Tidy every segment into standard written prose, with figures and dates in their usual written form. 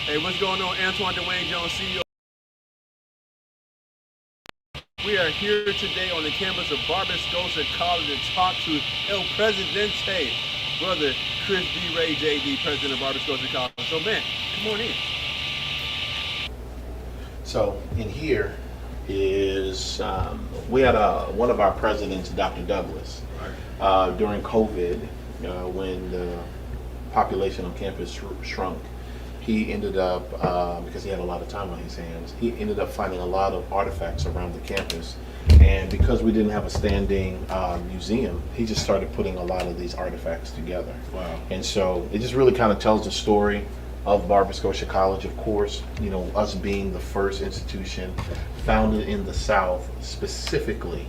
Hey, what's going on? Antoine Dwayne Jones, CEO. We are here today on the campus of Barber-Scotia College to talk to El Presidente, brother Chris D. Ray J.D., president of Barber-Scotia College. So, man, come on in. So in here is we had one of our presidents, Dr. Douglas, during COVID, when the population on campus shrunk. He ended up, because he had a lot of time on his hands, he ended up finding a lot of artifacts around the campus. And because we didn't have a standing museum, he just started putting a lot of these artifacts together. Wow. And so it just really kind of tells the story of Barber-Scotia College, of course, you know, us being the first institution founded in the South specifically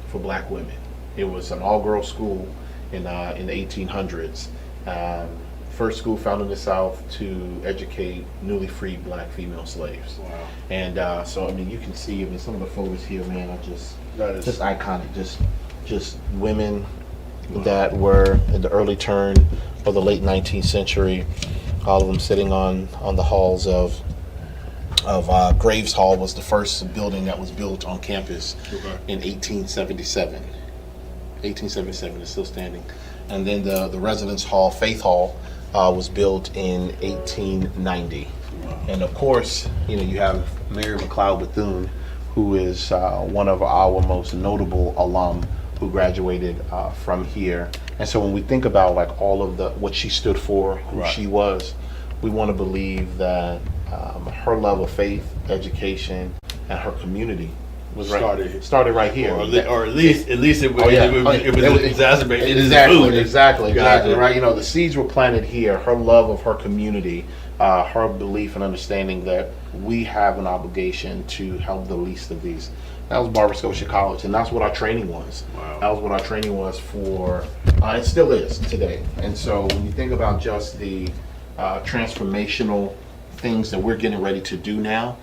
for black women. It was an all-girls school in the 1800s. First school founded in the South to educate newly freed black female slaves. Wow. And so, I mean, you can see, I mean, some of the photos here, man, are just iconic. Just women that were in the early turn of the late 19th century. All of them sitting on the halls of Graves Hall was the first building that was built on campus in 1877. 1877 is still standing. And then the Residence Hall, Faith Hall, was built in 1890. Wow. And of course, you know, you have Mary McLeod Bethune, who is one of our most notable alum who graduated from here. And so when we think about like all of what she stood for, who she was, we want to believe that her love of faith, education, and her community was started right here, or at least it was exacerbated. Exactly, right. You know, the seeds were planted here. Her love of her community, her belief and understanding that we have an obligation to help the least of these. That was Barber-Scotia College, and that's what our training was. Wow. That was what our training was for, it still is today. And so when you think about just the transformational things that we're getting ready to do now,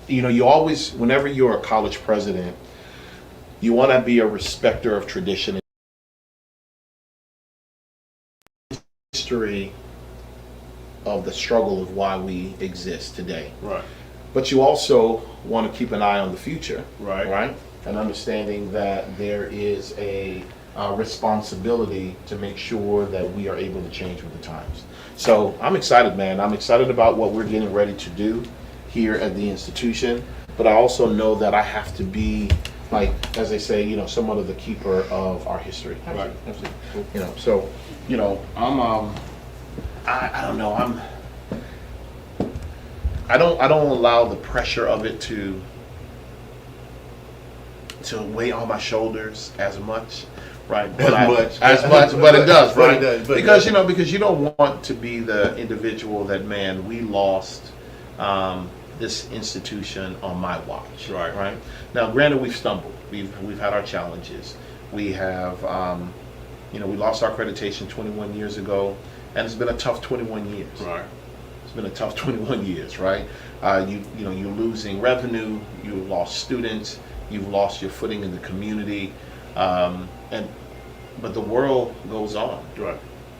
you know, you always, whenever you're a college president, you want to be a respecter of tradition and history of the struggle of why we exist today. Right. But you also want to keep an eye on the future, right? And understanding that there is a responsibility to make sure that we are able to change with the times. So I'm excited, man. I'm excited about what we're getting ready to do here at the institution, but I also know that I have to be, like, as they say, you know, somewhat of the keeper of our history. Absolutely. You know, so, you know, I don't know, I don't allow the pressure of it to weigh on my shoulders as much, right? But it does, right? Because you don't want to be the individual that, man, we lost this institution on my watch, right? Now, granted, we've stumbled. We've had our challenges. We have, we lost our accreditation 21 years ago, and it's been a tough 21 years. Right. It's been a tough 21 years, right? You're losing revenue. You lost students. You've lost your footing in the community, but the world goes on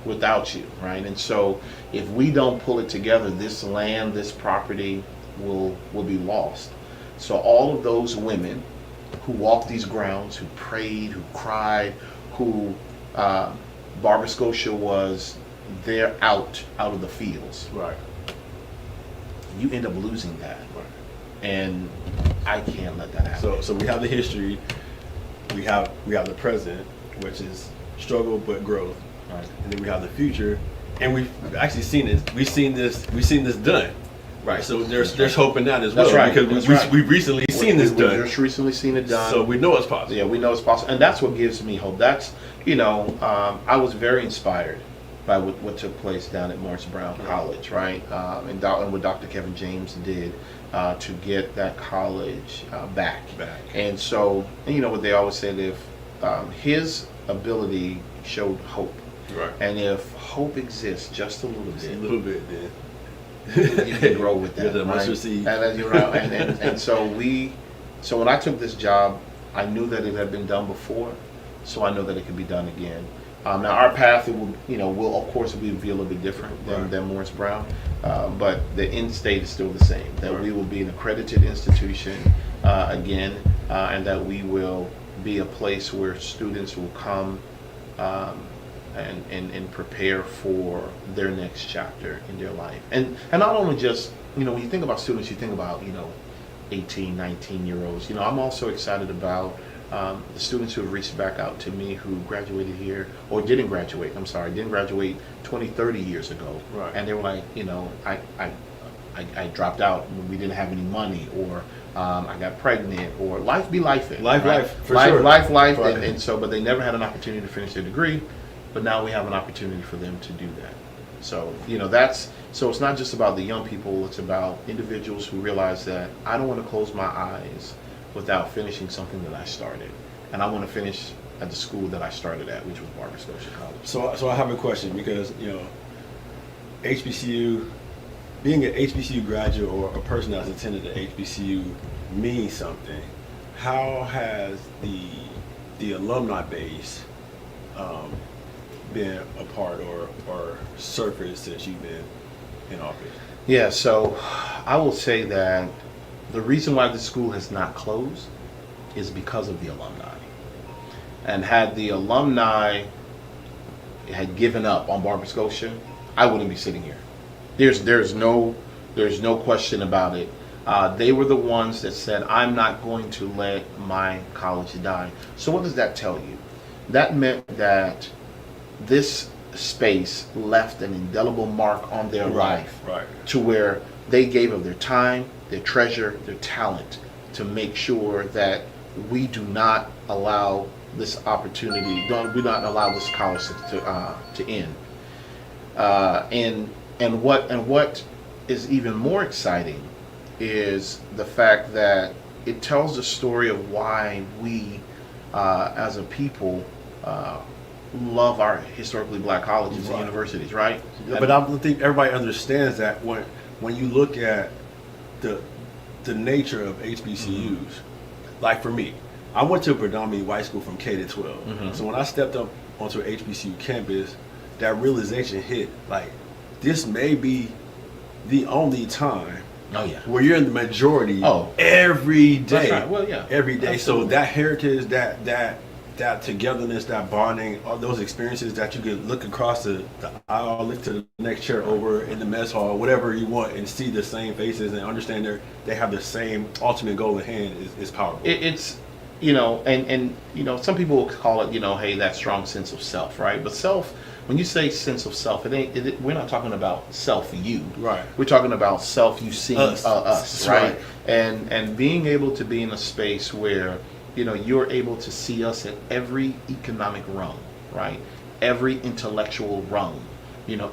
without you, right? And so, if we don't pull it together, this land, this property will be lost. So all of those women who walked these grounds, who prayed, who cried, who Barber-Scotia was there out of the fields. Right. You end up losing that. And I can't let that happen. So we have the history, we have the present, which is struggle but growth. Right. And then we have the future, and we've actually seen this. We've seen this done. Right. So there's hope in that as well. That's right. Because we've recently seen this done. We've just recently seen it done. So we know it's possible. Yeah, we know it's possible, and that's what gives me hope. That's I was very inspired by what took place down at Morris Brown College, right? And what Dr. Kevin James did to get that college back. And so, you know what they always said, if his ability showed hope, right? And if hope exists just a little bit, then you can grow with that, right? And so when I took this job, I knew that it had been done before, so I know that it could be done again. Now our path, it will, will of course be a little bit different than Morris Brown, but the end state is still the same. That we will be an accredited institution again, and that we will be a place where students will come and prepare for their next chapter in their life. And not only just, when you think about students, you think about 18, 19-year-olds. I'm also excited about the students who have reached back out to me who graduated here, or didn't graduate 20, 30 years ago. Right. And they were like, I dropped out when we didn't have any money, or I got pregnant, or life be lifing. Life, Life. Right. And so, but they never had an opportunity to finish their degree, but now we have an opportunity for them to do that. So, so it's not just about the young people, it's about individuals who realize that I don't want to close my eyes without finishing something that I started. And I want to finish at the school that I started at, which was Barber-Scotia College. So I have a question, because, HBCU, being an HBCU graduate or a person that's attended an HBCU means something. How has the alumni base been a part or surfaced since you've been in office? Yeah, so I will say that the reason why the school has not closed is because of the alumni. And had the alumni had given up on Barber-Scotia, I wouldn't be sitting here. There's no question about it. They were the ones that said, I'm not going to let my college die. So what does that tell you? That meant that this space left an indelible mark on their life, to where they gave of their time, their treasure, their talent, to make sure that we do not allow this opportunity, we not allow this college to end. And what is even more exciting is the fact that it tells the story of why we, as a people, love our historically black colleges and universities, right? But I don't think everybody understands that when you look at the nature of HBCUs. Like for me, I went to a predominantly white school from K to 12. So when I stepped up onto an HBCU campus, that realization hit, like, this may be the only time where you're in the majority every day. That's right. Well, yeah. Every day. Absolutely. So that heritage, that togetherness, that bonding, all those experiences that you could look across the aisle, look to the next chair over in the mess hall, whatever you want, and see the same faces and understand they have the same ultimate goal in hand is powerful. It's, and some people will call it, hey, that strong sense of self, right? But when you say sense of self, we're not talking about self you. Right. We're talking about self you seeing us, right? Right. And being able to be in a space where you're able to see us at every economic rung, right? Every intellectual rung,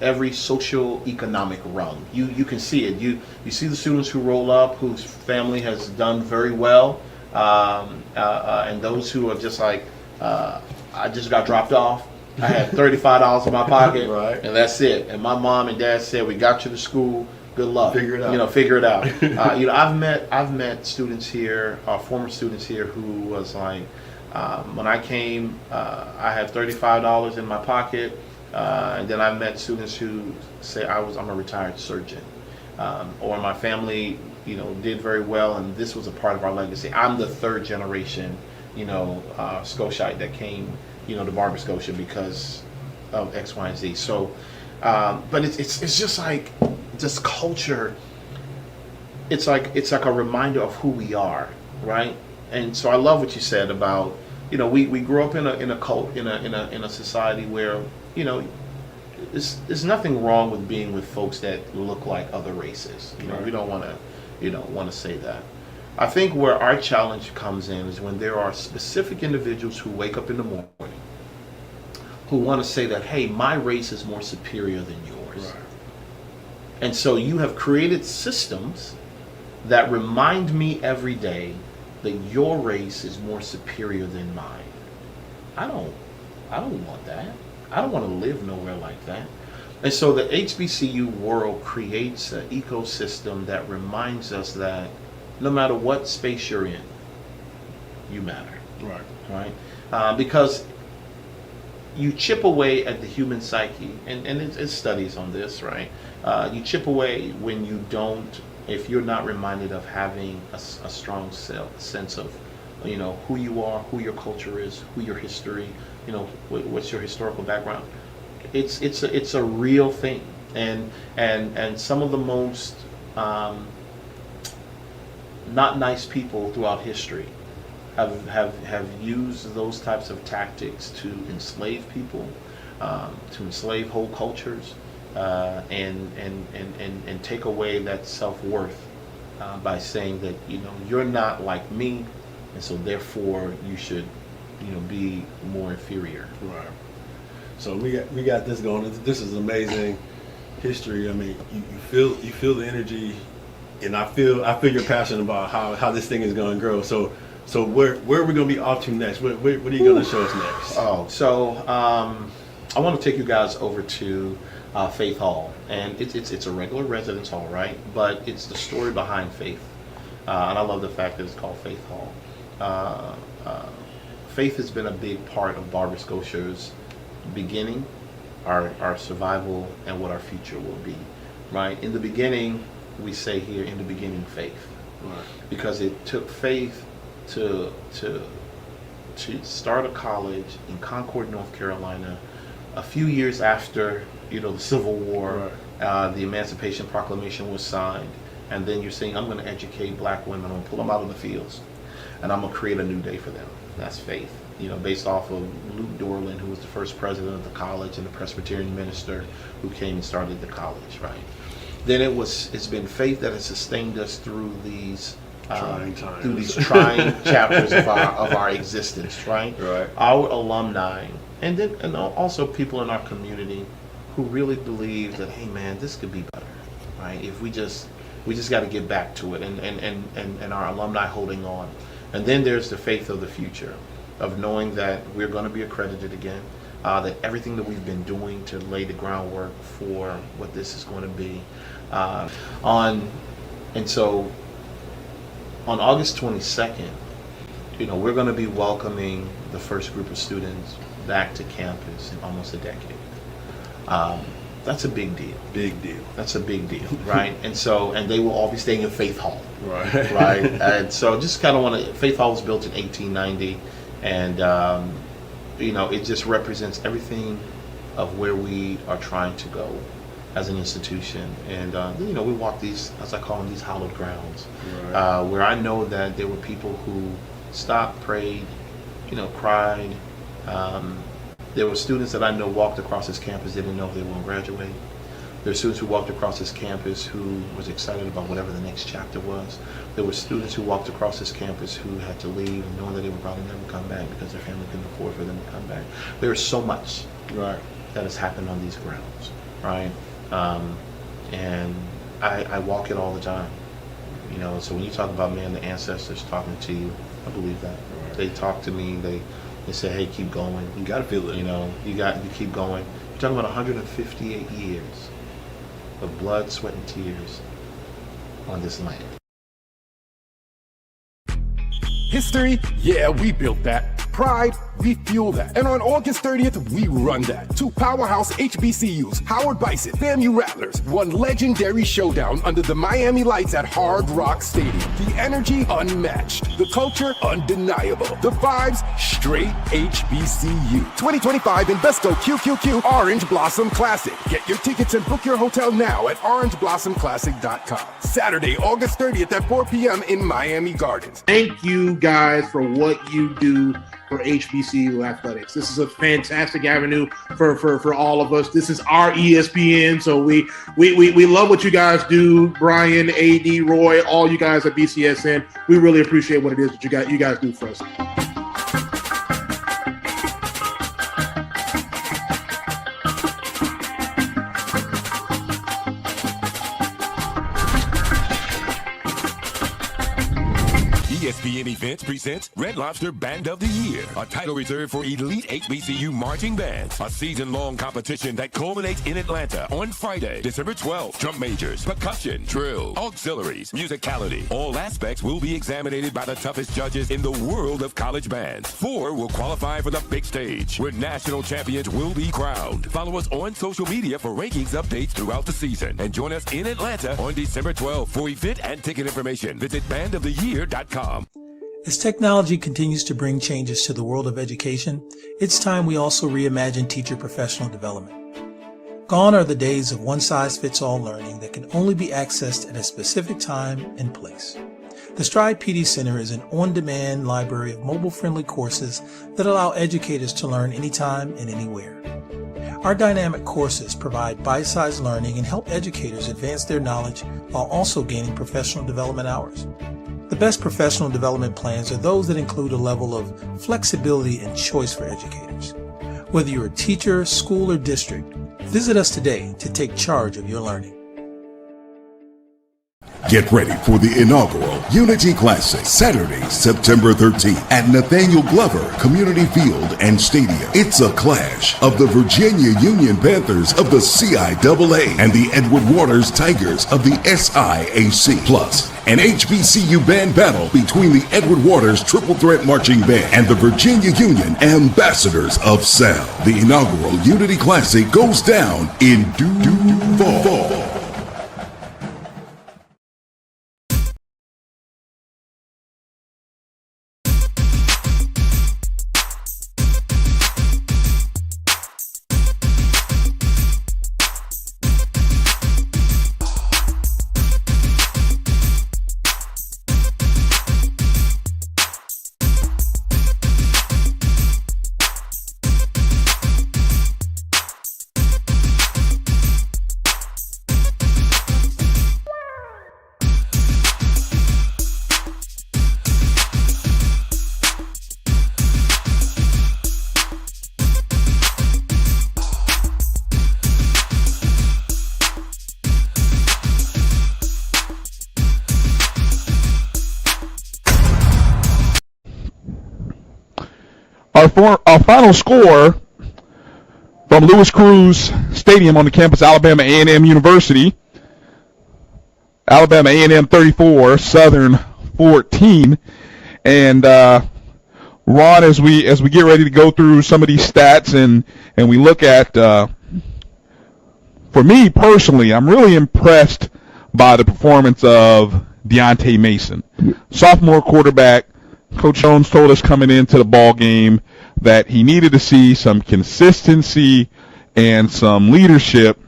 every social economic rung. You can see it. You see the students who roll up, whose family has done very well, and those who are just like, I just got dropped off. I had $35 in my pocket, right, and that's it. And my mom and dad said, "We got you to school. Good luck. Figure it out." Figure it out. I've met students here, former students here, who was like, when I came, I had $35 in my pocket, and then I met students who say I'm a retired surgeon, or my family, did very well, and this was a part of our legacy. I'm the third generation, Scotiaite that came, to Barber-Scotia because of X, Y, and Z. So, but it's just like this culture. It's like a reminder of who we are, right? And so I love what you said about, we grew up in a society where, there's nothing wrong with being with folks that look like other races. Right. We don't want to say that. I think where our challenge comes in is when there are specific individuals who wake up in the morning who want to say that, hey, my race is more superior than yours. Right. And so you have created systems that remind me every day that your race is more superior than mine. I don't want that. I don't want to live nowhere like that. And so the HBCU world creates an ecosystem that reminds us that no matter what space you're in, you matter. Right. Right? Because you chip away at the human psyche, and it's studies on this, right? You chip away when you don't, if you're not reminded of having a strong sense of, you know, who you are, who your culture is, who your history, you know, what's your historical background. It's a real thing, and some of the most not nice people throughout history have used those types of tactics to enslave people, to enslave whole cultures, and take away that self-worth by saying that, you know, you're not like me, and so therefore you should, you know, be more inferior. Right. So we got this going. This is amazing history. I mean, you feel the energy, and I feel your passion about how this thing is going to grow. So where are we going to be off to next? What are you going to show us next? Oh, so I want to take you guys over to Faith Hall, and it's a regular residence hall, right? But it's the story behind Faith, and I love the fact that it's called Faith Hall. Faith has been a big part of Barber-Scotia's beginning, our survival, and what our future will be, right? In the beginning, we say here, in the beginning, faith, right? Because it took faith to start a college in Concord, North Carolina, a few years after, you know, the Civil War, right. The Emancipation Proclamation was signed, and then you're saying, I'm going to educate black women, I'm going to pull them out of the fields, and I'm going to create a new day for them. That's faith, you know, based off of Luke Dorland, who was the first president of the college and the Presbyterian minister who came and started the college, right? Then it's been faith that has sustained us through these trying chapters of our existence, right? Right. Our alumni, and also people in our community who really believe that, hey man, this could be better, right? If we just got to get back to it, and our alumni holding on. And then there's the faith of the future, of knowing that we're going to be accredited again, that everything that we've been doing to lay the groundwork for what this is going to be. And so on August 22nd, you know, we're going to be welcoming the first group of students back to campus in almost a decade. That's a big deal. Big deal. That's a big deal, right? And they will all be staying in Faith Hall, right? Right. And so just kind of want to. Faith Hall was built in 1890, and you know, it just represents everything of where we are trying to go as an institution. And you know, we walk these, as I call them, these hallowed grounds, right. Where I know that there were people who stopped, prayed, you know, cried. There were students that I know walked across this campus, didn't know if they were going to graduate. There were students who walked across this campus who was excited about whatever the next chapter was. There were students who walked across this campus who had to leave, knowing that they would probably never come back because their family couldn't afford for them to come back. There is so much, right, that has happened on these grounds, right? And I walk it all the time, you know. So when you talk about, man, the ancestors talking to you, I believe that. Right. They talk to me. They say, hey, keep going. You got to feel it. You know, you keep going. You're talking about 158 years of blood, sweat, and tears on this land. History? Yeah, we built that. Pride? We fuel that. And on August 30th, we run that. Two powerhouse HBCUs, Howard Bison, FAMU Rattlers, one legendary showdown under the Miami lights at Hard Rock Stadium. The energy unmatched. The culture undeniable. The vibes straight HBCU. 2025 Investo QQQ Orange Blossom Classic. Get your tickets and book your hotel now at orangeblossomclassic.com. Saturday, August 30th at 4 p.m. in Miami Gardens. Thank you guys for what you do for HBCU athletics. This is a fantastic avenue for all of us. This is our ESPN, so we love what you guys do. Brian, AD, Roy, all you guys at BCSN. We really appreciate what it is that you guys do for us. ESPN Events presents Red Lobster Band of the Year, a title reserved for elite HBCU marching bands. A season-long competition that culminates in Atlanta on Friday, December 12th. Drum majors, percussion, drill, auxiliaries, musicality. All aspects will be examined by the toughest judges in the world of college bands. 4 will qualify for the big stage, where national champions will be crowned. Follow us on social media for rankings updates throughout the season. And join us in Atlanta on December 12th. For event and ticket information, visit bandoftheyear.com. As technology continues to bring changes to the world of education, it's time we also reimagine teacher professional development. Gone are the days of one-size-fits-all learning that can only be accessed at a specific time and place. The Stride PD Center is an on-demand library of mobile-friendly courses that allow educators to learn anytime and anywhere. Our dynamic courses provide bite-sized learning and help educators advance their knowledge while also gaining professional development hours. The best professional development plans are those that include a level of flexibility and choice for educators. Whether you're a teacher, school, or district, visit us today to take charge of your learning. Get ready for the inaugural Unity Classic, Saturday, September 13th at Nathaniel Glover Community Field and Stadium. It's a clash of the Virginia Union Panthers of the CIAA and the Edward Waters Tigers of the SIAC. Plus, an HBCU band battle between the Edward Waters Triple Threat Marching Band and the Virginia Union Ambassadors of Sound. The inaugural Unity Classic goes down in due fall. Our final score from Lewis Cruz Stadium on the campus of Alabama A&M University. Alabama A&M 34, Southern 14. And Ron, as we get ready to go through some of these stats and we look at, for me personally, I'm really impressed by the performance of Deontay Mason, sophomore quarterback. Coach Jones told us coming into the ball game that he needed to see some consistency and some leadership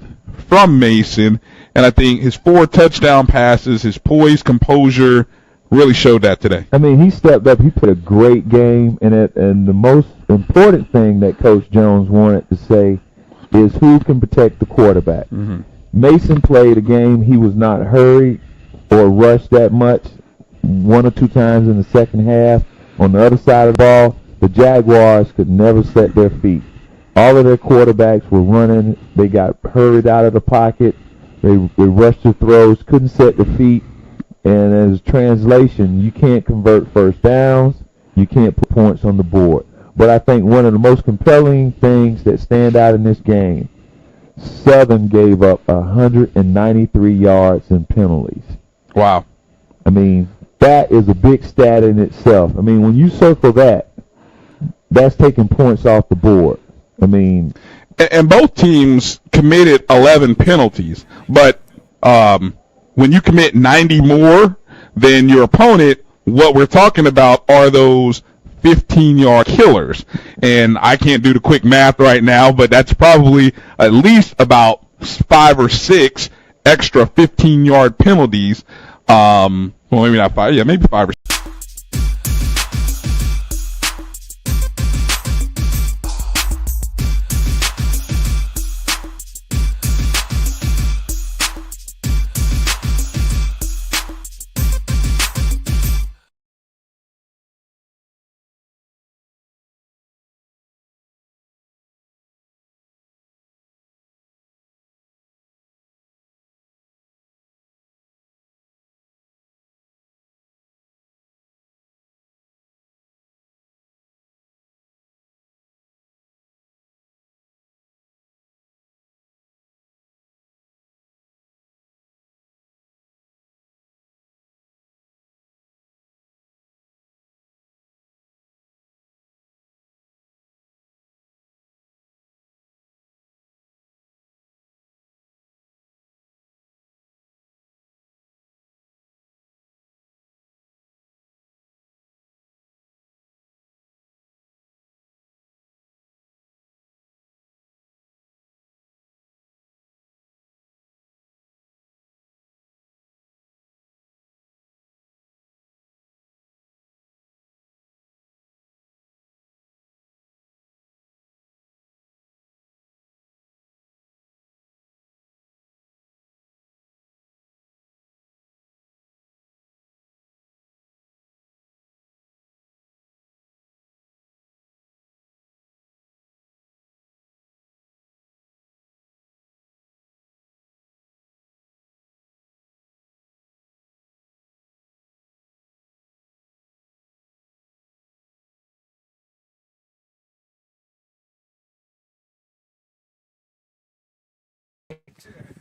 from Mason, and I think his 4 touchdown passes, his poise, composure, really showed that today. I mean, he stepped up. He played a great game in it, and the most important thing that Coach Jones wanted to say is who can protect the quarterback. Mm-hmm. Mason played a game. He was not hurried or rushed that much. 1 or 2 times in the second half. On the other side of the ball, the Jaguars could never set their feet. All of their quarterbacks were running. They got hurried out of the pocket. They rushed the throws, couldn't set their feet. And as translation, you can't convert first downs. You can't put points on the board. But I think one of the most compelling things that stand out in this game, Southern gave up 193 yards in penalties. Wow. I mean, that is a big stat in itself. I mean, when you circle that, that's taking points off the board. I mean, and both teams committed 11 penalties, but when you commit 90 more than your opponent, what we're talking about are those 15-yard killers. And I can't do the quick math right now, but that's probably at least about 5 or 6 extra 15-yard penalties. Well, maybe not 5. Yeah, maybe 5 or 6.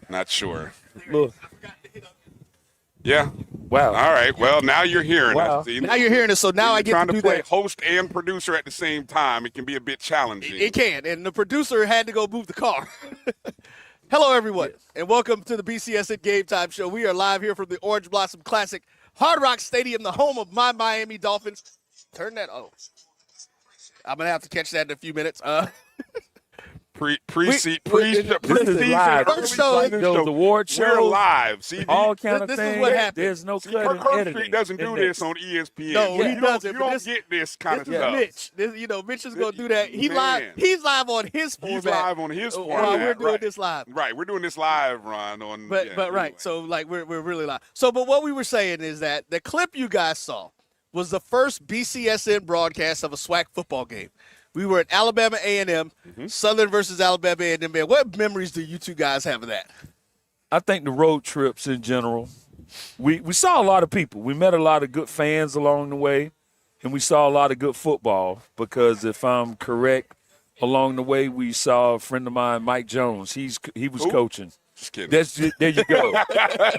Not sure. Look. Yeah. Wow. All right. Well, now you're hearing Wow. us. See, Now you're hearing us, so now when I you're get trying to do play that. host and producer at the same time. It can be a bit challenging. It can, and the producer had to go move the car. Hello, everyone, and welcome to the BCSN GameTime Show. We are live here from the Orange Blossom Classic, Hard Rock Stadium, the home of my Miami Dolphins. Turn that on. I'm going to have to catch that in a few minutes. Pre-season First show. Those award shows. We're live. See, all kind of this things. is what happened. There's no See, cutting Kirk editing. Street doesn't do this on ESPN. No, he doesn't, You but don't this- get this kind of This is stuff. Mitch. Mitch is going to do that. He's Man. live on his format. He's live on his format. While we're doing right. this live. Right, we're doing this live, Ron. But right, anyway. so like we're really live. So, but what we were saying is that the clip you guys saw was the first BCSN broadcast of a SWAC football game. We were at Alabama A&M, Southern versus Alabama A&M. Man, what memories do you two guys have of that? I think the road trips in general. We saw a lot of people. We met a lot of good fans along the way, and we saw a lot of good football because if I'm correct, along the way we saw a friend of mine, Mike Jones. He was coaching. Just kidding. There you go.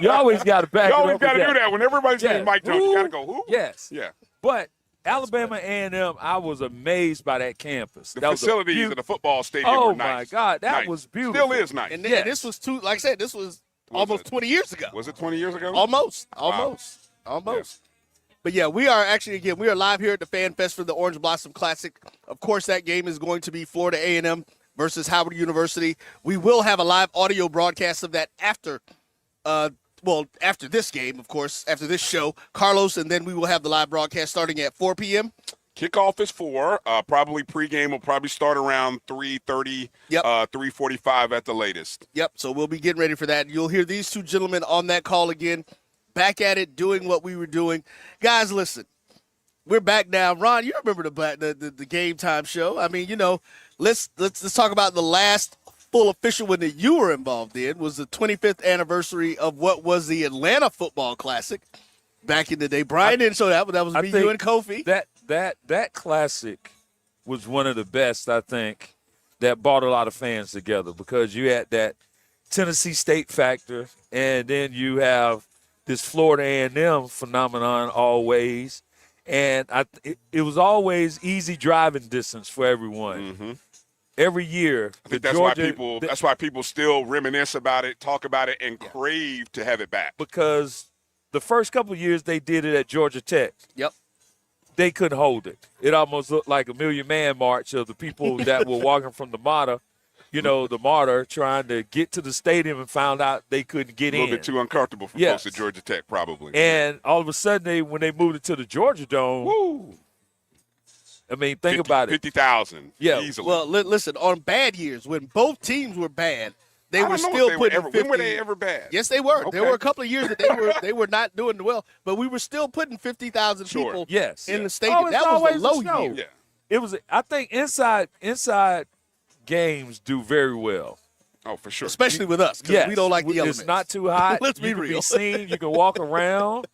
You always got to back it You up. always got to with do that. When everybody's saying Mike Jones, you got to go, who? Yes. Yeah. But Alabama A&M, I was amazed by that campus. The That was a facilities of the football stadium Oh, were nice. my God. That Nice. was beautiful. Still is nice. And Yes. this was like I said, this was almost it? 20 years ago. Was it 20 years ago? Almost. Wow. But yeah, we are actually, again, we are live here at the Fan Fest for the Orange Blossom Classic. Of course, that game is going to be Florida A&M versus Howard University. We will have a live audio broadcast of that after this game, of course, after this show, Carlos, and then we will have the live broadcast starting at 4 p.m. Kickoff is 4. Probably pregame will probably start around 3:30, 3:45 at the latest. Yep, so we'll be getting ready for that. You'll hear these two gentlemen on that call again, back at it, doing what we were doing. Guys, listen, we're back now. Ron, you remember the Game Time show. I mean, let's talk about the last full official one that you were involved in was the 25th anniversary of what was the Atlanta Football Classic back in the day. Brian didn't show that, but that was me, you, and Kofi. That classic was one of the best, I think, that brought a lot of fans together because you had that Tennessee State factor, and then you have this Florida A&M phenomenon always, and it was always easy driving distance for everyone. Mm-hmm. Every year, I think that's why people still reminisce about it, talk about it, and crave to have it back. Because the first couple of years they did it at Georgia Tech. Yep. They couldn't hold it. It almost looked like a Million Man March of the people that were walking from the MARTA, the MARTA, trying to get to the stadium and found out they couldn't get in. A little bit too uncomfortable for folks at Georgia Tech, probably. And all of a sudden, when they moved it to the Georgia Dome, woo! I mean, think about it. 50,000 easily. Well, listen, on bad years, when both teams were bad, they I were don't know still if they were putting ever, 50. when were they ever bad? Yes, they were. Okay. There were a couple of years that they were not doing well, but we were still putting 50,000 people in the stadium. That was the low year. Yeah. It was. I think inside games do very well. Oh, for sure. Especially with us, because we don't like the elements. It's not too hot. Let's be you can real. Be seen. You can walk around,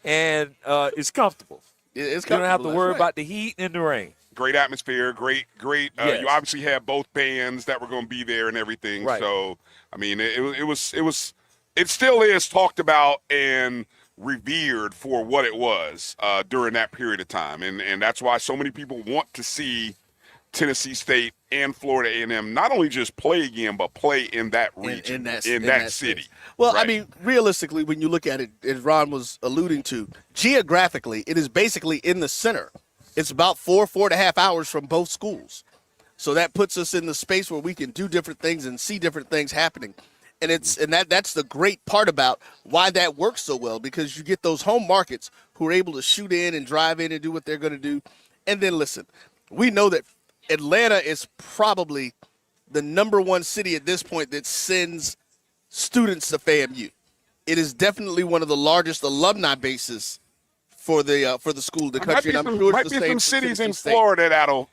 and it's comfortable. It's You don't have to comfortable, worry that's right. about the heat and the rain. Great atmosphere, great. Yes. You obviously had both bands that were going to be there and everything. Right. So, I mean, it still is talked about and revered for what it was during that period of time, and that's why so many people want to see Tennessee State and Florida A&M not only just play again, but play in that region, in that city. Well, Right. I mean, realistically, when you look at it, as Ron was alluding to, geographically, it is basically in the center. It's about 4.5 hours from both schools. So that puts us in the space where we can do different things and see different things happening. And that's the great part about why that works so well, because you get those home markets who are able to shoot in and drive in and do what they're going to do. And then listen, we know that Atlanta is probably the number one city at this point that sends students to FAMU. It is definitely one of the largest alumni bases for the school in the country. And I'm sure might it's be the same some for cities in Tennessee State. Florida that'll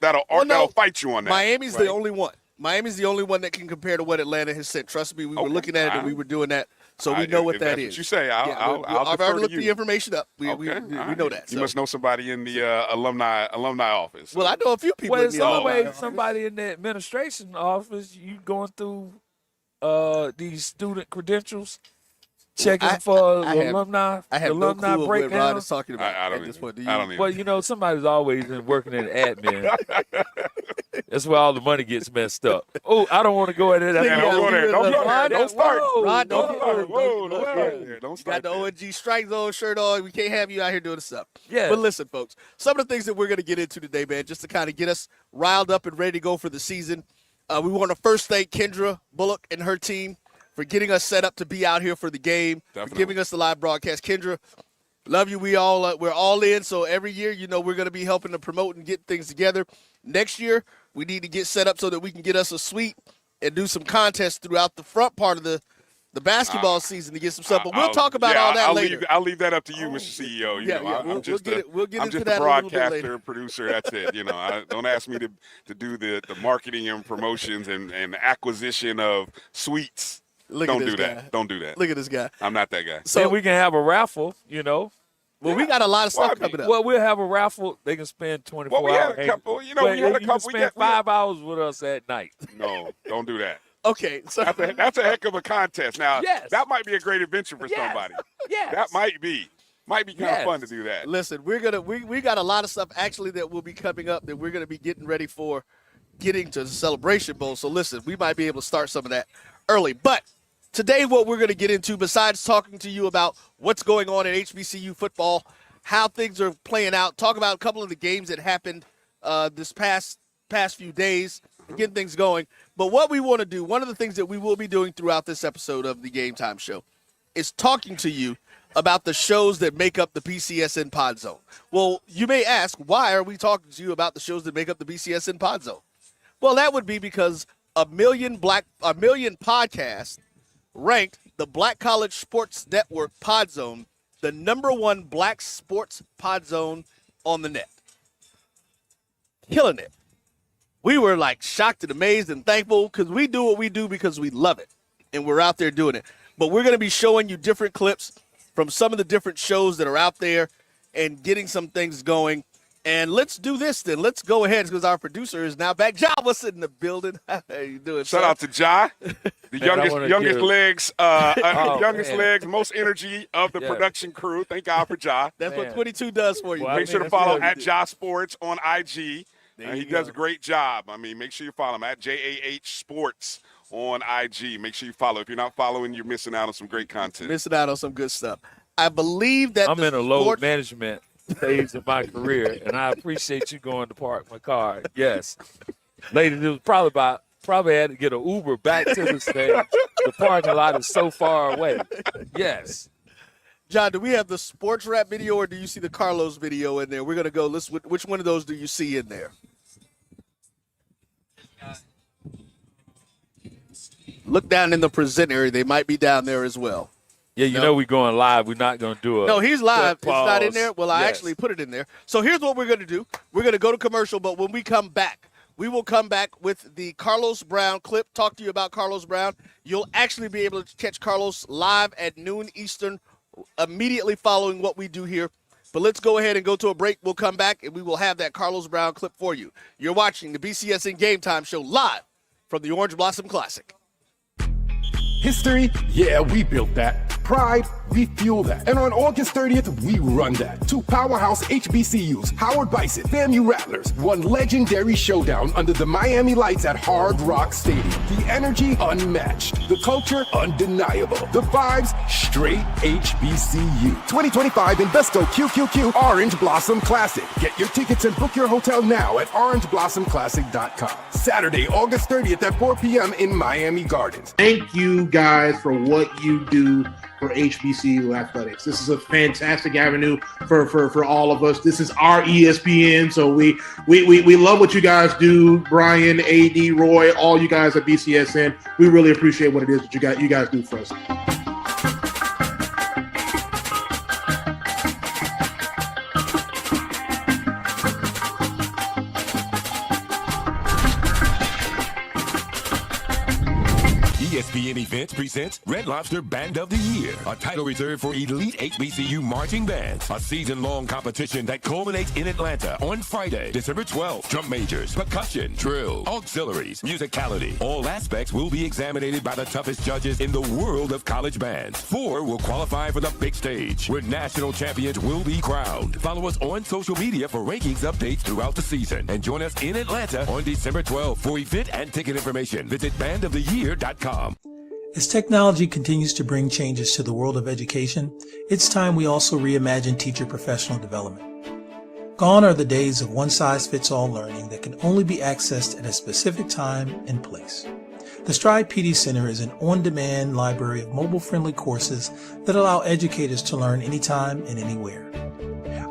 fight you on that. Miami's right? the only one. Miami's the only one that can compare to what Atlanta has sent. Trust me, we were looking at it and we were doing that, so we know what if that that's is. what you say, I'll I've defer already to looked you. the information up. We Okay, all know right. that. You So. must know somebody in the alumni office. Well, I know a few people. Well, in it's the alumni always office. somebody in the administration office. You going through these student credentials, checking for alumni. I have no clue of what Rod is talking about I don't at this point. Do you? I don't even. Well, you know, somebody's always been working in admin. That's where all the money gets messed up. Oh, I don't want to go into that. Yeah, don't go there. Don't go there. Don't start. Rod, Don't don't start. Whoa, don't start there. Don't You start got the ONG Strike Zone shirt on. We can't have you out here doing this stuff. Yeah. But listen, folks, some of the things that we're going to get into today, man, just to kind of get us riled up and ready to go for the season. We want to first thank Kendra Bullock and her team for getting us set up to be out here for the game, Definitely. for giving us the live broadcast. Kendra, love you. We're all in. So every year, you know, we're going to be helping to promote and get things together. Next year, we need to get set up so that we can get us a suite and do some contests throughout the front part of the basketball season to get some stuff. But we'll talk about all that later. I'll leave that up to you, Mr. CEO. You know, we'll get I'm into just that a a little bit broadcaster, later. producer. That's it. You know, don't ask me to do the marketing and promotions and acquisition of suites. Don't do that. Don't do that. Look at this guy. I'm not that guy. So we can have a raffle, you know. Well, we got a lot of stuff coming up. Well, we'll have a raffle. They can spend 24 Well, we hours. had a couple. You know, we had a You couple. can spend 5 hours with us at night. No, don't do that. Okay, so That's a heck of a contest. Now, Yes. that might be a great adventure for Yes. somebody. Yes. That might be kind Yes. of fun to do that. listen, we got a lot of stuff actually that will be coming up that we're going to be getting ready for getting to the Celebration Bowl. So listen, we might be able to start some of that early. But today what we're going to get into, besides talking to you about what's going on in HBCU football, how things are playing out, talk about a couple of the games that happened this past few days, getting things going. But what we want to do, one of the things that we will be doing throughout this episode of the Game Time Show is talking to you about the shows that make up the BCSN Pod Zone. Well, you may ask, why are we talking to you about the shows that make up the BCSN Pod Zone? Well, that would be because a million podcasts ranked the Black College Sports Network Pod Zone the #1 black sports pod zone on the net. Killing it. We were like shocked and amazed and thankful because we do what we do because we love it. And we're out there doing it. But we're going to be showing you different clips from some of the different shows that are out there and getting some things going. And let's do this then. Let's go ahead because our producer is now back. Ja, what's in the building? How you doing, Shout out to Ja, the youngest man. legs, most energy of the production crew. Thank God for Ja. That's what 22 does for you. Well, Make sure to follow at Ja Sports on IG. He does a great job. I mean, make sure you follow him at JAH Sports on IG. Make sure you follow. If you're not following, you're missing out on some great content. Missing out on some good stuff. I believe that I'm in a load management phase of my career, and I appreciate you going to park my car. Yes. Ladies, it was probably had to get an Uber back to the stage. The parking lot is so far away. Yes. John, do we have the sports rap video or do you see the Carlos video in there? We're going to go. Which one of those do you see in there? Look down in the present area. They might be down there as well. Yeah, you know we're going live. We're not going to do No, he's live. It's pause. not in there. Well, I Yes. actually put it in there. So here's what we're going to do. We're going to go to commercial, but when we come back, we will come back with the Carlos Brown clip, talk to you about Carlos Brown. You'll actually be able to catch Carlos live at noon Eastern immediately following what we do here. But let's go ahead and go to a break. We'll come back, and we will have that Carlos Brown clip for you. You're watching the BCSN Game Time Show live from the Orange Blossom Classic. History? Yeah, we built that. Pride? We fuel that. And on August 30th, we run that. Two powerhouse HBCUs, Howard Bison, FAMU Rattlers, one legendary showdown under the Miami lights at Hard Rock Stadium. The energy unmatched. The culture undeniable. The vibes straight HBCU. 2025 Invesco QQQ Orange Blossom Classic. Get your tickets and book your hotel now at orangeblossomclassic.com. Saturday, August 30th at 4 p.m. in Miami Gardens. Thank you guys for what you do for HBCU athletics. This is a fantastic avenue for all of us. This is our ESPN, so we love what you guys do. Brian, AD, Roy, all you guys at BCSN. We really appreciate what it is that you guys do for us. ESPN Events presents presents Red Lobster Band of the Year, a title reserved for elite HBCU marching bands. A season-long competition that culminates in Atlanta on Friday, December 12th. Drum majors, percussion, drill, auxiliaries, musicality. All aspects will be examined by the toughest judges in the world of college bands. 4 will qualify for the big stage, where national champions will be crowned. Follow us on social media for rankings updates throughout the season. And join us in Atlanta on December 12th. For event and ticket information, visit bandoftheyear.com. As technology continues to bring changes to the world of education, it's time we also reimagine teacher professional development. Gone are the days of one-size-fits-all learning that can only be accessed at a specific time and place. The Stride PD Center is an on-demand library of mobile-friendly courses that allow educators to learn anytime and anywhere.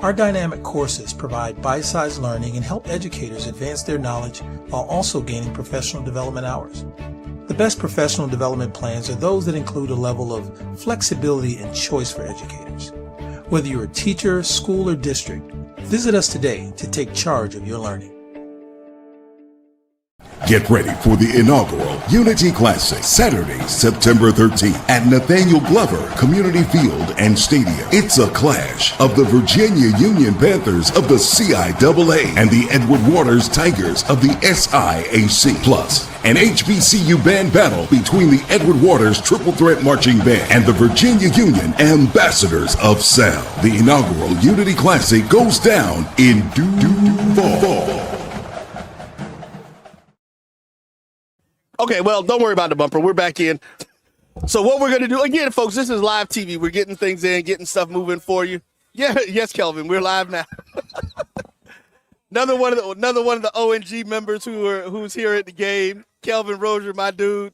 Our dynamic courses provide bite-sized learning and help educators advance their knowledge while also gaining professional development hours. The best professional development plans are those that include a level of flexibility and choice for educators. Whether you're a teacher, school, or district, visit us today to take charge of your learning. Get ready for the inaugural Unity Classic, Saturday, September 13th at Nathaniel Glover Community Field and Stadium. It's a clash of the Virginia Union Panthers of the CIAA and the Edward Waters Tigers of the SIAC. Plus, an HBCU band battle between the Edward Waters Triple Threat Marching Band and the Virginia Union Ambassadors of Sound. The inaugural Unity Classic goes down in Duval. Okay, well, don't worry about the bumper. We're back in. So what we're going to do, again, folks, this is live TV. We're getting things in, getting stuff moving for you. Yeah, yes, Kelvin, we're live now. Another one of the ONG members who's here at the game, Kelvin Rozier, my dude.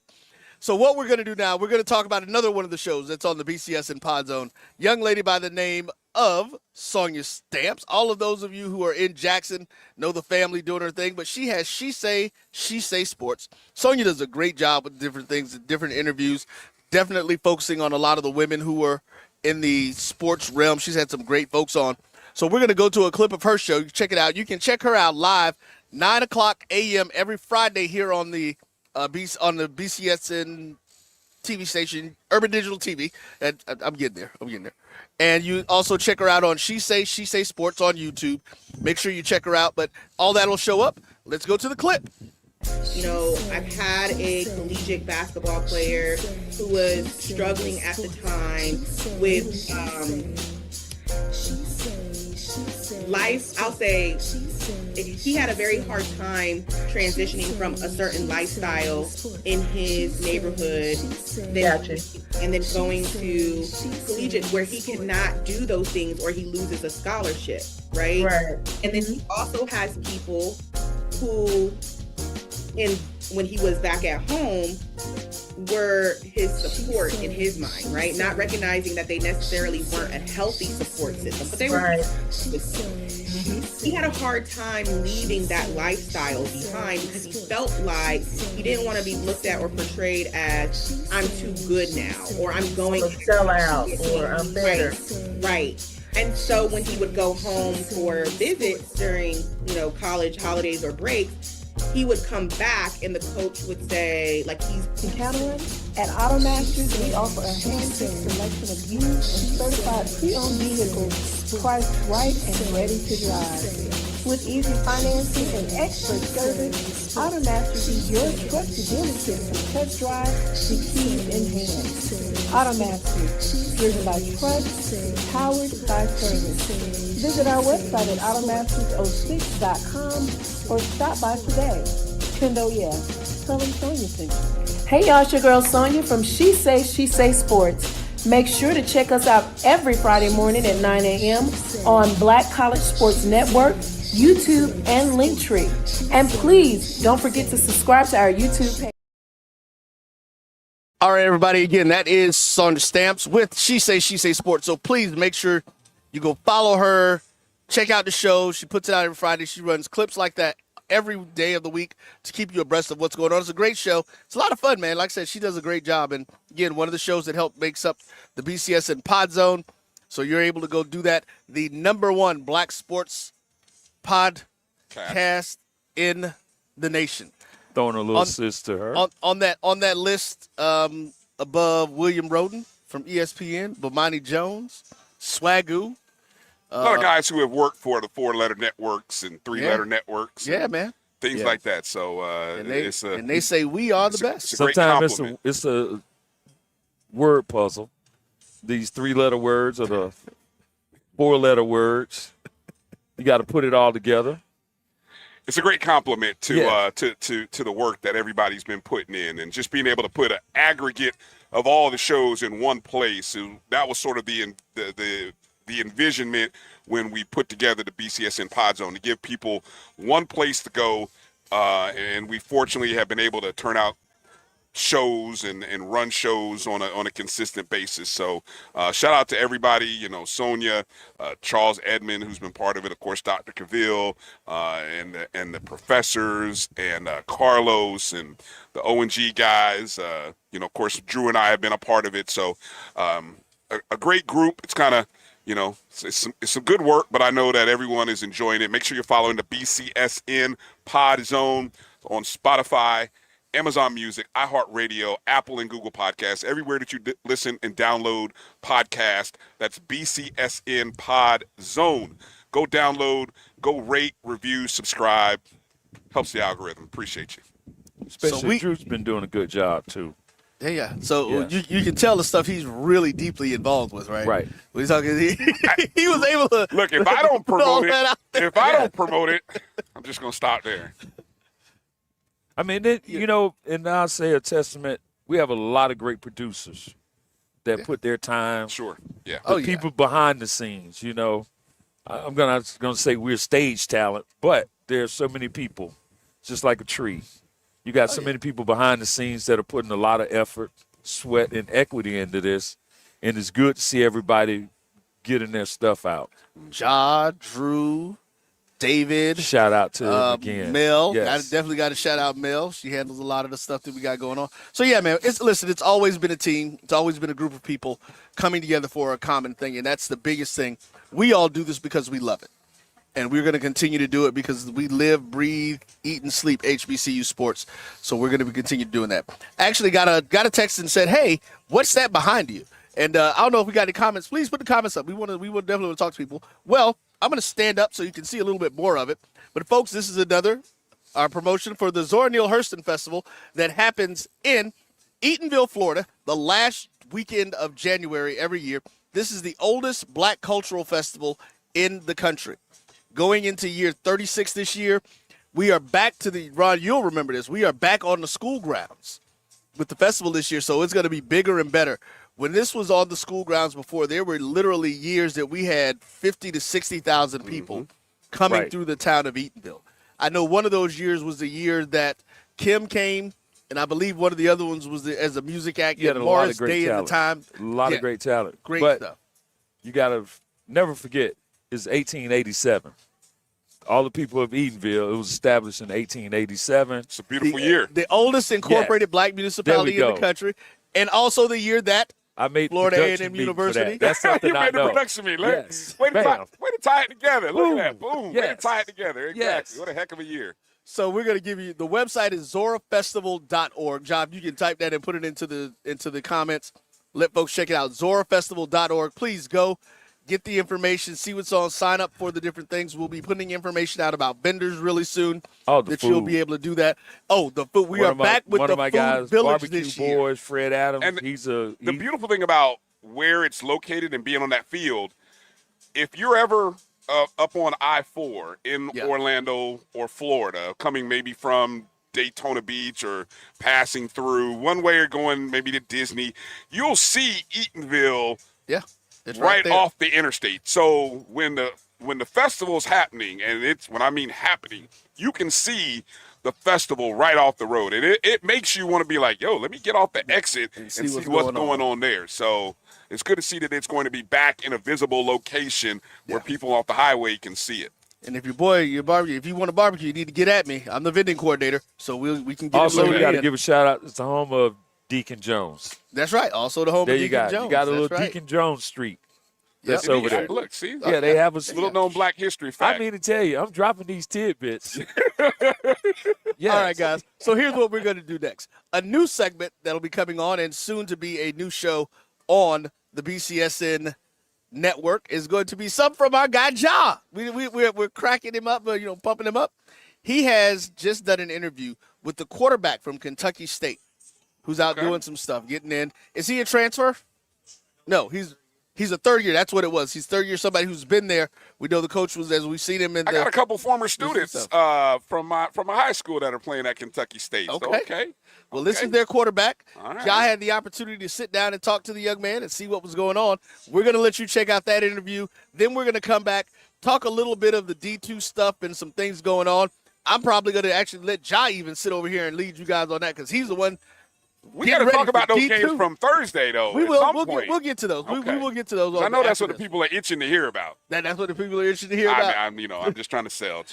So what we're going to do now, we're going to talk about another one of the shows that's on the BCSN Pod Zone. Young lady by the name of Sonia Stamps. All of those of you who are in Jackson know the family doing her thing, but she has She Say Sports. Sonia does a great job with different things, different interviews, definitely focusing on a lot of the women who are in the sports realm. She's had some great folks on. So we're going to go to a clip of her show. You check it out. You can check her out live 9 o'clock a.m. every Friday here on the BCSN TV station, Urban Digital TV. And I'm getting there. And you also check her out on She Say Sports on YouTube. Make sure you check her out. But all that will show up. Let's go to the clip. You know, I've had a collegiate basketball player who was struggling at the time with life. I'll say he had a very hard time transitioning from a certain lifestyle in his neighborhood, and then going to collegiate where he cannot do those things or he loses a scholarship, right? And then he also has people who, when he was back at home, were his support in his mind, right? Not recognizing that they necessarily weren't a healthy support system, but they were. He had a hard time leaving that lifestyle behind because he felt like he didn't want to be looked at or portrayed as I'm too good now, or I'm going to sell out, or I'm better. Right. And so when he would go home for visits during, college holidays or breaks, he would come back and the coach would say, like, he's encountering. At AutoMasters, we offer a hand-picked selection of used and certified pre-owned vehicles priced right and ready to drive. With easy financing and expert service, AutoMasters is your trusted dealership from test drive to keys in hand. AutoMasters, driven by trust, powered by service. Visit our website at automasters06.com or stop by today. Kendo, tell them Sonia sent you. Hey y'all, it's your girl Sonia from She Say Sports. Make sure to check us out every Friday morning at 9 a.m. on Black College Sports Network, YouTube, and Linktree. And please don't forget to subscribe to our YouTube page. All right, everybody. Again, that is Sonia Stamps with She Say Sports. So please make sure you go follow her, check out the show. She puts it out every Friday. She runs clips like that every day of the week to keep you abreast of what's going on. It's a great show. It's a lot of fun, man. Like I said, she does a great job. And again, one of the shows that makes up the BCSN Pod Zone. So you're able to go do that. The #1 Black sports podcast in the nation. Throwing a little assist to her. On that list of above William Roden from ESPN, Bomani Jones, Swagoo. A lot of guys who have worked for the 4-letter networks and 3-letter networks. Yeah, and man. Things like that. So And they say we are the best. Sometimes it's a word puzzle. These 3-letter words or the 4-letter words. You got to put it all together. It's a great compliment to the work that everybody's been putting in, and just being able to put an aggregate of all the shows in one place. That was sort of the envisionment when we put together the BCSN Pod Zone, to give people one place to go, and we fortunately have been able to turn out shows and run shows on a consistent basis. So shout out to everybody, Sonia, Charles Edmond, who's been part of it, of course, Dr. Cavill, and the professors, and Carlos and the O&G guys. Of course, Drew and I have been a part of it. So a great group. It's kind of, it's some good work, but I know that everyone is enjoying it. Make sure you're following the BCSN Pod Zone on Spotify, Amazon Music, iHeartRadio, Apple and Google Podcasts, everywhere that you listen and download podcast. That's BCSN Pod Zone. Go download, go rate, review, subscribe. Helps the algorithm. Appreciate you. Especially Drew's been doing a good job, too. Yeah. So you can tell the stuff he's really deeply involved with, right? Right. When he's talking, he was able to look. If I don't promote it, I'm just gonna stop there. I mean, and I'll say a testament. We have a lot of great producers that put their time. Sure. Yeah. People behind the scenes. I'm gonna say we're stage talent, but there's so many people, just like a tree. You got so many people behind the scenes that are putting a lot of effort, sweat, and equity into this, and it's good to see everybody getting their stuff out. Drew, David. Shout out to them again. Mel. Yes. I definitely got to shout out Mel. She handles a lot of the stuff that we got going on. So, yeah, man, it's always been a team. It's always been a group of people coming together for a common thing, and that's the biggest thing. We all do this because we love it. And we're going to continue to do it because we live, breathe, eat, and sleep HBCU sports. So we're going to continue doing that. Actually got a text and said, hey, what's that behind you? And I don't know if we got any comments. Please put the comments up. We definitely want to talk to people. Well, I'm going to stand up so you can see a little bit more of it. But, folks, this is our promotion for the Zora Neale Hurston Festival that happens in Eatonville, Florida, the last weekend of January every year. This is the oldest black cultural festival in the country. Going into year 36 this year, we are back to Ron, you'll remember this, we are back on the school grounds with the festival this year, so it's going to be bigger and better. When this was on the school grounds before, there were literally years that we had 50 to 60,000 people coming through the town of Eatonville. I know one of those years was the year that Kim came, and I believe one of the other ones was as a music act. You had a lot of great talent. A lot of great talent. Great stuff. You got to never forget, it's 1887. All the people of Eatonville, it was established in 1887. It's a beautiful year. The oldest incorporated black municipality in the country, and also the year that I made Florida A&M University. That's something you I made know. the production meet. Yes. Way to tie it together. Look at that. Boom. Yes. Way to tie it together. Exactly. Yes. What a heck of a year. So we're going to give you, the website is zorafestival.org. John, you can type that and put it into the comments. Let folks check it out. zorafestival.org. Please go. Get the information, see what's on, sign up for the different things. We'll be putting information out about vendors really soon you'll be able to do that. Oh, the food. We are back with the food guys, village Barbecue this year. Boys, Fred Adams. And the beautiful thing about where it's located and being on that field, if you're ever up on I-4 in Orlando or Florida, coming maybe from Daytona Beach or passing through one way or going maybe to Disney, you'll see Eatonville It's right there. off the interstate. So when the festival's happening, and it's when I mean happening, you can see the festival right off the road. And it makes you want to be like, yo, let me get off the exit and see what's going on there. So it's good to see that it's going to be back in a visible location where people off the highway can see it. And if if you want a barbecue, you need to get at me. I'm the vending coordinator, so we can get also, it. we got to give a shout out. It's the home of Deacon Jones. That's right. Also the home of Deacon Jones. You got a little Deacon Jones Street. that's It over is. there. Look, see? Yeah, they have a Little known black history fact. I mean to tell you, I'm dropping these tidbits. All right, guys. So here's what we're going to do next. A new segment that'll be coming on and soon to be a new show on the BCSN network is going to be some from our guy Ja. We're cracking him up, pumping him up. He has just done an interview with the quarterback from Kentucky State who's out doing some stuff, getting in. Is he a transfer? No, he's a third year. That's what it was. He's third year, somebody who's been there. We know the coach was, as we've seen him in I got a couple former students from my high school that are playing at Kentucky State. Okay. Well, this is their quarterback. All right. Ja had the opportunity to sit down and talk to the young man and see what was going on. We're going to let you check out that interview. Then we're going to come back, talk a little bit of the D2 stuff and some things going on. I'm probably going to actually let Ja even sit over here and lead you guys on that because he's the one. We got to talk about those games from Thursday, though. We will. At some We'll point. get to those. Okay. We will get to those. I know that's what the people are itching to hear about. That's what the people are itching to hear about. I'm just trying to sell.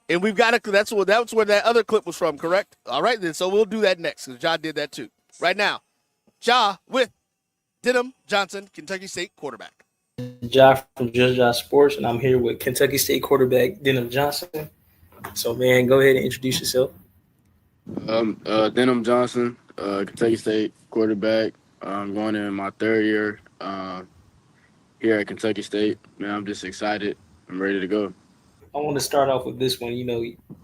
And we've got to. That's where that other clip was from. Correct. All right, then. So we'll do that next because Ja did that too. Right now, Ja with Denham Johnson, Kentucky State quarterback. Ja from Just Ja Sports, and I'm here with Kentucky State quarterback Denham Johnson. So, man, go ahead and introduce yourself. Denham Johnson, Kentucky State quarterback. I'm going in my third year here at Kentucky State. Man, I'm just excited. I'm ready to go. I want to start off with this one.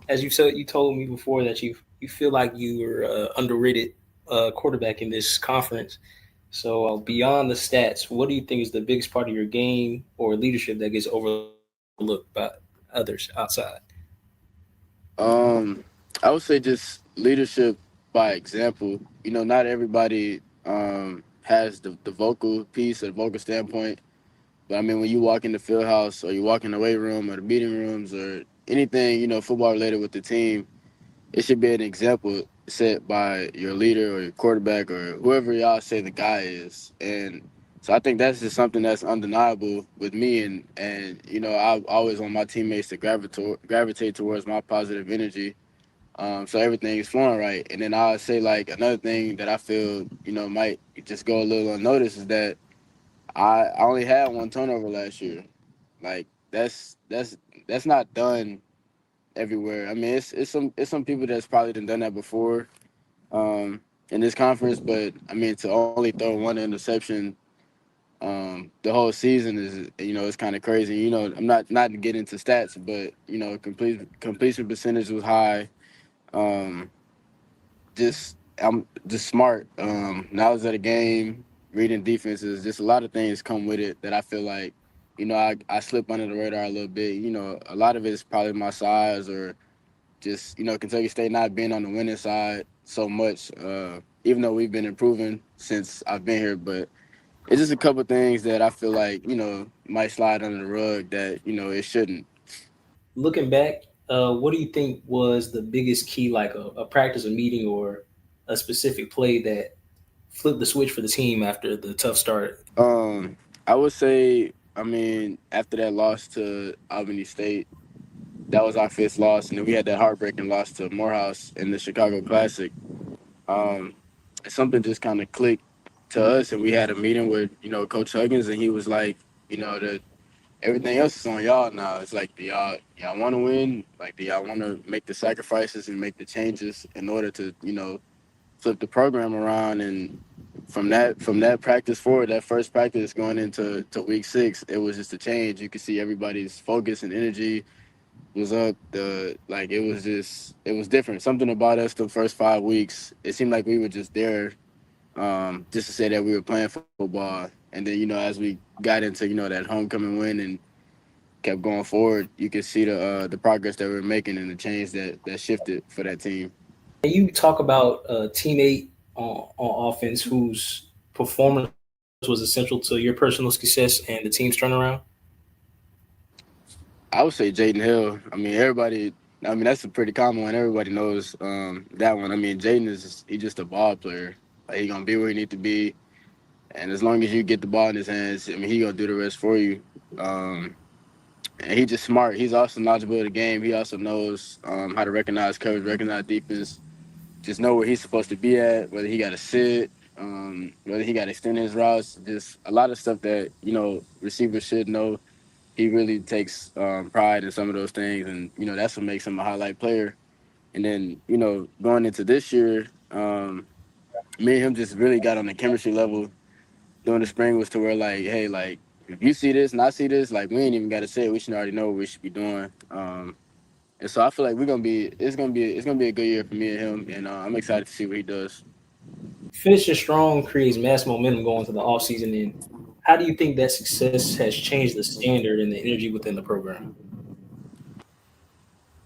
As you said, you told me before that you feel like you were underrated quarterback in this conference. So beyond the stats, what do you think is the biggest part of your game or leadership that gets overlooked by others outside? I would say just leadership by example. Not everybody has the vocal piece or the vocal standpoint. But, I mean, when you walk in the field house or you walk in the weight room or the meeting rooms or anything, football related with the team, it should be an example set by your leader or your quarterback or whoever y'all say the guy is. And so I think that's just something that's undeniable with me. And I always want my teammates to gravitate towards my positive energy. So everything is flowing right. And then I would say, another thing that I feel, might just go a little unnoticed is that I only had one turnover last year. That's not done everywhere. I mean, it's some people that's probably done that before in this conference, but I mean, to only throw one interception the whole season is, it's kind of crazy. I'm not to get into stats, but completion percentage was high. I'm just smart. Now I was at a game, reading defenses, just a lot of things come with it that I feel like, I slip under the radar a little bit. A lot of it is probably my size or just, Kentucky State not being on the winning side so much, even though we've been improving since I've been here. But it's just a couple of things that I feel like, might slide under the rug that, it shouldn't. Looking back, what do you think was the biggest key, like a practice, a meeting, or a specific play that flipped the switch for the team after the tough start? I would say, after that loss to Albany State, that was our fifth loss, and then we had that heartbreaking loss to Morehouse in the Chicago Classic. Something just kind of clicked to us, and we had a meeting with, Coach Huggins, and he was like, everything else is on y'all now. It's like, do y'all want to win? Like, do y'all want to make the sacrifices and make the changes in order to, flip the program around? And from that practice forward, that first practice going into week 6, it was just a change. You could see everybody's focus and energy was up. It was different. Something about us the first 5 weeks, it seemed like we were just there just to say that we were playing football. And then, as we got into, that homecoming win and kept going forward, you could see the progress that we were making and the change that shifted for that team. Can you talk about a teammate on offense whose performance was essential to your personal success and the team's turnaround? I would say Jaden Hill. That's a pretty common one. Everybody knows that one. Jaden he's just a ball player. He's going to be where he needs to be. And as long as you get the ball in his hands, he's going to do the rest for you. And he's just smart. He's also knowledgeable of the game. He also knows how to recognize coverage, recognize defense, just know where he's supposed to be at, whether he got to sit, whether he got extended his routes, just a lot of stuff that, receivers should know. He really takes pride in some of those things, and, that's what makes him a highlight player. And then, going into this year, me and him just really got on the chemistry level during the spring was to where, like, hey, like, if you see this and I see this, like, we ain't even got to say it. We should already know what we should be doing. And so I feel like it's gonna be a good year for me and him, and I'm excited to see what he does. Finishing strong creates mass momentum going to the offseason. And how do you think that success has changed the standard and the energy within the program?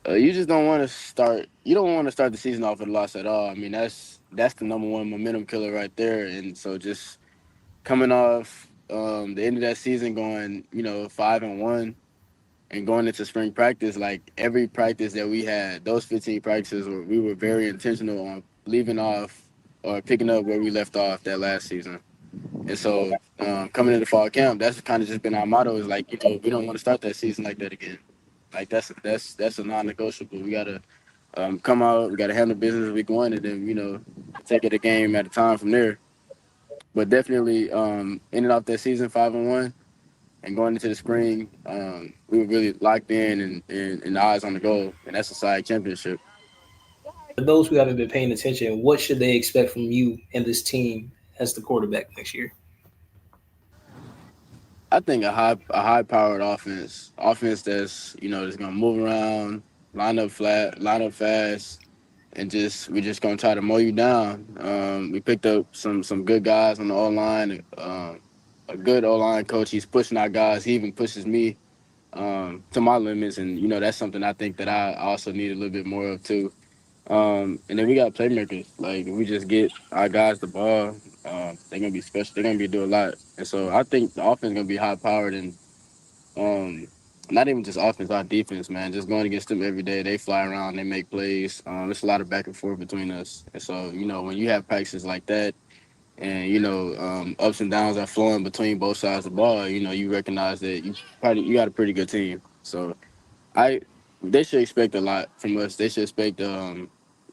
You just don't want to start. You don't want to start the season off with a loss at all. I mean, that's the number one momentum killer right there. And so just coming off the end of that season, going 5-1, and going into spring practice, like every practice that we had, those 15 practices, we were very intentional on leaving off or picking up where we left off that last season. And so coming into fall camp, that's kind of just been our motto is like, we don't want to start that season like that again. Like that's a non-negotiable. We gotta come out, we gotta handle business week one, and then take it a game at a time from there. But definitely ended off that season 5-1, and going into the spring, we were really locked in and eyes on the goal, and that's a side championship. For those who haven't been paying attention, what should they expect from you and this team as the quarterback next year? I think a high powered offense that's just gonna move around, line up flat, line up fast, and we're just gonna try to mow you down. We picked up some good guys on the O line, a good O line coach. He's pushing our guys. He even pushes me to my limits, and that's something I think that I also need a little bit more of too. And then we got playmakers. Like if we just get our guys the ball, they're gonna be special. They're gonna be doing a lot. And so I think the offense is gonna be high powered, and not even just offense, our defense, man. Just going against them every day. They fly around, they make plays. There's a lot of back and forth between us. And so when you have practices like that, and ups and downs are flowing between both sides of the ball, you recognize that you got a pretty good team. So I they should expect a lot from us. They should expect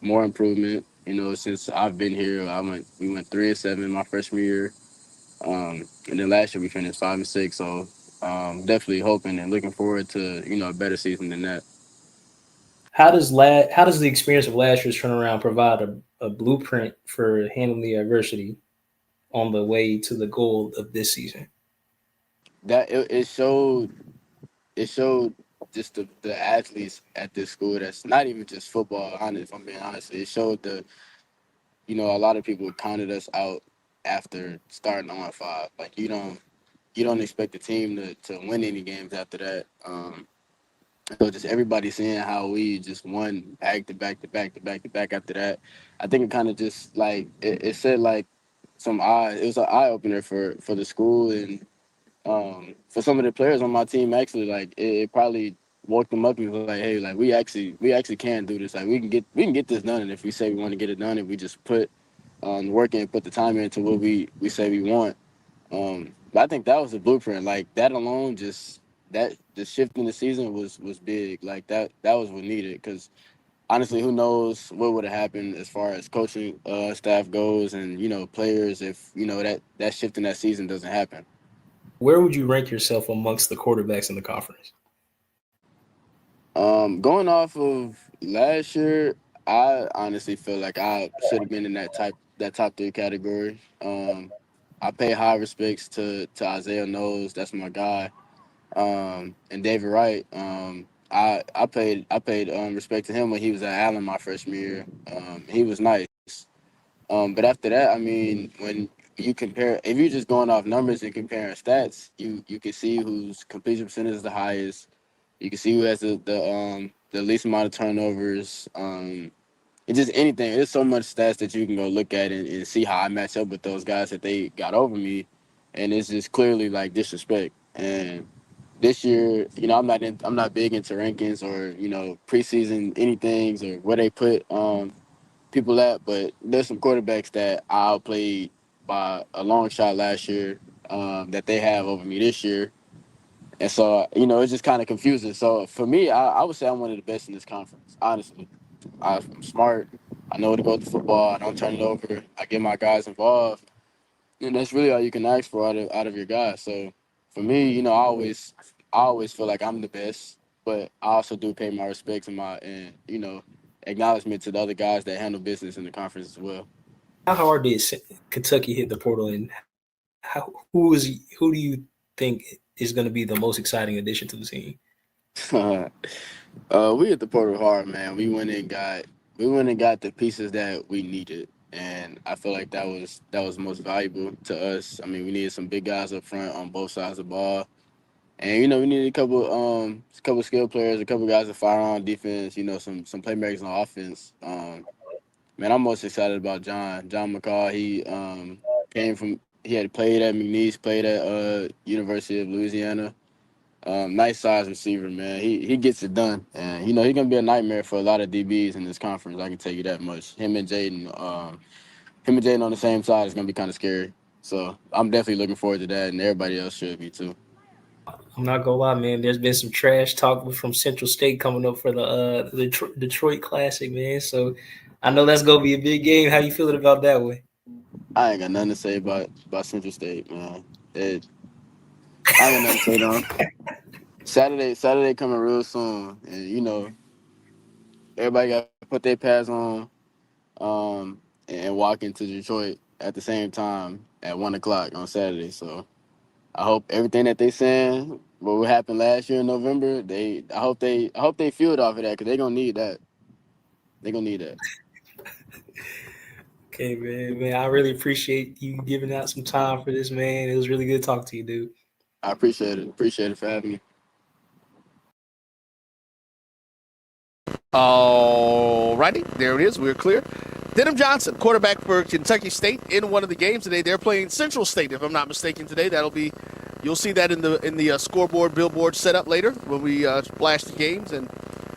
more improvement. Since I've been here, we went 3-7 my freshman year, and then last year we finished 5-6. So definitely hoping and looking forward to a better season than that. How does the experience of last year's turnaround provide a blueprint for handling the adversity on the way to the goal of this season? That it showed just the athletes at this school that's not even just football. Honest, if I'm being honest, it showed a lot of people counted us out after starting on 5. Like you don't expect the team to win any games after that. So just everybody seeing how we just won back to back to back to back to back after that. I think it kind of just like it said like it was an eye opener for the school, and for some of the players on my team. Actually, like it probably woke them up and was like, hey, like we actually can do this. Like we can get this done, and if we say we want to get it done, if we just put the work in, put the time into what we say we want. But I think that was the blueprint. Like that alone, just that the shift in the season was big. Like that was what needed, because honestly, who knows what would have happened as far as coaching staff goes, and players, if that shift in that season doesn't happen. Where would you rank yourself amongst the quarterbacks in the conference? Going off of last year, I honestly feel like I should have been in that top 3 category. I pay high respects to Isaiah Knowles, that's my guy, and David Wright. I paid respect to him when he was at Allen my freshman year. He was nice. But after that, I mean, when you compare, if you're just going off numbers and comparing stats, you can see whose completion percentage is the highest. You can see who has the least amount of turnovers. It's just anything. There's so much stats that you can go look at and see how I match up with those guys that they got over me, and it's just clearly like disrespect. And this year, I'm not big into rankings or preseason anythings or where they put people at, but there's some quarterbacks that I outplayed by a long shot last year that they have over me this year. And so, it's just kind of confusing. So for me, I would say I'm one of the best in this conference, honestly. I'm smart. I know to go to football. I don't turn it over. I get my guys involved. And that's really all you can ask for out of your guys. So for me, I always feel like I'm the best, but I also do pay my respects and acknowledgement to the other guys that handle business in the conference as well. How hard did Kentucky hit the portal, and who do you think is going to be the most exciting addition to the team? We hit the portal hard, man. We went and got the pieces that we needed, and I feel like that was most valuable to us. I mean, we needed some big guys up front on both sides of the ball, and we needed a couple skill players, a couple guys to fire on defense. Some playmakers on offense. Man, I'm most excited about John McCall. He had played at McNeese, played at University of Louisiana. Nice size receiver, man. He gets it done, and he's gonna be a nightmare for a lot of DBs in this conference. I can tell you that much. Him and Jaden on the same side is gonna be kind of scary. So I'm definitely looking forward to that, and everybody else should be too. I'm not gonna lie, man. There's been some trash talk from Central State coming up for the Detroit Classic, man. So I know that's gonna be a big game. How you feeling about that one? I ain't got nothing to say about Central State, man. I ain't got nothing to say to them. Saturday coming real soon, and everybody got to put their pads on, and walk into Detroit at the same time at 1:00 on Saturday. So I hope everything that they saying, what happened last year in November, I hope they fueled off of that, because they're gonna need that. They're gonna need that. Okay, man. I really appreciate you giving out some time for this, man. It was really good talking to you, dude. I appreciate it. Appreciate it for having me. All righty, there it is. We're clear. Denham Johnson, quarterback for Kentucky State, in one of the games today. They're playing Central State, if I'm not mistaken. Today, you'll see that in the scoreboard billboard setup later when we flash the games and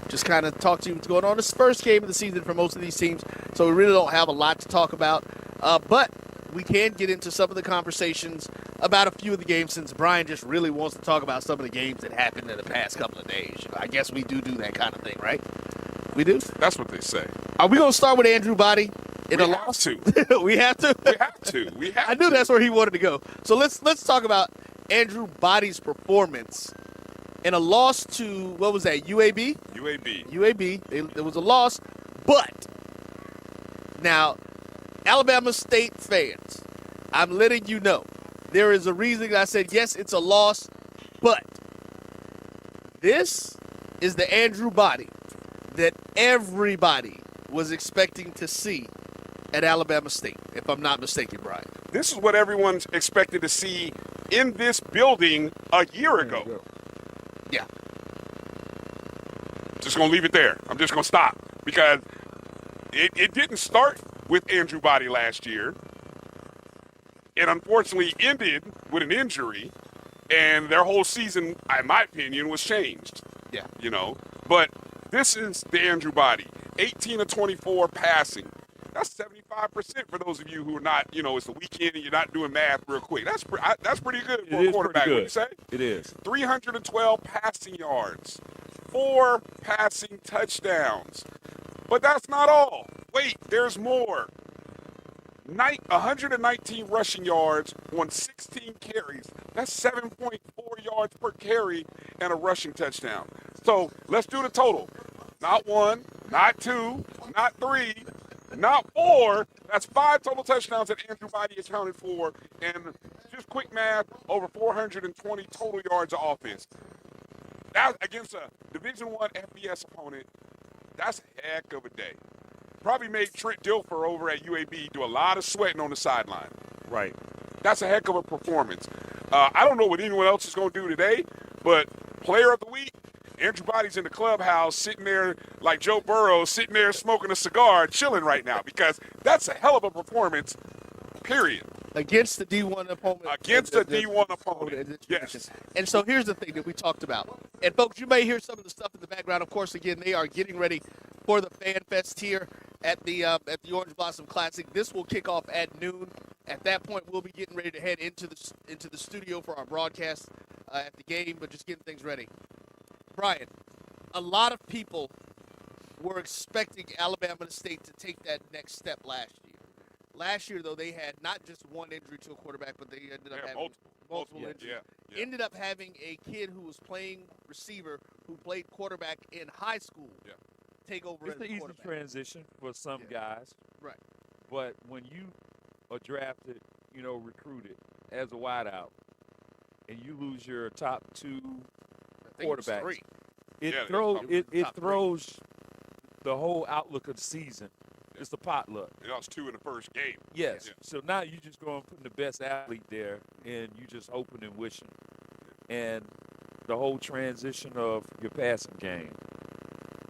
just kind of talk to you what's going on. This is the first game of the season for most of these teams, so we really don't have a lot to talk about. But we can get into some of the conversations about a few of the games, since Brian just really wants to talk about some of the games that happened in the past couple of days. I guess we do that kind of thing, right? We do? That's what they say. Are we going to start with Andrew Body? We have to. We have to? We have to. I knew that's where he wanted to go. So let's talk about Andrew Body's performance in a loss to, what was that, UAB? UAB. It was a loss, but now, Alabama State fans, I'm letting you know, there is a reason I said, yes, it's a loss, but this is the Andrew Body that everybody was expecting to see at Alabama State, if I'm not mistaken, Brian. This is what everyone's expected to see in this building a year ago. Yeah. Just going to leave it there. I'm just going to stop, because it didn't start with Andrew Body last year. It unfortunately ended with an injury, and their whole season, in my opinion, was changed. Yeah. But this is the Andrew Body. 18 of 24 passing. That's 75% for those of you who are not, it's the weekend and you're not doing math real quick. That's pretty good for a quarterback, would you say? It is. 312 passing yards, 4 passing touchdowns. But that's not all. Wait, there's more. 119 rushing yards on 16 carries. That's 7.4 yards per carry and a rushing touchdown. So let's do the total. Not 1, not 2, not 3, not 4. That's 5 total touchdowns that Andrew Body accounted for. And just quick math, over 420 total yards of offense. That against a Division I FBS opponent, that's a heck of a day. Probably made Trent Dilfer over at UAB do a lot of sweating on the sideline. Right. That's a heck of a performance. I don't know what anyone else is going to do today, but player of the week, Andrew Body's in the clubhouse sitting there like Joe Burrow, sitting there smoking a cigar, chilling right now, because that's a hell of a performance, period. Against the D1 opponent. Against the D1 opponent, yes. And so here's the thing that we talked about. And, folks, you may hear some of the stuff in the background. Of course, again, they are getting ready for the Fan Fest here at the Orange Blossom Classic. This will kick off at noon. At that point, we'll be getting ready to head into the studio for our broadcast at the game, but just getting things ready. Brian, a lot of people were expecting Alabama State to take that next step last year. Last year, though, they had not just one injury to a quarterback, but they ended up having multiple injuries. Yeah. Ended up having a kid who was playing receiver who played quarterback in high school take over It's as the the easy quarterback. transition for some guys. Right. But when you are drafted, recruited as a wideout, and you lose your top two quarterbacks, it throws the whole outlook of the season. It's the potluck. It was 2 in the first game. Yes. Yeah. So now you just go and put the best athlete there, and you just hoping and wishing. And the whole transition of your passing game,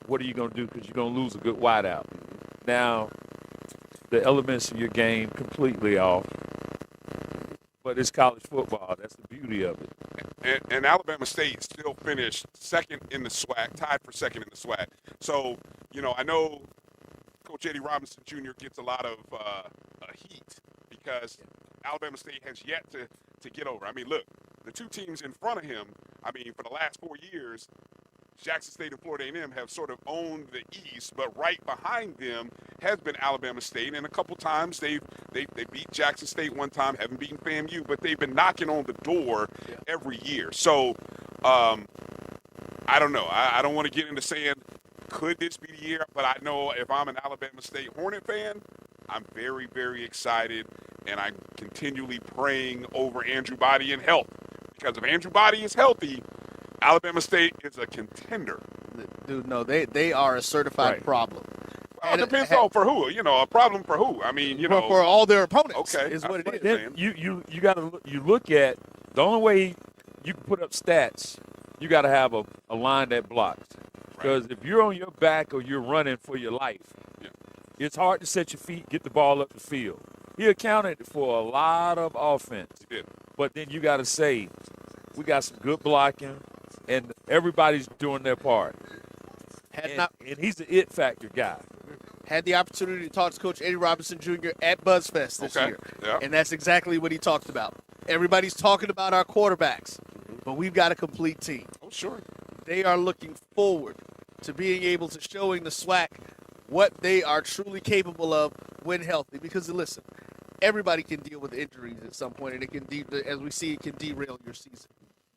what are you going to do? Because you're going to lose a good wideout. Now, the elements of your game completely off. But it's college football. That's the beauty of it. And Alabama State still finished second in the SWAC, tied for second in the SWAC. So, I know Coach Eddie Robinson Jr. gets a lot of heat because Alabama State has yet to get over. I mean, look, the two teams in front of him, for the last 4 years, Jackson State and Florida A&M have sort of owned the East, but right behind them has been Alabama State, and a couple times they beat Jackson State one time, haven't beaten FAMU, but they've been knocking on the door every year. So, I don't know. I don't want to get into saying, could this be the year? But I know if I'm an Alabama State Hornet fan, I'm very, very excited, and I'm continually praying over Andrew Body in health. Because if Andrew Body is healthy, Alabama State is a contender. Dude, no, they are a certified problem. Well, it depends on for who. A problem for who? For all their opponents. Okay, is what it is. Then you got to look at the only way you can put up stats. You got to have a line that blocks. Because if you're on your back or you're running for your life, it's hard to set your feet, get the ball up the field. He accounted for a lot of offense. He did. But then you got to say, we got some good blocking, and everybody's doing their part. And he's an it factor guy. Had the opportunity to talk to Coach Eddie Robinson Jr. at BuzzFest this year. Yeah. And that's exactly what he talked about. Everybody's talking about our quarterbacks, but we've got a complete team. Oh, sure. They are looking forward to being able to showing the SWAC what they are truly capable of when healthy. Because, listen, everybody can deal with injuries at some point, and it can, as we see, it can derail your season.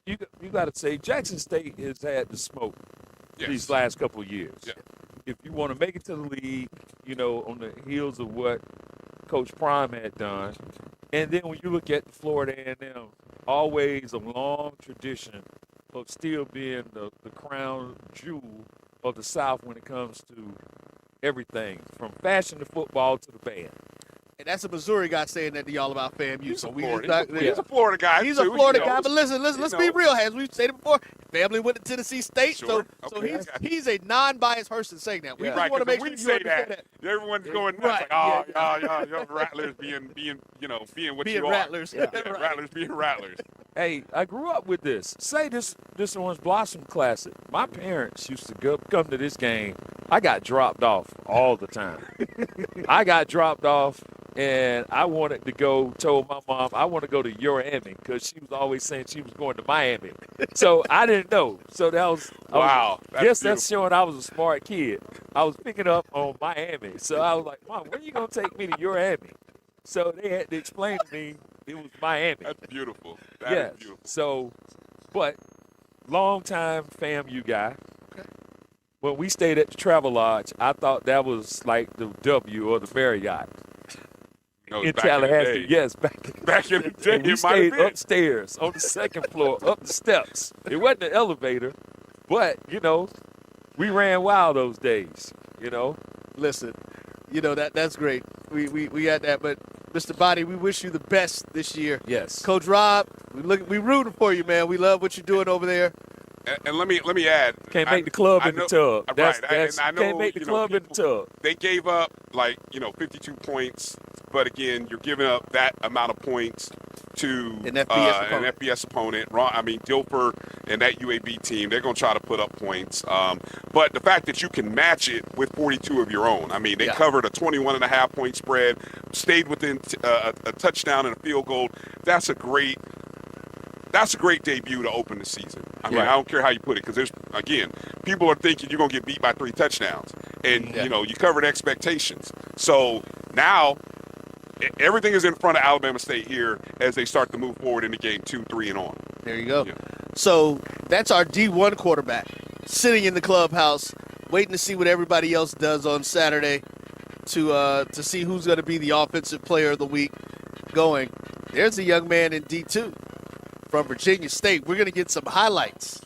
You got to say, Jackson State has had the smoke these last couple of years. Yeah. If you want to make it to the league, on the heels of what Coach Prime had done, and then when you look at the Florida A&M, always a long tradition of still being the crown jewel of the South when it comes to everything, from fashion to football to the band. And that's a Missouri guy saying that to y'all about FAMU. He's a Florida guy. He's a Florida guy, but listen, let's be real. As we've said it before, family went to Tennessee State, so he's a non-biased person saying that. We just want to make sure you understand that. Everyone's going nuts, y'all Rattlers being what you are. Rattlers. Rattlers being Rattlers. Hey, I grew up with this. Say this one's Blossom Classic. My parents used to come to this game. I got dropped off all the time. I got dropped off, and I wanted to go, told my mom, I want to go to Miami, because she was always saying she was going to Miami. So I didn't know. So that was, that's showing I was a smart kid. I was picking up on Miami. So I was like, Mom, when are you going to take me to Miami? So they had to explain to me it was Miami. That's beautiful. That is beautiful. So, but long-time FAMU guy. When we stayed at the Travel Lodge, I thought that was like the W or the Marriott. In Tallahassee, yes, back in the day. And we stayed upstairs on the second floor, up the steps. It wasn't an elevator, but, we ran wild those days, Listen, that's great. We had that, but Mr. Body, we wish you the best this year. Yes. Coach Rob, we rooting for you, man. We love what you're doing over there. And let me add. Can't make the club in the tub. Can't make the club in the tub. They gave up 52 points, but again, you're giving up that amount of points to an FBS opponent. Dilfer and that UAB team, they're going to try to put up points. But the fact that you can match it with 42 of your own. They covered a 21.5-point spread, stayed within a touchdown and a field goal. That's a great debut to open the season. I don't care how you put it, because people are thinking you're going to get beat by 3 touchdowns. and you covered expectations. So now everything is in front of Alabama State here as they start to move forward into game 2, 3, and on. There you go. So that's our D1 quarterback sitting in the clubhouse, waiting to see what everybody else does on Saturday to see who's going to be the offensive player of the week going. There's a young man in D2 from Virginia State. We're going to get some highlights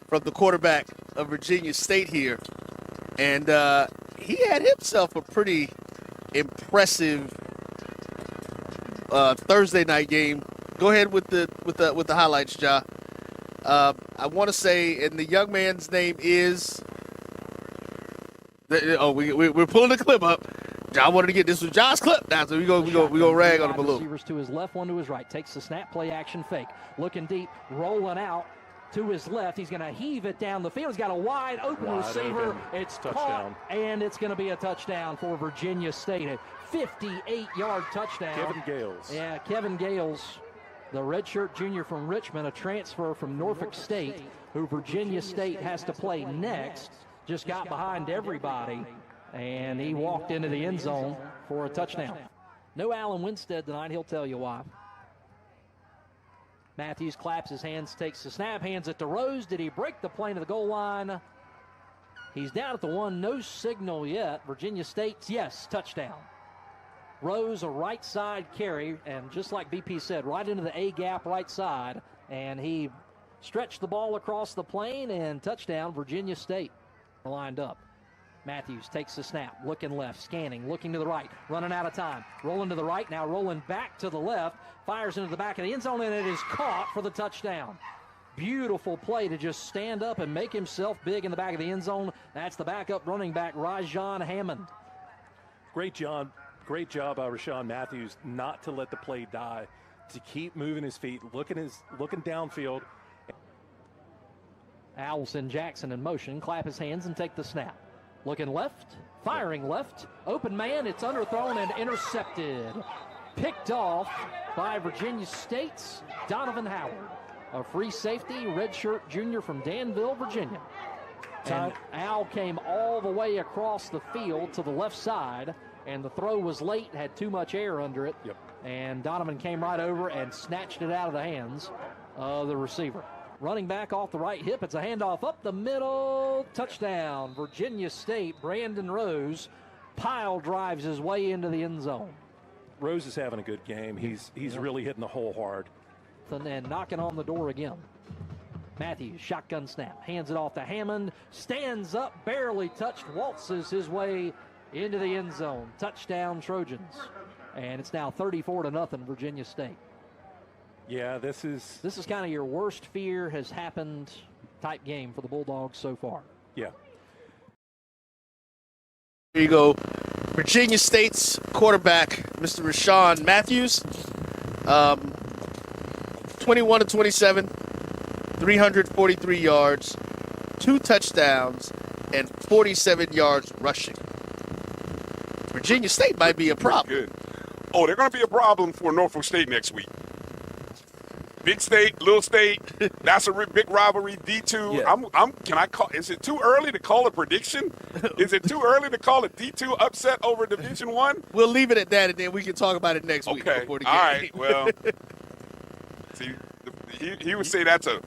from the quarterback of Virginia State here. And he had himself a pretty impressive Thursday night game. Go ahead with the highlights, Ja. I want to say, and the young man's name is. We're pulling the clip up. Ja wanted to get this was Ja's clip now, so we go rag on him a little. Receivers to his left, one to his right. Takes the snap, play action fake, looking deep, rolling out to his left. He's going to heave it down the field. He's got a wide open receiver. It's touchdown, and it's going to be a touchdown for Virginia State. A 58-yard touchdown. Kevin Gales. Yeah, Kevin Gales, the redshirt junior from Richmond, a transfer from Norfolk State, who Virginia State has to play next. Just got behind everybody, and he walked into the end zone for a touchdown. No Allen Winstead tonight. He'll tell you why. Matthews claps his hands, takes the snap, hands it to Rose. Did he break the plane to the goal line? He's down at the 1. No signal yet. Virginia State's, yes, touchdown. Rose, a right side carry, and just like BP said, right into the A gap right side, and he stretched the ball across the plane, and touchdown, Virginia State. Lined up. Matthews takes the snap, looking left, scanning, looking to the right, running out of time, rolling to the right, now rolling back to the left, fires into the back of the end zone, and it is caught for the touchdown. Beautiful play to just stand up and make himself big in the back of the end zone. That's the backup running back, Rajon Hammond. Great job by Rashawn Matthews not to let the play die, to keep moving his feet, looking downfield. Owls and Jackson in motion, clap his hands and take the snap. Looking left, firing left, open man, it's underthrown and intercepted. Picked off by Virginia State's Donovan Howard, a free safety, redshirt junior from Danville, Virginia. And Al came all the way across the field to the left side, and the throw was late, had too much air under it. And Donovan came right over and snatched it out of the hands of the receiver. Running back off the right hip. It's a handoff up the middle. Touchdown. Virginia State. Brandon Rose pile drives his way into the end zone. Rose is having a good game. He's really hitting the hole hard. And knocking on the door again. Matthews, shotgun snap. Hands it off to Hammond. Stands up, barely touched. Waltzes his way into the end zone. Touchdown Trojans. And it's now 34-0 Virginia State. Yeah, this is kind of your worst fear has happened type game for the Bulldogs so far. Yeah. Here you go. Virginia State's quarterback, Mr. Rashawn Matthews. 21 to 27, 343 yards, 2 touchdowns, and 47 yards rushing. Virginia State might be a problem. Good. Oh, they're going to be a problem for Norfolk State next week. Big state, little state, that's a big rivalry. D2. Yeah. Can I call? Is it too early to call a prediction? Is it too early to call a D2 upset over Division One? We'll leave it at that, and then we can talk about it next week before the game. All right. Well, see, he would say that's a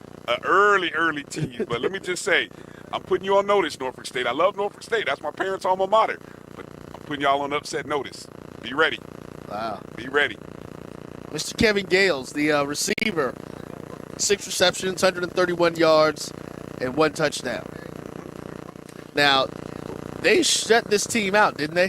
early tease, but let me just say, I'm putting you on notice, Norfolk State. I love Norfolk State. That's my parents' alma mater. But I'm putting y'all on upset notice. Be ready. Wow. Be ready. Mr. Kevin Gales, the receiver, 6 receptions, 131 yards, and 1 touchdown. Now, they shut this team out, didn't they?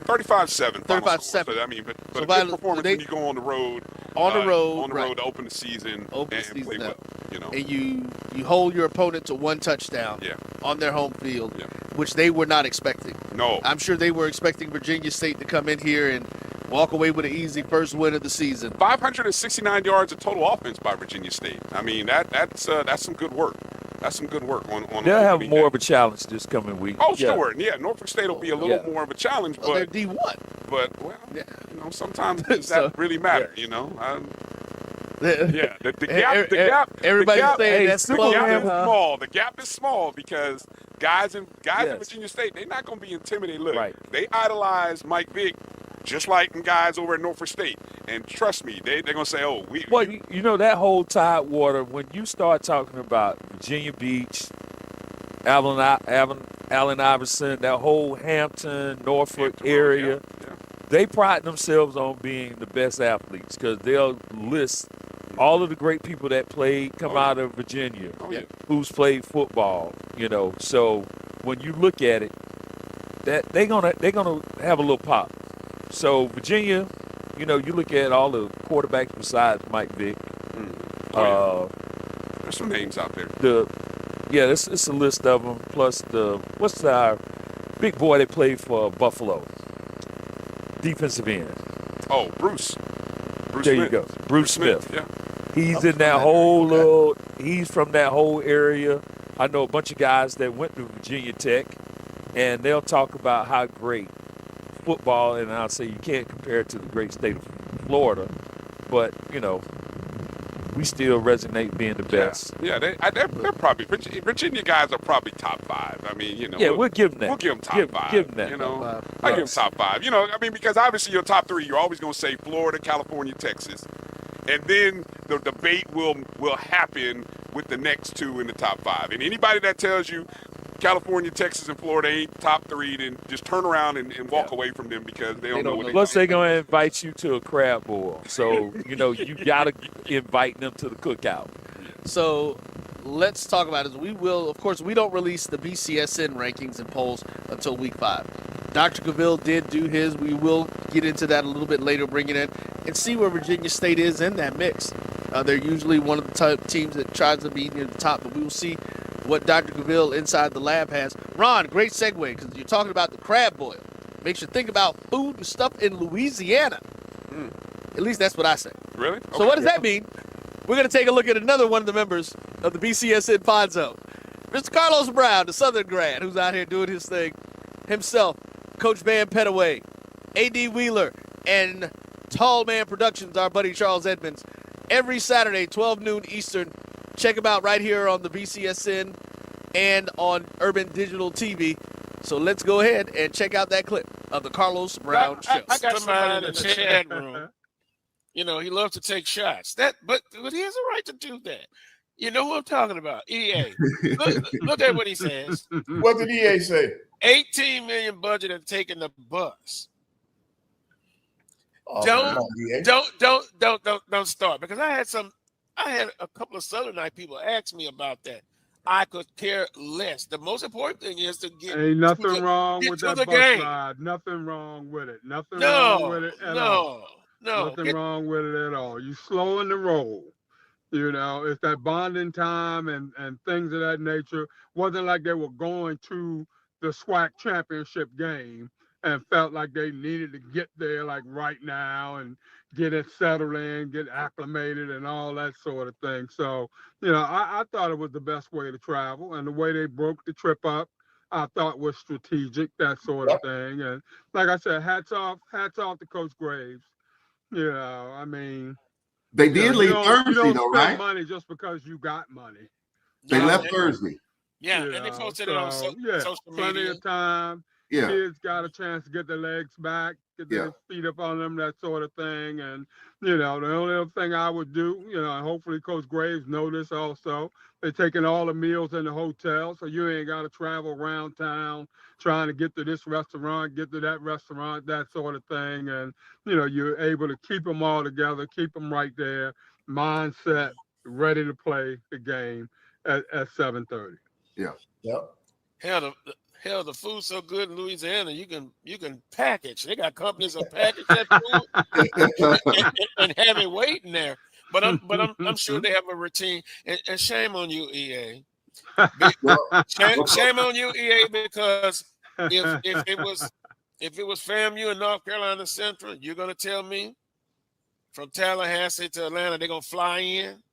35-7. 35-7. So, I mean, but a good performance when you go on the road. On the road to open the season and play well. You know. And you hold your opponent to 1 touchdown on their home field, which they were not expecting. No. I'm sure they were expecting Virginia State to come in here and walk away with an easy first win of the season. 569 yards of total offense by Virginia State. I mean, that's some good work. That's some good work on they'll have more of a challenge this coming week. Oh, sure. Yeah, Norfolk State will be a little more of a challenge. Well, they're D1. But, well, sometimes does that really matter, you know? Yeah, Everybody's saying that's the close. gap is small. The gap is small because guys in Virginia State, they're not going to be intimidated. Look, they idolize Mike Vick just like guys over at Norfolk State. And trust me, they're going to say, oh, you know, that whole Tidewater, when you start talking about Virginia Beach, Allen Iverson, that whole Hampton, Norfolk area, they pride themselves on being the best athletes because they'll list all of the great people that come out of Virginia, who's played football, you know. So when you look at it, that they're gonna have a little pop. So Virginia, you know, you look at all the quarterbacks besides Mike Vick. There's some names out there. It's a list of them. Plus what's our big boy that played for Buffalo? Defensive end. Oh, Bruce. There Smith. you go. Bruce Smith. Yeah. He's in that whole he's from that whole area. I know a bunch of guys that went to Virginia Tech, and they'll talk about how great football, and I'll say you can't compare it to the great state of Florida, but, you know, we still resonate being the best. Yeah, they're probably Virginia guys are probably top 5. I mean, you know. Yeah, we'll give them that. We'll give them top 5. Give them that. You know, I give them top 5. You know, I mean, because obviously your top 3, you're always going to say Florida, California, Texas, and then the debate will happen with the next 2 in the top 5. And anybody that tells you California, Texas, and Florida ain't top 3, then just turn around and walk away from them because they don't know what they're Plus, they're going to invite you to a crab boil. So, you know, you got to invite them to the cookout. So let's talk about it. We will, of course, we don't release the BCSN rankings and polls until week 5. Dr. Cavill did do his. We will get into that a little bit later, bring it in, and see where Virginia State is in that mix. They're usually one of the teams that tries to be near the top, but we will see what Dr. Cavill inside the lab has. Ron, great segue, because you're talking about the crab boil. Makes you think about food and stuff in Louisiana. At least that's what I say. Really? So what does that mean? We're going to take a look at another one of the members of the BCSN Pod Zone. Mr. Carlos Brown, the Southern grad, who's out here doing his thing himself. Coach Van Petaway, A.D. Wheeler, and Tall Man Productions, our buddy Charles Edmonds. Every Saturday, 12 noon Eastern. Check them out right here on the BCSN and on Urban Digital TV. So let's go ahead and check out that clip of the Carlos Brown Show. I got somebody in the chat room. You know, he loves to take shots. But he has a right to do that. You know who I'm talking about? EA. Look at what he says. What did EA say? 18 million budget and taking the bus. Oh, Don't start, because I had a couple of Southern Night people ask me about that. I could care less. The most important thing is to get. Ain't nothing wrong with that bus game. ride. Nothing wrong with it. Nothing wrong with it at all. Nothing wrong with it at all. You slowing the roll. You know, it's that bonding time and things of that nature. Wasn't like they were going to the SWAC championship game and felt like they needed to get there like right now and get it settled in, get acclimated and all that sort of thing. So, you know, I thought it was the best way to travel, and the way they broke the trip up, I thought was strategic, that sort of thing. And like I said, hats off to Coach Graves. You know, I mean, they did leave Thursday, you don't though, spend right? money just because you got money. They left Thursday. Yeah, and they posted it on social plenty media. of time. Yeah. Kids got a chance to get their legs back, get their feet up on them, that sort of thing. And, you know, the only other thing I would do, you know, and hopefully Coach Graves know this also, they're taking all the meals in the hotel, so you ain't got to travel around town trying to get to this restaurant, get to that restaurant, that sort of thing. And, you know, you're able to keep them all together, keep them right there, mindset, ready to play the game at 7:30. Yeah. Yep. Hell, the food's so good in Louisiana, you can package. They got companies that package that food and have it waiting there. But I'm sure they have a routine. And shame on you, EA. Shame on you, EA, because if it was FAMU in North Carolina Central, you're gonna tell me from Tallahassee to Atlanta they're gonna fly in.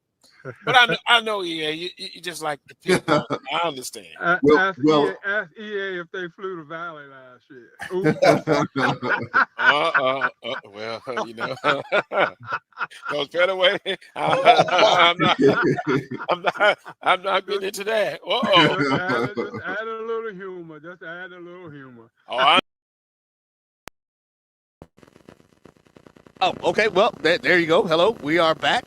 But I know, EA, you just like the people. I understand. Ask EA if they flew to Valley last year. Well, you know, Coach Petaway, I'm not getting into that. Just add a little humor. Just add a little humor. Oh, okay. Well, there you go. Hello, we are back.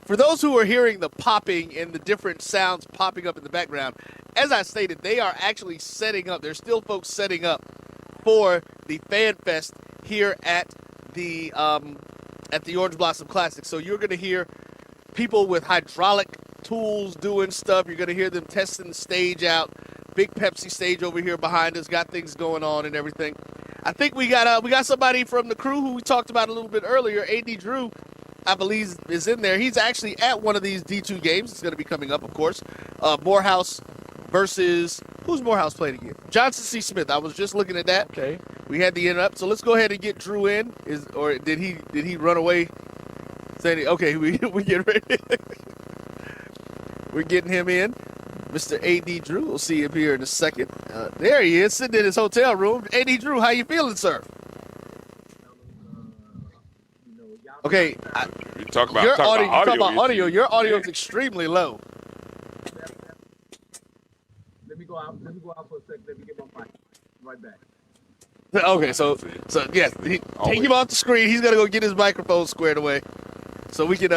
For those who are hearing the popping and the different sounds popping up in the background, as I stated, they are actually setting up. There's still folks setting up for the Fan Fest here at the Orange Blossom Classic. So you're going to hear people with hydraulic tools doing stuff. You're going to hear them testing the stage out. Big Pepsi stage over here behind us, got things going on and everything. I think we got somebody from the crew who we talked about a little bit earlier. AD Drew, I believe, is in there. He's actually at one of these D2 games. It's going to be coming up, of course. Morehouse versus, who's Morehouse playing again? Johnson C. Smith. I was just looking at that. Okay. We had the interrupt. So let's go ahead and get Drew in. Or did he run away? Okay, we get ready. We're getting him in. Mr. A.D. Drew. We'll see him here in a second. There he is, sitting in his hotel room. A.D. Drew, how you feeling, sir? Okay. You talk about your audio. audio. You talk about audio. Your audio is extremely low. Let me go out for a second. Let me get my mic. Right back. Okay, so yes, take him off the screen. He's gonna go get his microphone squared away, so we can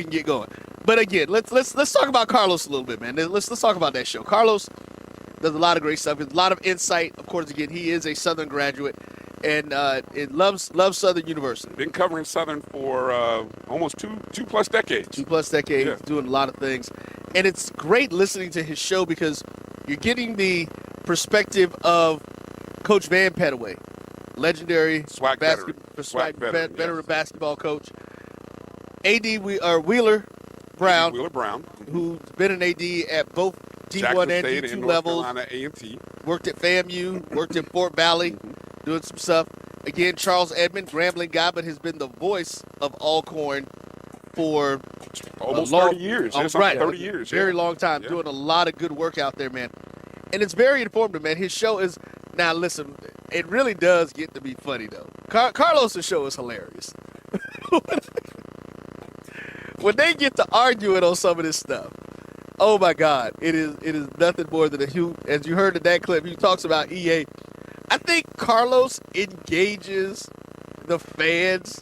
get going. But again, let's talk about Carlos a little bit, man. Let's talk about that show. Carlos does a lot of great stuff. A lot of insight. Of course, again, he is a Southern graduate, and it loves Southern University. Been covering Southern for almost two plus decades. 2+ decades, Yeah. doing a lot of things, and it's great listening to his show because you're getting the perspective of Coach Van Petaway, legendary SWAC veteran basketball coach. AD Wheeler Brown, who's been an AD at both D1 and State D2 and levels. North Carolina A&T. Worked at FAMU, worked in Fort Valley, doing some stuff. Again, Charles Edmond, Grambling guy, but has been the voice of Alcorn for almost 30 years. It's right, 30 years. Very long time, doing a lot of good work out there, man. And it's very informative, man. His show is, now listen, it really does get to be funny, though. Carlos' show is hilarious. When they get to arguing on some of this stuff, oh my God, it is nothing more than a huge, as you heard in that clip, he talks about EA. I think Carlos engages the fans.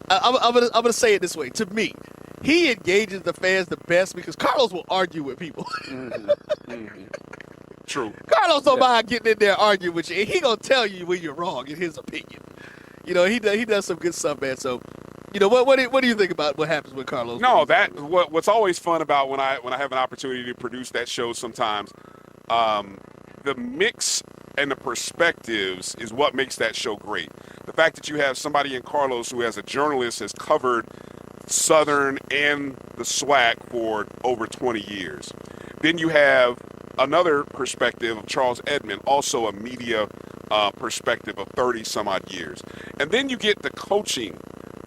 I'm gonna say it this way. To me, he engages the fans the best because Carlos will argue with people. True. Carlos don't mind getting in there arguing with you, and he gonna tell you when you're wrong, in his opinion. You know, he does some good stuff, man. So, you know, what do you think about what happens with Carlos? No, what's always fun about when I have an opportunity to produce that show sometimes, the mix and the perspectives is what makes that show great. The fact that you have somebody in Carlos who, as a journalist, has covered Southern and the SWAC for over 20 years. Then you have another perspective of Charles Edmond, also a media perspective of 30 some odd years. And then you get the coaching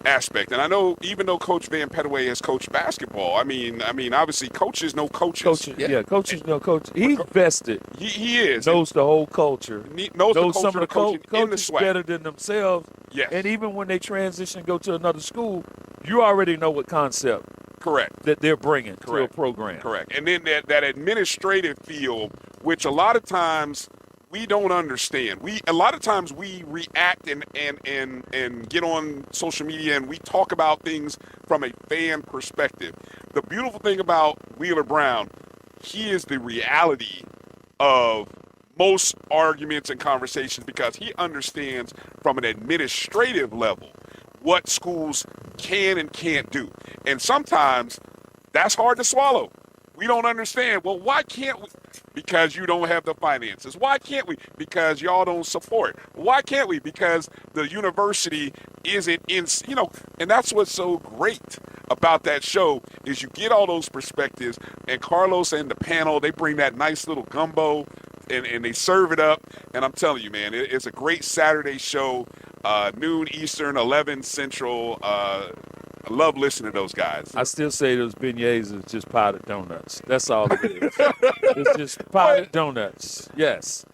aspect. And I know, even though Coach Van Petaway has coached basketball, I mean, obviously coaches know coaches. Coaches know coaches. He's vested. He is. Knows the whole culture. Knows the some culture of the in the coaches SWAC. better than themselves. Yes. And even when they transition and go to another school, you already know what concept that they're bringing to a program. Correct. And then that administrative field, which a lot of times we don't understand. A lot of times we react and get on social media and we talk about things from a fan perspective. The beautiful thing about Wheeler Brown, he is the reality of most arguments and conversations because he understands from an administrative level what schools can and can't do. And sometimes that's hard to swallow. We don't understand. Well, why can't we? Because you don't have the finances. Why can't we? Because y'all don't support. Why can't we? Because the university isn't in, and that's what's so great about that show is you get all those perspectives, and Carlos and the panel, they bring that nice little gumbo and they serve it up. And I'm telling you, man, it's a great Saturday show, noon Eastern, 11 Central. I love listening to those guys. I still say those beignets are just powdered donuts. That's all it is. It's just powdered donuts. Yes.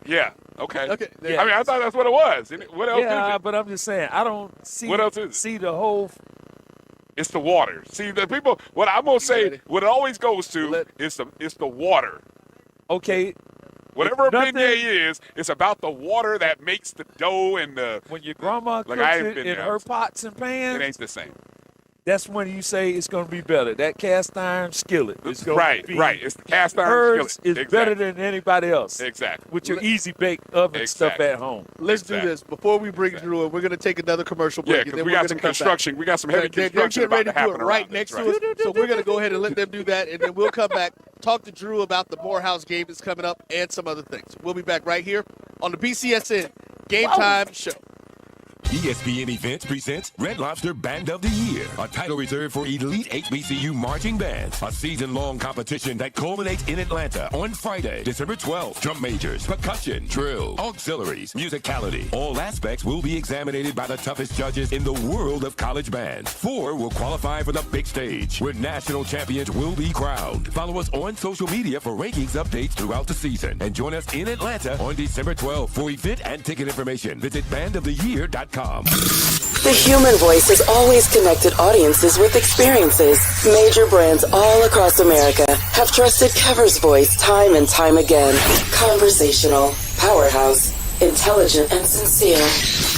Yeah. Okay. Yeah. I mean, I thought that's what it was. What else is Yeah, it? but I'm just saying, I don't see. What else is it? See the whole. It's the water. See, the people. What I'm gonna say, what it always goes to is the water. Okay. Whatever a beignet is, it's about the water that makes the dough and the. When your grandma like cooks I ain't it been in there. her pots and pans, It ain't the same. that's when you say it's going to be better. That cast iron skillet is going to be Right. It's the cast iron hers skillet. is better than anybody else. Exactly. With your easy bake oven stuff at home. Let's do this. Before we bring Drew in, we're going to take another commercial break. Yeah, and because then we we're got gonna some come back. construction. We got some heavy They're construction getting ready about to to do happen it right around next this, to us. So we're going to go ahead and let them do that, and then we'll come back, talk to Drew about the Morehouse game that's coming up and some other things. We'll be back right here on the BCSN Game Time Show. ESPN Events presents Red Lobster Band of the Year, a title reserved for elite HBCU marching bands. A season-long competition that culminates in Atlanta on Friday, December 12th. Drum majors, percussion, drill, auxiliaries, musicality. All aspects will be examined by the toughest judges in the world of college bands. 4 will qualify for the big stage, where national champions will be crowned. Follow us on social media for rankings updates throughout the season. And join us in Atlanta on December 12th. For event and ticket information, visit bandoftheyear.com. The human voice has always connected audiences with experiences. Major brands all across America have trusted Kever's voice time and time again. Conversational, powerhouse, intelligent, and sincere.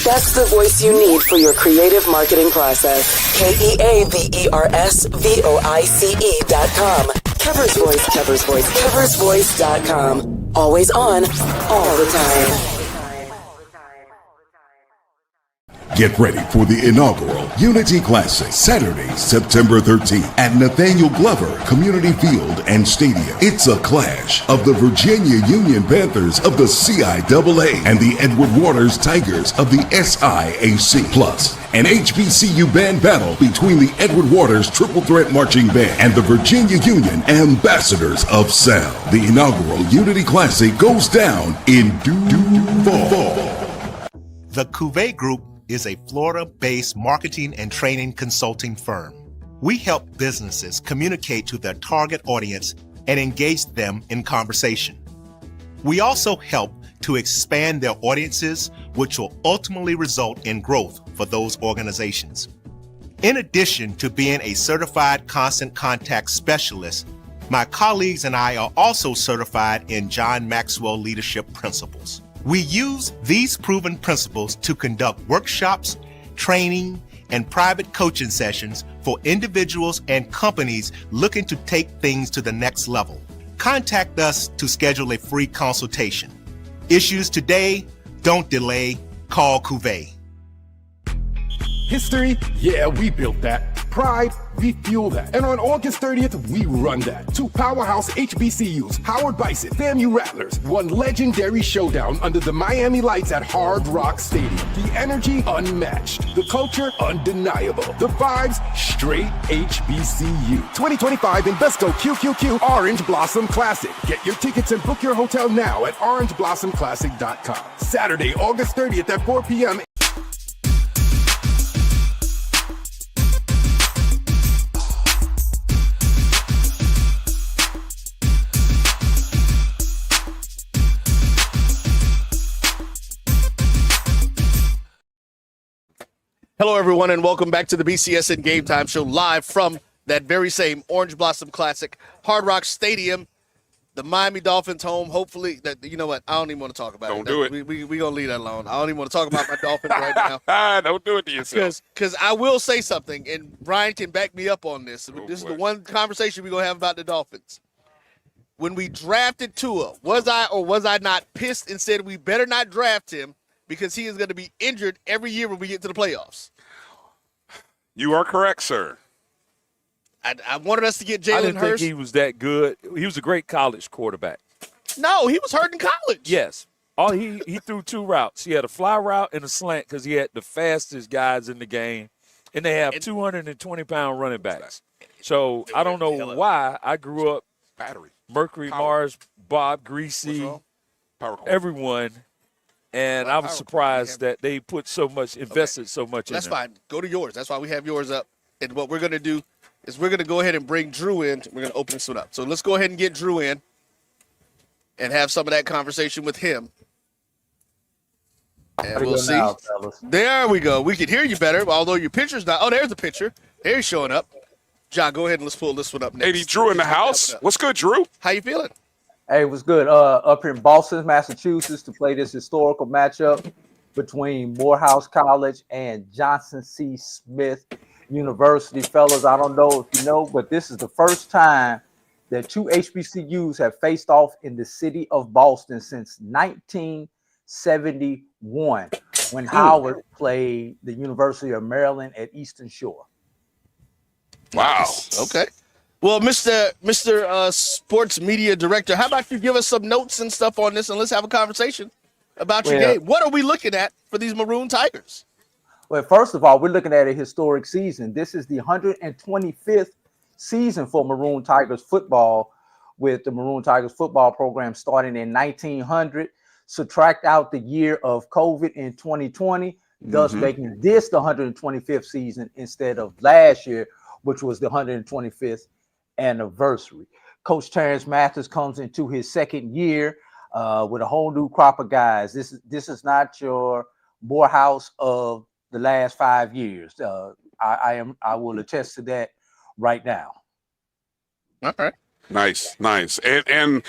That's the voice you need for your creative marketing process. KEAVERSVOICE.com. Kever's Voice, Kever's Voice, KeversVoice.com. Always on, all the time. Get ready for the inaugural Unity Classic, Saturday, September 13th at Nathaniel Glover Community Field and Stadium. It's a clash of the Virginia Union Panthers of the CIAA and the Edward Waters Tigers of the SIAC. Plus, an HBCU band battle between the Edward Waters Triple Threat Marching Band and the Virginia Union Ambassadors of Sound. The inaugural Unity Classic goes down in Duval. The Cuvée Group is a Florida-based marketing and training consulting firm. We help businesses communicate to their target audience and engage them in conversation. We also help to expand their audiences, which will ultimately result in growth for those organizations. In addition to being a certified constant contact specialist, my colleagues and I are also certified in John Maxwell Leadership Principles. We use these proven principles to conduct workshops, training, and private coaching sessions for individuals and companies looking to take things to the next level. Contact us to schedule a free consultation. Issues today, don't delay, call Cuvée. History? Yeah, we built that. Pride? We fuel that. And on August 30th, we run that. 2 powerhouse HBCUs, Howard Bison, FAMU Rattlers, one legendary showdown under the Miami lights at Hard Rock Stadium. The energy unmatched. The culture undeniable. The vibes straight HBCU. 2025 Invesco QQQ Orange Blossom Classic. Get your tickets and book your hotel now at orangeblossomclassic.com. Saturday, August 30th at 4 p.m. Hello, everyone, and welcome back to the BCSN Game Time Show, live from that very same Orange Blossom Classic, Hard Rock Stadium, the Miami Dolphins home. Hopefully, you know what? I don't even want to talk about it. Don't do it. We're going to leave that alone. I don't even want to talk about my Dolphins right now. Don't do it to yourself. Because I will say something, and Brian can back me up on this. This is the one conversation we're going to have about the Dolphins. When we drafted Tua, was I or was I not pissed and said we better not draft him because he is going to be injured every year when we get to the playoffs? You are correct, sir. I wanted us to get Jalen Hurts. I didn't think he was that good. He was a great college quarterback. No, he was hurt in college. Yes. He threw 2 routes. He had a fly route and a slant because he had the fastest guys in the game, and they have 220-pound running backs. So I don't know why I grew up Mercury, Mars, Bob, Greasy, everyone. And I was surprised that they put invested so much in That's them. fine. Go to yours. That's why we have yours up. And what we're going to do is we're going to go ahead and bring Drew in. We're going to open this one up. So let's go ahead and get Drew in and have some of that conversation with him. And we'll see. Now, there we go. We can hear you better, although your picture's not. Oh, there's the picture. There he's showing up. John, go ahead and let's pull this one up next. Hey, Drew in the house. What's good, Drew? How you feeling? Hey, what's good? Up here in Boston, Massachusetts, to play this historical matchup between Morehouse College and Johnson C. Smith University. Fellas, I don't know if you know, but this is the first time that two HBCUs have faced off in the city of Boston since 1971, when Howard played the University of Maryland at Eastern Shore. Wow. Okay. Well, Mr. Sports Media Director, how about you give us some notes and stuff on this, and let's have a conversation about your game. What are we looking at for these Maroon Tigers? Well, first of all, we're looking at a historic season. This is the 125th season for Maroon Tigers football, with the Maroon Tigers football program starting in 1900. Subtract out the year of COVID in 2020, thus making this the 125th season instead of last year, which was the 125th anniversary. Coach Terrence Mathis comes into his second year with a whole new crop of guys. This is not your Morehouse of the last 5 years. I will attest to that right now. All right. Nice. And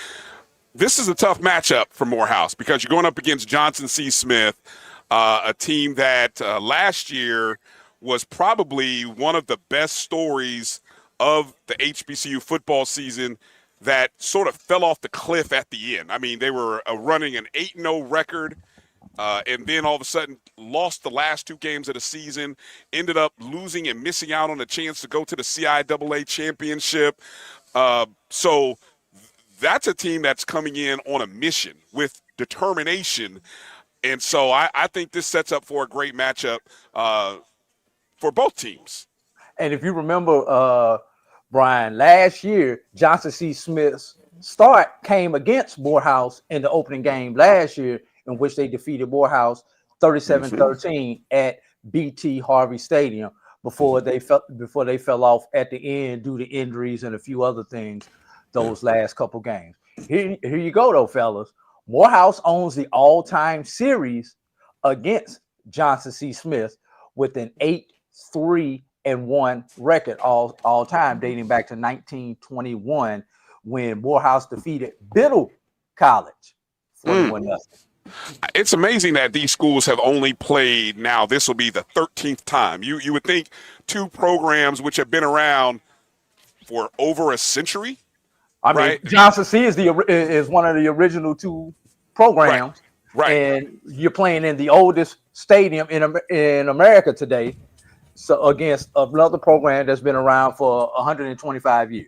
this is a tough matchup for Morehouse because you're going up against Johnson C. Smith, a team that last year was probably one of the best stories of the HBCU football season that sort of fell off the cliff at the end. I mean, they were running an 8-0 record, and then all of a sudden lost the last 2 games of the season, ended up losing and missing out on a chance to go to the CIAA championship. So that's a team that's coming in on a mission with determination. And so I think this sets up for a great matchup for both teams. And if you remember, Brian, last year, Johnson C. Smith's start came against Morehouse in the opening game last year, in which they defeated Morehouse 37-13 at BT Harvey Stadium before they fell off at the end due to injuries and a few other things those last couple games. Here you go, though, fellas. Morehouse owns the all-time series against Johnson C. Smith with an 8-3-1 record all time, dating back to 1921, when Morehouse defeated Biddle College 41-0. It's amazing that these schools have only played now. This will be the 13th time. You would think two programs which have been around for over a century. I mean, right? Johnson C is one of the original 2 programs, right? And you're playing in the oldest stadium in America today, so against another program that's been around for 125 years.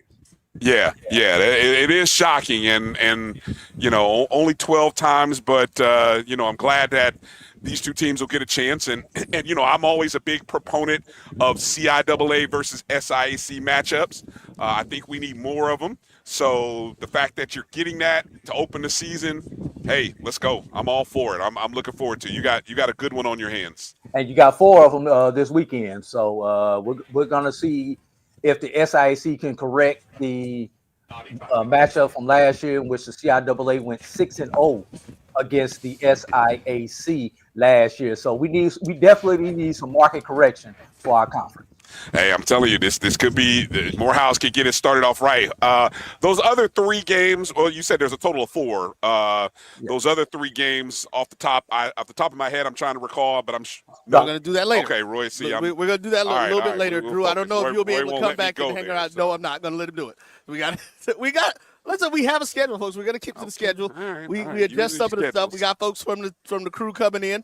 Yeah, it is shocking, and only 12 times, but I'm glad that these two teams will get a chance, and I'm always a big proponent of CIAA versus SIAC matchups. I think we need more of them. So the fact that you're getting that to open the season, hey, let's go. I'm all for it. I'm looking forward to it. You got a good one on your hands. And you got 4 of them this weekend. So we're gonna see if the SIAC can correct the matchup from last year, in which the CIAA went 6-0 against the SIAC last year. So we definitely need some market correction for our conference. Hey, I'm telling you, this could be Morehouse could get it started off right. Those other 3 games, well, you said there's a total of 4. Those other 3 games off the top of my head, I'm trying to recall, but we're going to do that later. Okay, Roy, see, we're going to do that a little bit later, Drew. I don't know if you'll be able to come back and hang around. No, I'm not going to let him do it. Listen, we have a schedule, folks. We're going to keep to the schedule. Right, we adjust some of the stuff. We got folks from the crew coming in.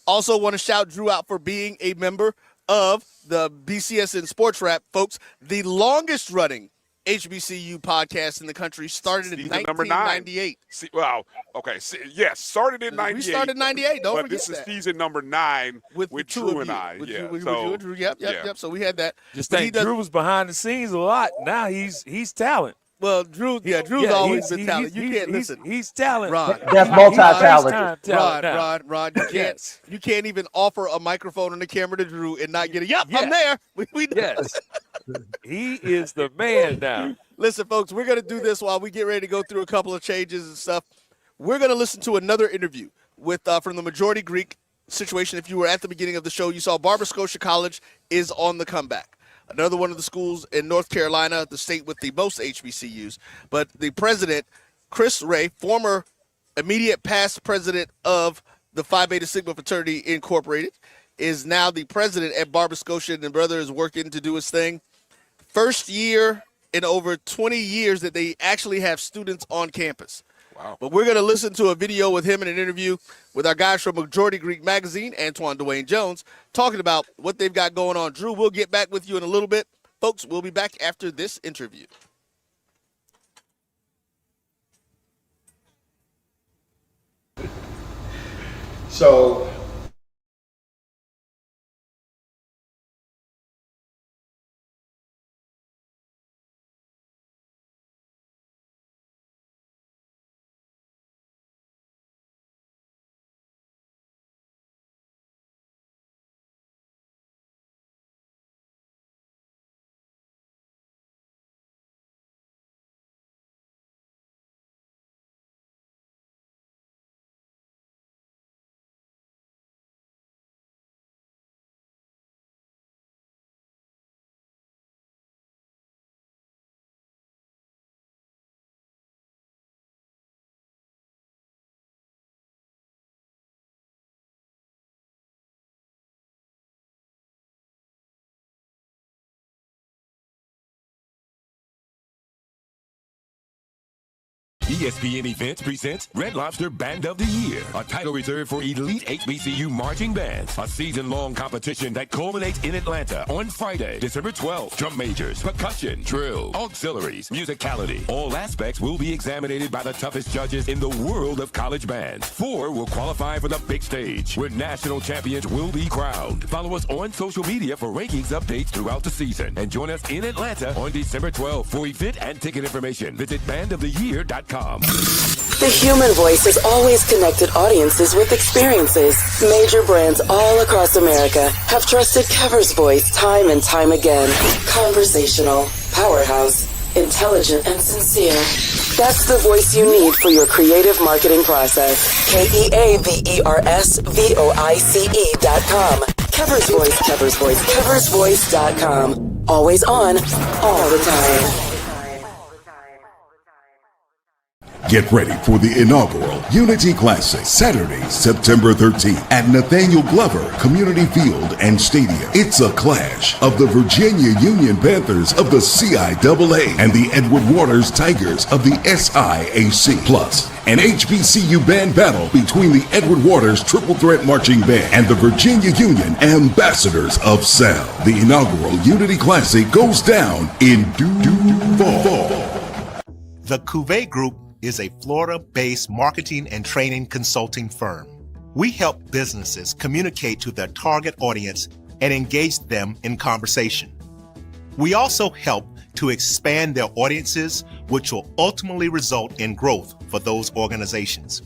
Also want to shout Drew out for being a member of the BCSN Sports Rap, folks. The longest running HBCU podcast in the country started in 1998. Wow. Okay. Yes, started in 98. We started in 98. Don't forget this is that. season number 9 with Drew and I. With you and Drew. Yep. So we had that. Just think Drew was behind the scenes a lot. Now he's talent. Well, Drew's always been talented. You can't listen. He's talented. Ron. That's multi-talented. Ron, you can't even offer a microphone and a camera to Drew and not get it. Yep, I'm there. We Yes. He is the man now. Listen, folks, we're going to do this while we get ready to go through a couple of changes and stuff. We're going to listen to another interview with from the Majority Greek situation. If you were at the beginning of the show, you saw Barber-Scotia College is on the comeback. Another one of the schools in North Carolina, the state with the most HBCUs. But the president, Chris Ray, former immediate past president of the Phi Beta Sigma Fraternity Incorporated, is now the president at Barber-Scotia, and the brother is working to do his thing. First year in over 20 years that they actually have students on campus. Wow. But we're going to listen to a video with him in an interview with our guys from Majority Greek Magazine, Antoine Dwayne Jones, talking about what they've got going on. Drew, we'll get back with you in a little bit. Folks, we'll be back after this interview. So ESPN Events presents Red Lobster Band of the Year, a title reserved for elite HBCU marching bands. A season-long competition that culminates in Atlanta on Friday, December 12th. Drum majors, percussion, drill, auxiliaries, musicality. All aspects will be examined by the toughest judges in the world of college bands. 4 will qualify for the big stage, where national champions will be crowned. Follow us on social media for rankings updates throughout the season. And join us in Atlanta on December 12th. For event and ticket information, visit bandoftheyear.com. The human voice has always connected audiences with experiences. Major brands all across America have trusted Cover's voice time and time again. Conversational, powerhouse, intelligent, and sincere. That's the voice you need for your creative marketing process. KEAVERSVOICE.com. Cover's Voice, Cover's Voice, CoversVoice.com. Always on, all the time. Get ready for the inaugural Unity Classic, Saturday, September 13th at Nathaniel Glover Community Field and Stadium. It's a clash of the Virginia Union Panthers of the CIAA and the Edward Waters Tigers of the SIAC. Plus, an HBCU band battle between the Edward Waters Triple Threat Marching Band and the Virginia Union Ambassadors of Sound. The inaugural Unity Classic goes down in fall. The Cuvée Group is a Florida-based marketing and training consulting firm. We help businesses communicate to their target audience and engage them in conversation. We also help to expand their audiences, which will ultimately result in growth for those organizations.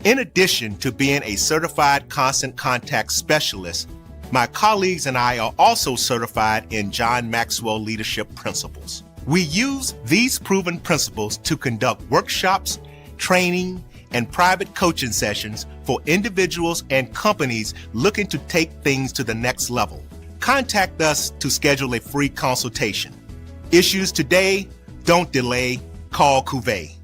In addition to being a certified constant contact specialist, my colleagues and I are also certified in John Maxwell Leadership Principles. We use these proven principles to conduct workshops, training, and private coaching sessions for individuals and companies looking to take things to the next level. Contact us to schedule a free consultation. Issues today, don't delay, call Cuvée.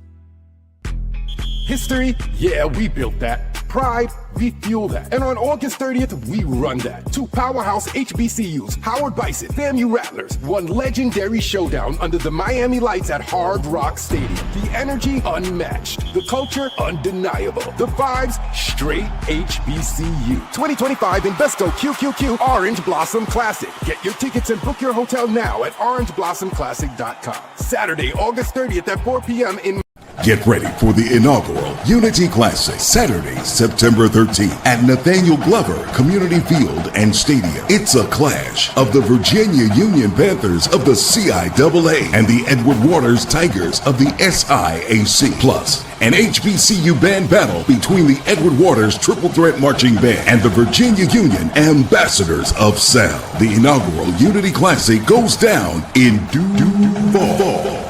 History? Yeah, we built that. Pride? We fuel that. And on August 30th, we run that. 2 powerhouse HBCUs, Howard Bison, FAMU Rattlers, one legendary showdown under the Miami lights at Hard Rock Stadium. The energy, unmatched. The culture, undeniable. The vibes, straight HBCU. 2025 Invesco QQQ Orange Blossom Classic. Get your tickets and book your hotel now at orangeblossomclassic.com. Saturday, August 30th at 4 p.m. in Get ready for the inaugural Unity Classic, Saturday, September 13th at Nathaniel Glover Community Field and Stadium. It's a clash of the Virginia Union Panthers of the CIAA and the Edward Waters Tigers of the SIAC. Plus, an HBCU band battle between the Edward Waters Triple Threat Marching Band and the Virginia Union Ambassadors of Sound. The inaugural Unity Classic goes down in Duval.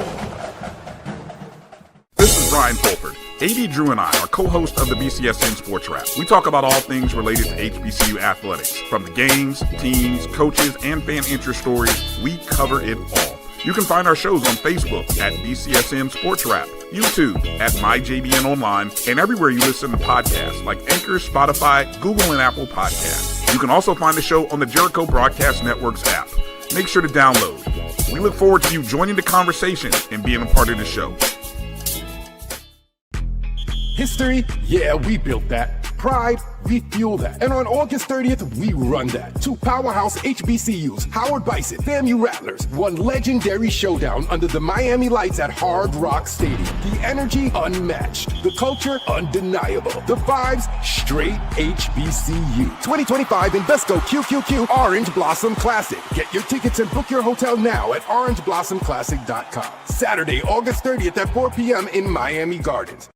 This is Brian Fulford. AD Drew and I are co-hosts of the BCSN Sports Wrap. We talk about all things related to HBCU athletics. From the games, teams, coaches, and fan interest stories, we cover it all. You can find our shows on Facebook at BCSN Sports Wrap, YouTube at MyJBN Online, and everywhere you listen to podcasts like Anchor, Spotify, Google, and Apple Podcasts. You can also find the show on the Jericho Broadcast Network's app. Make sure to download. We look forward to you joining the conversation and being a part of the show. History? Yeah, we built that. Pride? We fuel that. And on August 30th, we run that. Two powerhouse HBCUs, Howard Bison, FAMU Rattlers, one legendary showdown under the Miami lights at Hard Rock Stadium. The energy unmatched. The culture undeniable. The vibes straight HBCU. 2025 Invesco QQQ Orange Blossom Classic. Get your tickets and book your hotel now at orangeblossomclassic.com. Saturday, August 30th at 4 p.m. in Miami Gardens.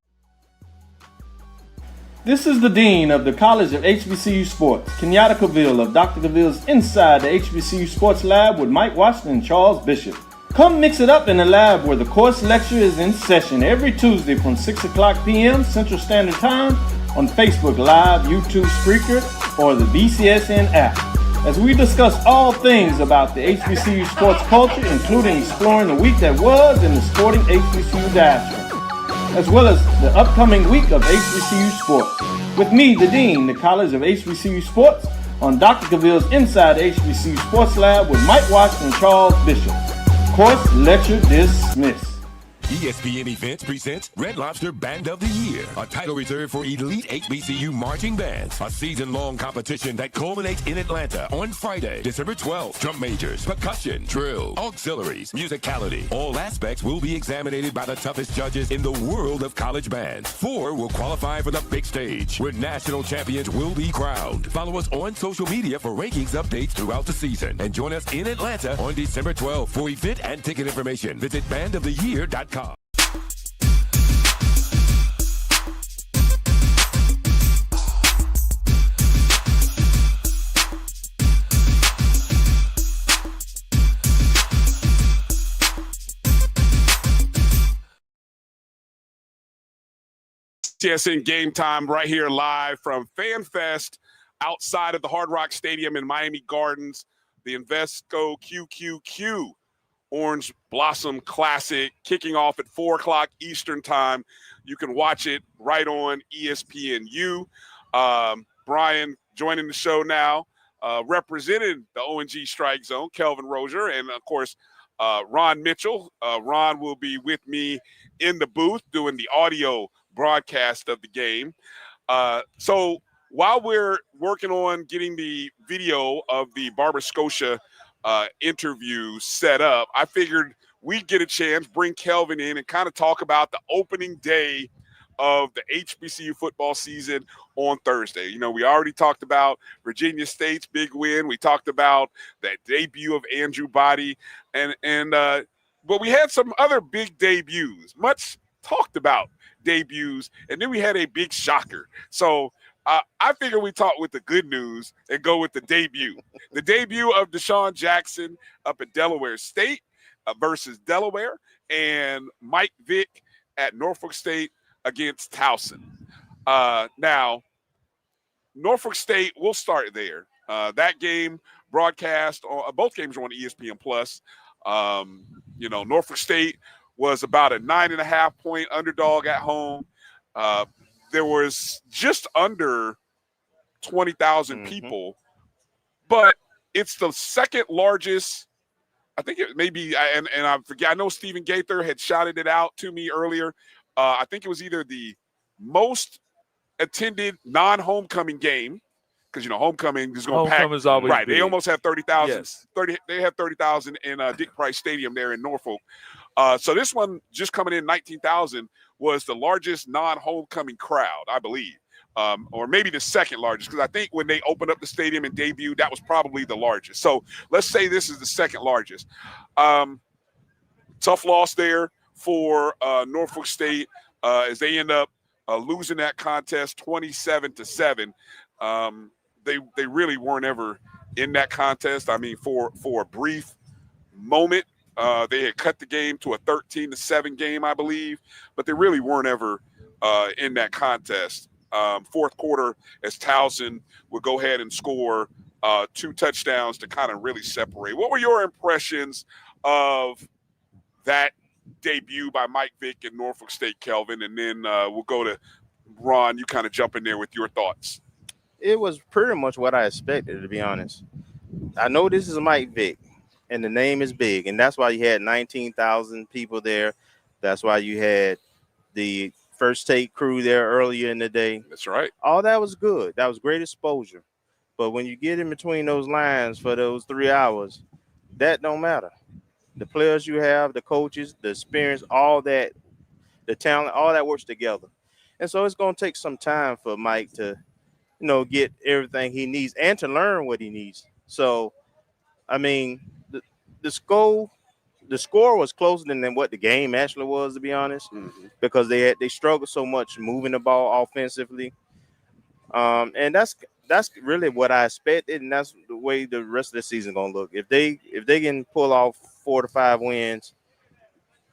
This is the Dean of the College of HBCU Sports, Kenyatta Cavill of Dr. Cavill's Inside the HBCU Sports Lab with Mike Washington and Charles Bishop. Come mix it up in the lab where the course lecture is in session every Tuesday from 6 o'clock p.m. Central Standard Time on Facebook Live, YouTube Spreaker, or the BCSN app, as we discuss all things about the HBCU sports culture, including exploring the week that was in the sporting HBCU diaspora, as well as the upcoming week of HBCU sports. With me, the Dean, the College of HBCU Sports, on Dr. Cavill's Inside the HBCU Sports Lab with Mike Washington and Charles Bishop. Course lecture dismissed. ESPN Events presents Red Lobster Band of the Year, a title reserved for elite HBCU marching bands. A season-long competition that culminates in Atlanta on Friday, December 12th. Drum majors, percussion, drill, auxiliaries, musicality. All aspects will be examined by the toughest judges in the world of college bands. 4 will qualify for the big stage, where national champions will be crowned. Follow us on social media for rankings updates throughout the season. And join us in Atlanta on December 12th. For event and ticket information, visit bandoftheyear.com. BCSN Game Time right here live from FanFest outside of the Hard Rock Stadium in Miami Gardens. The Invesco QQQ Orange Blossom Classic kicking off at 4 o'clock Eastern Time. You can watch it right on ESPNU. Brian joining the show now, representing the ONG Strike Zone, Kelvin Rozier, and, of course, Ron Mitchell. Ron will be with me in the booth doing the audio broadcast of the game. So while we're working on getting the video of the Barber-Scotia interview set up, I figured we'd get a chance, bring Kelvin in and kind of talk about the opening day of the HBCU football season on Thursday. You know, we already talked about Virginia State's big win. We talked about that debut of Andrew Body, but we had some other big debuts, much talked about debuts, and then we had a big shocker. So I figure we talk with the good news and go with the debut. The debut of Deshaun Jackson up at Delaware State versus Delaware, and Mike Vick at Norfolk State against Towson. Now, Norfolk State, we'll start there. That game broadcast, both games are on ESPN Plus. Norfolk State was about a 9.5-point underdog at home. There was just under 20,000 people, but it's the second largest. I think it may be, and I forget. I know Stephen Gaither had shouted it out to me earlier. I think it was either the most attended non-homecoming game, because homecoming is going to pack. Right, big. They almost have 30,000. Yes. They have 30,000 in Dick Price Stadium there in Norfolk. So this one just coming in 19,000 was the largest non-homecoming crowd, I believe. Or maybe the second largest, because I think when they opened up the stadium and debuted, that was probably the largest. So let's say this is the second largest. Tough loss there for Norfolk State as they end up losing that contest 27-7. They really weren't ever in that contest. I mean, for a brief moment, they had cut the game to a 13-7 game, I believe, but they really weren't ever in that contest. Fourth quarter, as Towson would go ahead and score 2 touchdowns to kind of really separate. What were your impressions of that debut by Mike Vick in Norfolk State, Kelvin? And then we'll go to Ron. You kind of jump in there with your thoughts. It was pretty much what I expected, to be honest. I know this is Mike Vick, and the name is big, and that's why you had 19,000 people there. That's why you had the First Take crew there earlier in the day. That's right. All that was good. That was great exposure. But when you get in between those lines for those 3 hours, that don't matter. The players you have, the coaches, the experience, all that, the talent, all that works together. And so it's going to take some time for Mike to, get everything he needs and to learn what he needs. So, I mean, the score was closer than what the game actually was, to be honest, because they struggled so much moving the ball offensively. And that's really what I expected, and that's the way the rest of the season gonna look. If they can pull off 4 to 5 wins,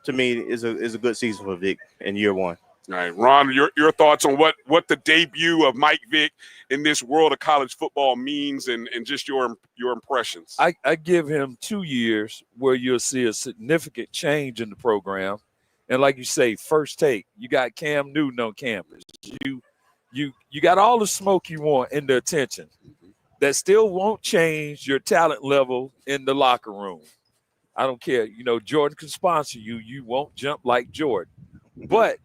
to me is a good season for Vic in year one. All right, Ron, your thoughts on what the debut of Mike Vick in this world of college football means, and just your impressions. I give him 2 years where you'll see a significant change in the program, and like you say, First Take, you got Cam Newton on campus. You got all the smoke you want and the attention. That still won't change your talent level in the locker room. I don't care. Jordan can sponsor you. You won't jump like Jordan. But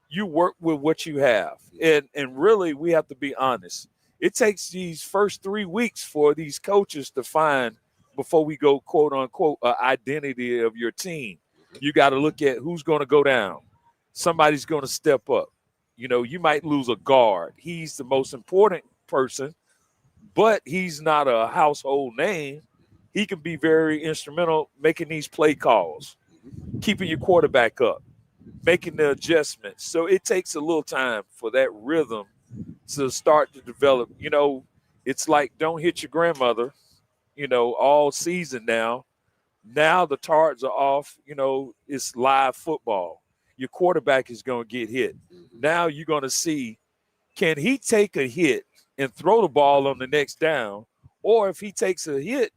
you work with what you have. And really, we have to be honest. It takes these first 3 weeks for these coaches to find, before we go, quote, unquote, an identity of your team. You got to look at who's going to go down. Somebody's going to step up. You might lose a guard. He's the most important person, but he's not a household name. He can be very instrumental making these play calls, keeping your quarterback up, making the adjustments. So it takes a little time for that rhythm to start to develop. It's like don't hit your grandmother, all season now. Now the tards are off, it's live football. Your quarterback is going to get hit. Now you're going to see, can he take a hit and throw the ball on the next down, or if he takes a hit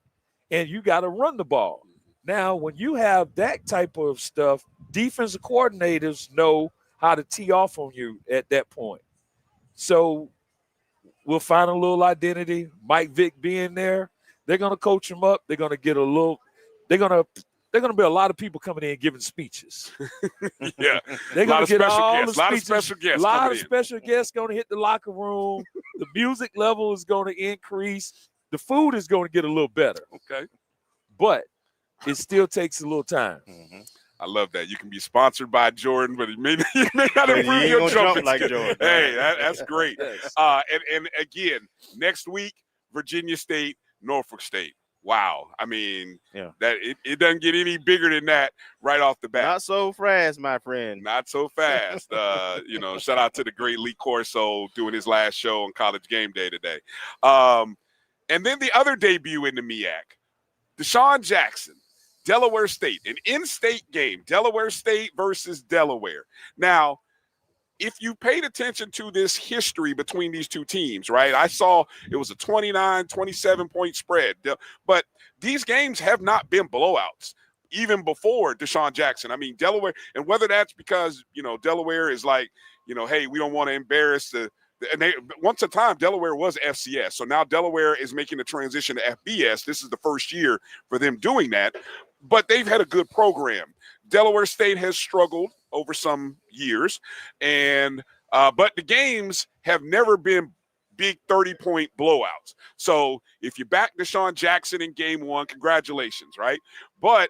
and you got to run the ball. Now, when you have that type of stuff, defensive coordinators know how to tee off on you at that point. So we'll find a little identity. Mike Vick being there, they're going to coach him up. They're going to get a little – they're going to be a lot of people coming in giving speeches. Yeah. They're going to get all the speeches. A lot of special guests. A lot of special guests going to hit the locker room. The music level is going to increase. The food is going to get a little better. Okay. But it still takes a little time. Mm-hmm. I love that. You can be sponsored by Jordan, but you may not improve your jumping like Jordan. Hey, that's great. Yes. And again, next week, Virginia State, Norfolk State. Wow. I mean, that it doesn't get any bigger than that right off the bat. Not so fast, my friend. Not so fast. Shout out to the great Lee Corso doing his last show on College Game Day today. And then the other debut in the MEAC, Deshaun Jackson, Delaware State, an in-state game, Delaware State versus Delaware. Now, if you paid attention to this history between these two teams, right, I saw it was a 27-point spread. But these games have not been blowouts, even before Deshaun Jackson. I mean, Delaware, and whether that's because, Delaware is like, hey, we don't want to embarrass the – and once a time, Delaware was FCS. So now Delaware is making the transition to FBS. This is the first year for them doing that. But they've had a good program. Delaware State has struggled over some years, and but the games have never been big 30-point blowouts. So if you back Deshaun Jackson in game one, congratulations, right? But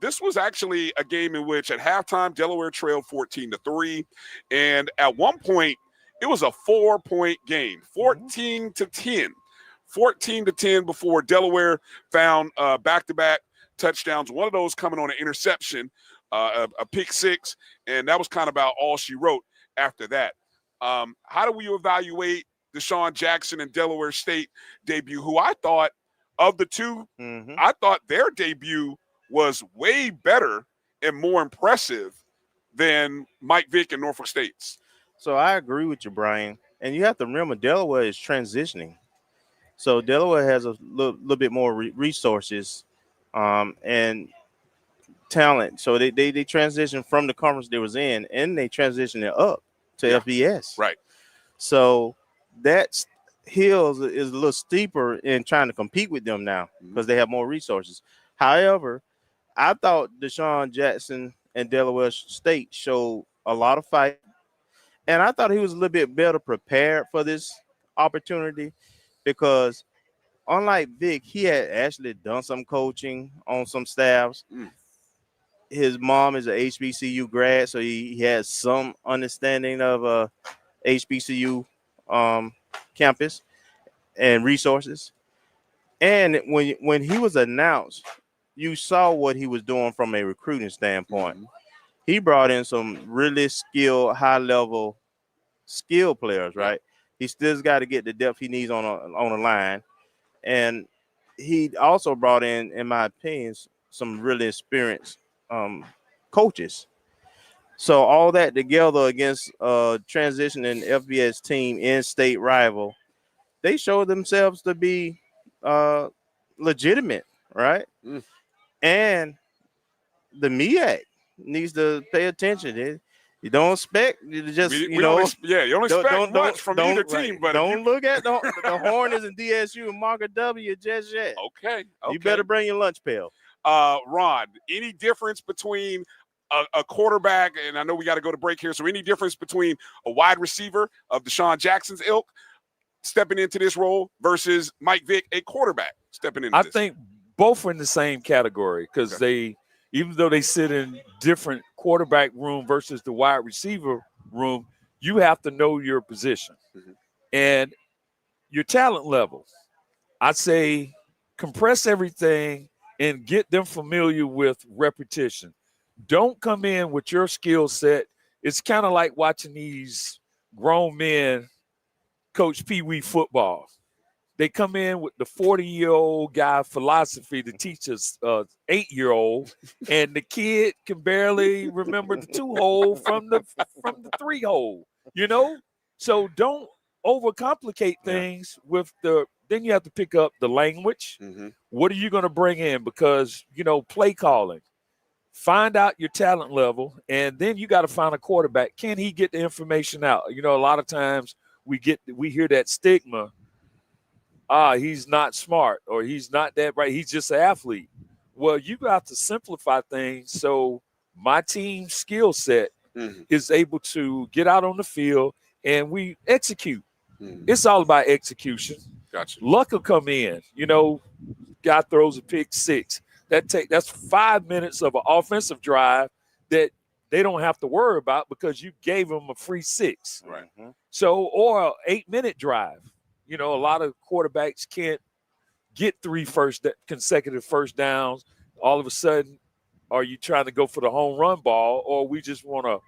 This was actually a game in which at halftime Delaware trailed 14-3, and at one point it was a 4-point game, 14-10. 14-10 before Delaware found back-to-back touchdowns, one of those coming on an interception, a pick six, and that was kind of about all she wrote after that. How do we evaluate Deshaun Jackson and Delaware State debut, who I thought of the two, I thought their debut was way better and more impressive than Mike Vick and Norfolk State's? So I agree with you, Brian. And you have to remember Delaware is transitioning. So Delaware has a little bit more resources and talent. So they transitioned from the conference they was in, and they transitioned it up to FBS. Right. So that hill is a little steeper in trying to compete with them now because they have more resources. However, I thought Deshaun Jackson and Delaware State showed a lot of fight, and I thought he was a little bit better prepared for this opportunity because unlike Vic, he had actually done some coaching on some staffs. His mom is an HBCU grad, so he has some understanding of a HBCU campus and resources. And when he was announced, you saw what he was doing from a recruiting standpoint. He brought in some really skilled, high-level skill players, right? He still's got to get the depth he needs on a line. And he also brought in my opinion, some really experienced coaches. So all that together against transitioning FBS team in-state rival, they showed themselves to be legitimate, right? And the MEAC needs to pay attention. You don't expect you to just you don't expect much from either team, but don't look at the Hornets and DSU and Marker W just yet. Okay. You better bring your lunch pail. Ron, any difference between a quarterback, and I know we got to go to break here, so any difference between a wide receiver of Deshaun Jackson's ilk stepping into this role versus Mike Vick, a quarterback stepping into this? I think both are in the same category because they, even though they sit in different quarterback room versus the wide receiver room, you have to know your position and your talent level. I say compress everything and get them familiar with repetition. Don't come in with your skill set. It's kind of like watching these grown men coach Pee-wee football. They come in with the 40-year-old guy philosophy to teach us 8-year-old, and the kid can barely remember the 2-hole from the 3-hole, you know? So don't overcomplicate things with then you have to pick up the language. What are you going to bring in? Because, play calling. Find out your talent level, and then you got to find a quarterback. Can he get the information out? A lot of times we hear that stigma. He's not smart or he's not that right. He's just an athlete. Well, you got to simplify things so my team's skill set is able to get out on the field and we execute. It's all about execution. Gotcha. Luck will come in. Guy throws a pick six. That's 5 minutes of an offensive drive that they don't have to worry about because you gave them a free 6. Right. So, or an 8-minute drive. A lot of quarterbacks can't get 3 consecutive first downs. All of a sudden, are you trying to go for the home run ball, or we just want to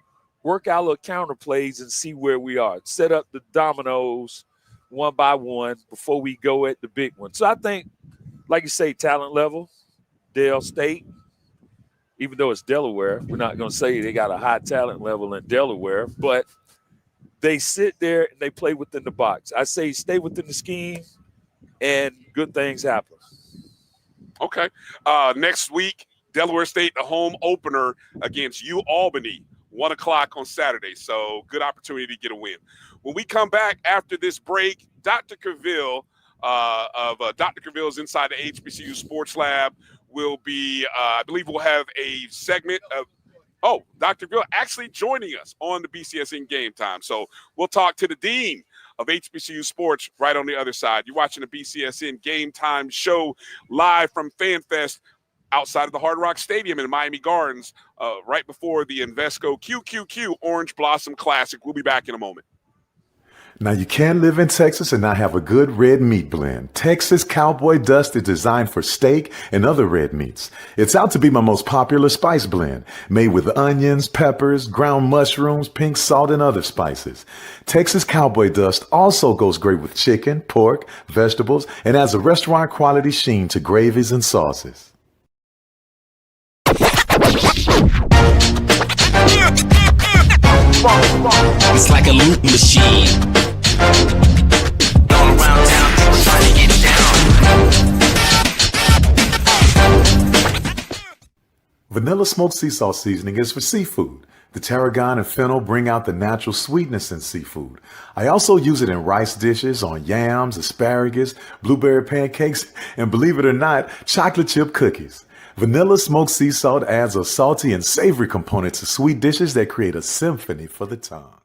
work our little counter plays and see where we are? Set up the dominoes one by one before we go at the big one. So I think, like you say, talent level, Dale State, even though it's Delaware, we're not going to say they got a high talent level in Delaware, but they sit there and they play within the box. I say stay within the scheme and good things happen. Okay. Next week, Delaware State, the home opener against Albany, 1 o'clock on Saturday. So good opportunity to get a win. When we come back after this break, Dr. Cavill of Dr. Cavill's Inside the HBCU Sports Lab will be, I believe we'll have a segment of Dr. Bill actually joining us on the BCSN Game Time. So we'll talk to the dean of HBCU Sports right on the other side. You're watching the BCSN Game Time show live from FanFest outside of the Hard Rock Stadium in Miami Gardens right before the Invesco QQQ Orange Blossom Classic. We'll be back in a moment. Now, you can live in Texas and not have a good red meat blend. Texas Cowboy Dust is designed for steak and other red meats. It's out to be my most popular spice blend, made with onions, peppers, ground mushrooms, pink salt, and other spices. Texas Cowboy Dust also goes great with chicken, pork, vegetables, and adds a restaurant-quality sheen to gravies and sauces. It's like a loop machine. All around town, people trying to get down. Vanilla smoked sea salt seasoning is for seafood. The tarragon and fennel bring out the natural sweetness in seafood. I also use it in rice dishes, on yams, asparagus, blueberry pancakes, and believe it or not, chocolate chip cookies. Vanilla smoked sea salt adds a salty and savory component to sweet dishes that create a symphony for the tongue.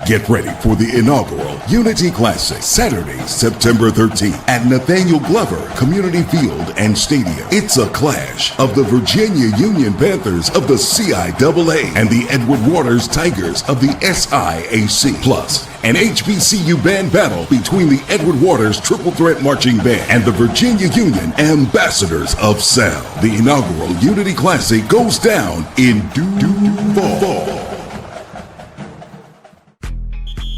Get ready for the inaugural Unity Classic, Saturday, September 13th at Nathaniel Glover Community Field and Stadium. It's a clash of the Virginia Union Panthers of the CIAA and the Edward Waters Tigers of the SIAC. Plus, an HBCU band battle between the Edward Waters Triple Threat Marching Band and the Virginia Union Ambassadors of Sound. The inaugural Unity Classic goes down in Duval.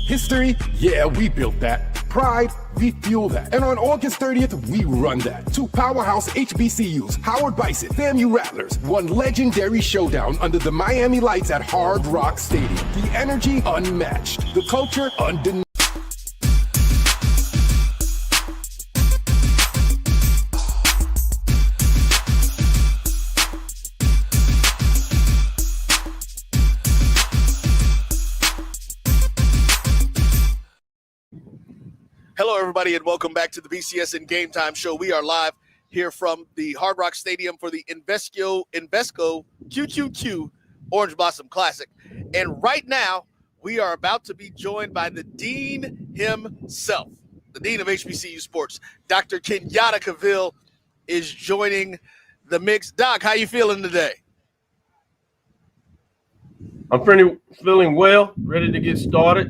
History? Yeah, we built that. Pride? We fuel that. And on August 30th, we run that. Two powerhouse HBCUs, Howard Bison, FAMU Rattlers, one legendary showdown under the Miami lights at Hard Rock Stadium. The energy unmatched. The culture undeniable. Hello, everybody, and welcome back to the BCSN Game Time Show. We are live here from the Hard Rock Stadium for the Invesco QQQ Orange Blossom Classic. And right now, we are about to be joined by the Dean himself, the Dean of HBCU Sports. Dr. Kenyatta Cavill is joining the mix. Doc, how you feeling today? I'm feeling well, ready to get started.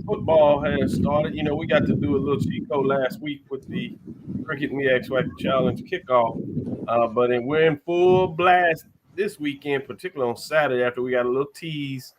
Football has started. You know, we got to do a little cheat code last week with the Cricket and the X-Factor Challenge kickoff, but we're in full blast this weekend, particularly on Saturday after we got a little tease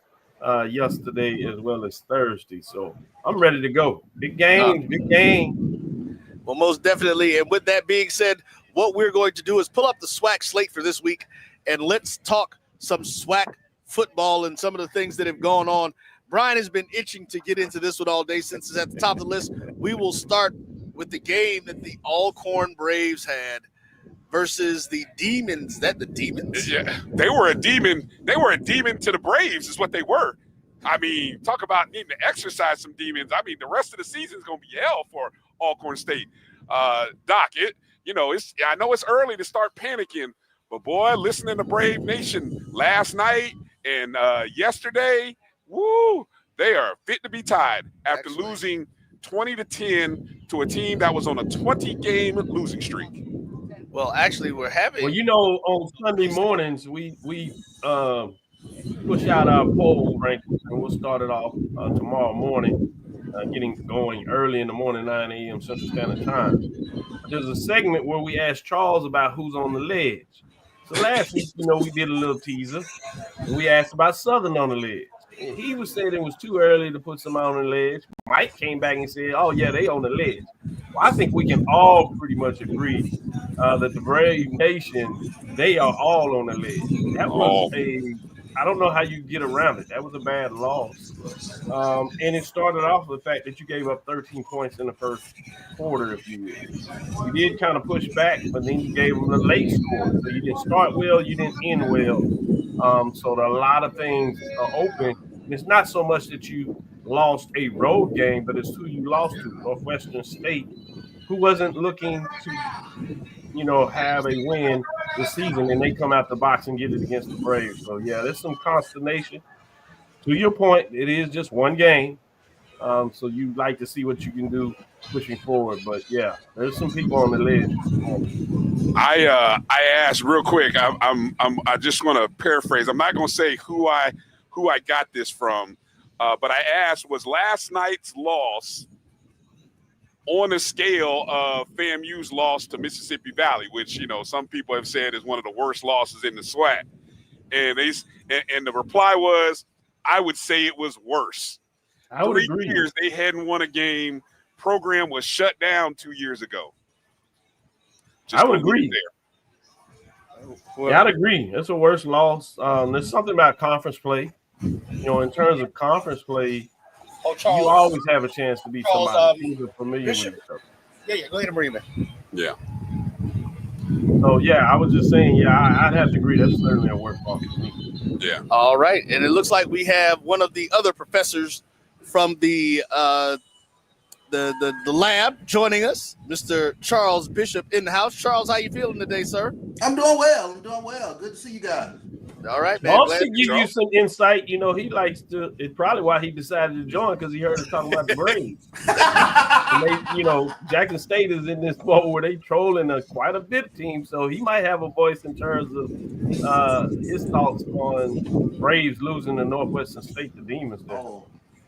yesterday as well as Thursday. So I'm ready to go. Big game, big game. Well, most definitely. And with that being said, what we're going to do is pull up the SWAC slate for this week, and let's talk some SWAC football and some of the things that have gone on. Brian has been itching to get into this one all day since it's at the top of the list. We will start with the game that the Alcorn Braves had versus the Demons. The Demons. Yeah, they were a demon. They were a demon to the Braves is what they were. I mean, talk about needing to exercise some demons. I mean, the rest of the season is going to be hell for Alcorn State. Doc, I know it's early to start panicking, but boy, listening to Brave Nation last night and yesterday, woo, they are fit to be tied after losing 20-10 to a team that was on a 20-game losing streak. Well, actually, we're having. Well, on Sunday mornings we push out our poll rankings, and we'll start it off tomorrow morning, getting going early in the morning, 9 a.m. Central Standard Time. There's a segment where we ask Charles about who's on the ledge. So last week, we did a little teaser, and we asked about Southern on the ledge. And he was saying it was too early to put somebody on the ledge. Mike came back and said, oh, yeah, they on the ledge. Well, I think we can all pretty much agree that the Brave Nation, they are all on the ledge. That was I don't know how you get around it. That was a bad loss. And it started off with the fact that you gave up 13 points in the first quarter, if you will. You did kind of push back, but then you gave them a late score. So you didn't start well, you didn't end well. So a lot of things are open. And it's not so much that you lost a road game, but it's who you lost to, Northwestern State, who wasn't looking to, have a win this season, and they come out the box and get it against the Braves. So, yeah, there's some consternation. To your point, it is just one game. So you like to see what you can do pushing forward. But yeah, there's some people on the list. I asked real quick. I just want to paraphrase. I'm not going to say who I got this from, but I asked, was last night's loss on a scale of FAMU's loss to Mississippi Valley, which some people have said is one of the worst losses in the SWAC, and the reply was, I would say it was worse. I would 3 agree. years they hadn't won a game. Program was shut down 2 years ago. I would agree. Yeah, I'd agree. It's a worse loss. There's something about conference play. In terms of conference play, you always have a chance to beat somebody who's familiar with each other. Yeah, go ahead and bring him in. Yeah. So, yeah, I was just saying, I'd have to agree. That's certainly a worse loss for me. Yeah. All right, and it looks like we have one of the other professors from the lab joining us, Mr. Charles Bishop in the house. Charles, how you feeling today, sir? I'm doing well. Good to see you guys. All right, man. Also, to give you some insight, he likes to. It's probably why he decided to join, because he heard us talking about the Braves. Jackson State is in this mode where they trolling quite a bit team, so he might have a voice in terms of his thoughts on Braves losing to Northwestern State, the Demons.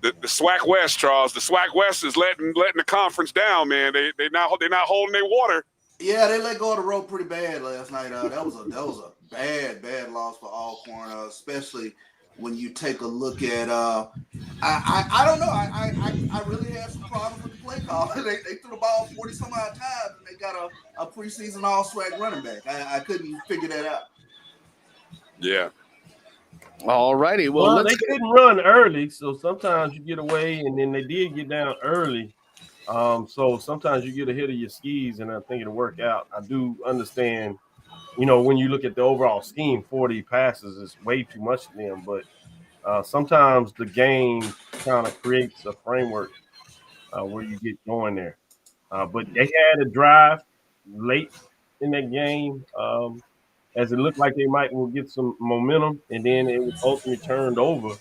The SWAC West, Charles. The SWAC West is letting the conference down, man. They're not holding their water. Yeah, they let go of the rope pretty bad last night. That was a bad loss for Alcorn, especially when you take a look at. I don't know. I really had some problems with the play call. They threw the ball 40 some odd times, and they got a preseason all SWAC running back. I couldn't figure that out. Yeah. All righty. Well, they couldn't run early, so sometimes you get away, and then they did get down early. So sometimes you get ahead of your skis, and I think it'll work out. I do understand, when you look at the overall scheme, 40 passes is way too much for them. But sometimes the game kind of creates a framework where you get going there. But they had a drive late in that game. As it looked like they will get some momentum, and then it was ultimately turned over.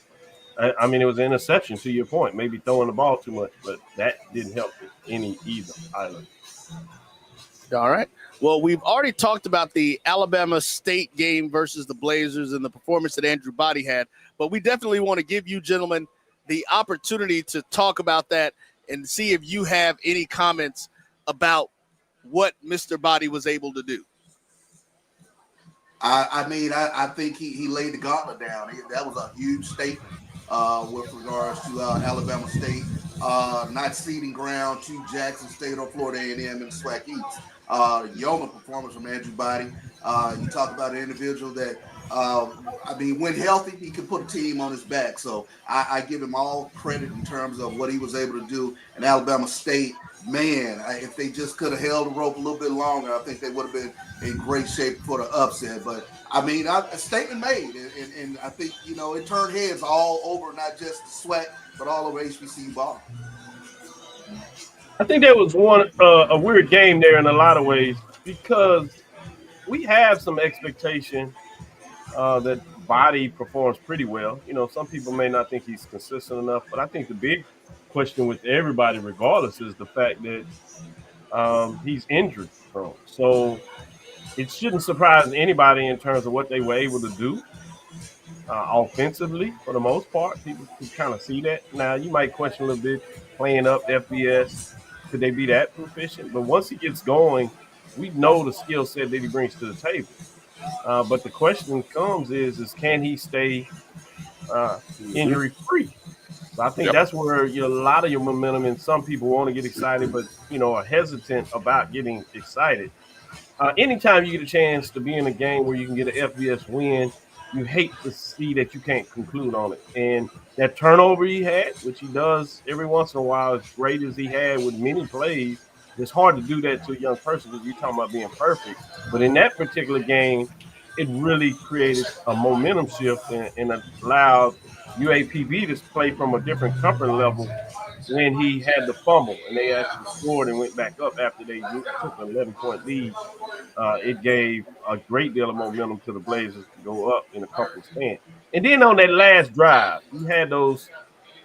I mean, it was an interception, to your point, maybe throwing the ball too much, but that didn't help either. All right. Well, we've already talked about the Alabama State game versus the Blazers and the performance that Andrew Body had, but we definitely want to give you gentlemen the opportunity to talk about that and see if you have any comments about what Mr. Body was able to do. I think he laid the gauntlet down. That was a huge statement with regards to Alabama State not ceding ground to Jackson State or Florida A&M in the SWAC East. Yeoman performance from Andrew Body. You talk about an individual that, when healthy, he could put a team on his back. So I give him all credit in terms of what he was able to do in Alabama State. Man, if they just could have held the rope a little bit longer, I think they would have been in great shape for the upset. But, a statement made, and I think, it turned heads all over, not just the SWAC, but all over HBCU ball. I think that was a weird game there in a lot of ways, because we have some expectation that Body performs pretty well. Some people may not think he's consistent enough, but I think the big question with everybody, regardless, is the fact that he's injury prone. So it shouldn't surprise anybody in terms of what they were able to do offensively. For the most part, people can kind of see that. Now, you might question a little bit playing up FBS. Could they be that proficient? But once he gets going, we know the skill set that he brings to the table. But the question comes is can he stay injury-free? So I think that's where a lot of your momentum, and some people want to get excited, but, are hesitant about getting excited. Anytime you get a chance to be in a game where you can get an FBS win, you hate to see that you can't conclude on it. And that turnover he had, which he does every once in a while, as great as he had with many plays, it's hard to do that to a young person because you're talking about being perfect. But in that particular game, it really created a momentum shift and allowed UAPB to play from a different comfort level when he had the fumble and they actually scored and went back up after they took an 11-point lead. It gave a great deal of momentum to the Blazers to go up in a comfortable stand. And then on that last drive, you had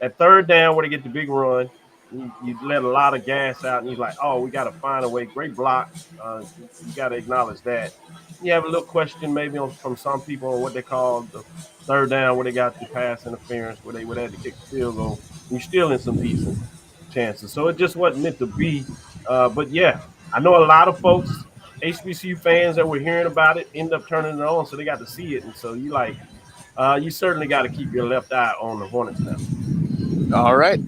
at third down where they get the big run. you let a lot of gas out, and you're like, oh, we got to find a way. Great blocks. You got to acknowledge that. You have a little question maybe from some people on what they call the third down, where they got the pass interference, where they would have to kick the field goal. You're still in some decent chances. So it just wasn't meant to be. But yeah, I know a lot of folks, HBCU fans that were hearing about it, end up turning it on, so they got to see it. And so you certainly got to keep your left eye on the Hornets now. All right.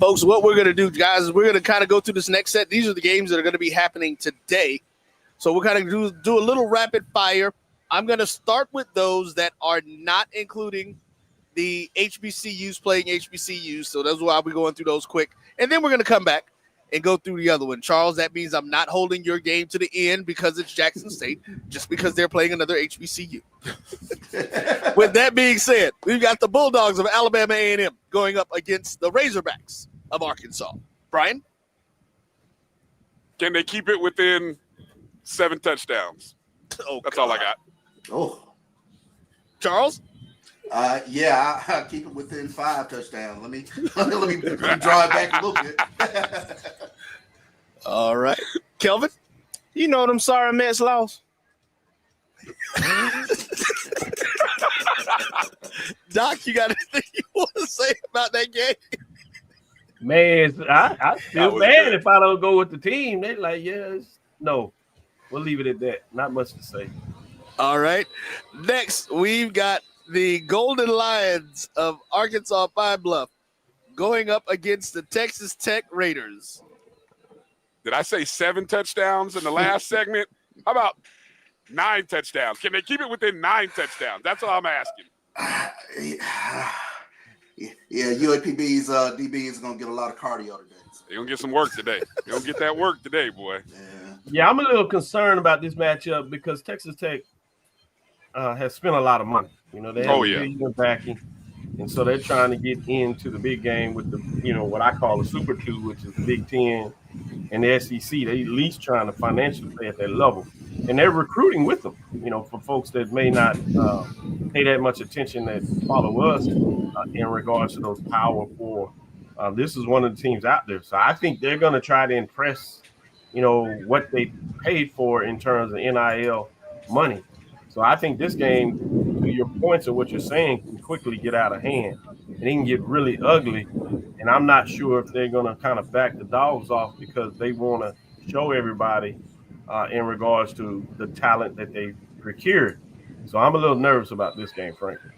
Folks, what we're going to do, guys, is we're going to kind of go through this next set. These are the games that are going to be happening today. So we're kind of do a little rapid fire. I'm going to start with those that are not including the HBCUs playing HBCUs. So that's why we're going through those quick. And then we're going to come back and go through the other one. Charles, that means I'm not holding your game to the end because it's Jackson State, just because they're playing another HBCU. With that being said, we've got the Bulldogs of Alabama A&M going up against the Razorbacks of Arkansas. Brian? Can they keep it within 7 touchdowns? Oh, that's all I got. Oh. Charles? Yeah, I'll keep it within 5 touchdowns. Let me draw it back a little bit. All right. Kelvin? You know them sorry Mets lost? Doc, you got anything you want to say about that game? Man, I feel bad if I don't go with the team. They're like, yes, no. We'll leave it at that. Not much to say. All right. Next, we've got the Golden Lions of Arkansas Pine Bluff going up against the Texas Tech Raiders. Did I say 7 touchdowns in the last segment? How about 9 touchdowns? Can they keep it within 9 touchdowns? That's all I'm asking. Yeah, UAPB's DB is going to get a lot of cardio today. They're going to get some work today. They're going to get that work today, boy. Yeah, I'm a little concerned about this matchup because Texas Tech has spent a lot of money. You know, they have a backing, and so they're trying to get into the big game with the, what I call the Super Two, which is the Big Ten and the SEC. They at least trying to financially play at that level, and they're recruiting with them. For folks that may not pay that much attention that follow us in regards to those Power Four. This is one of the teams out there, so I think they're going to try to impress. What they paid for in terms of NIL money. So I think this game, to your points of what you're saying, can quickly get out of hand. And it can get really ugly. And I'm not sure if they're going to kind of back the dogs off because they want to show everybody in regards to the talent that they procured. So I'm a little nervous about this game, frankly.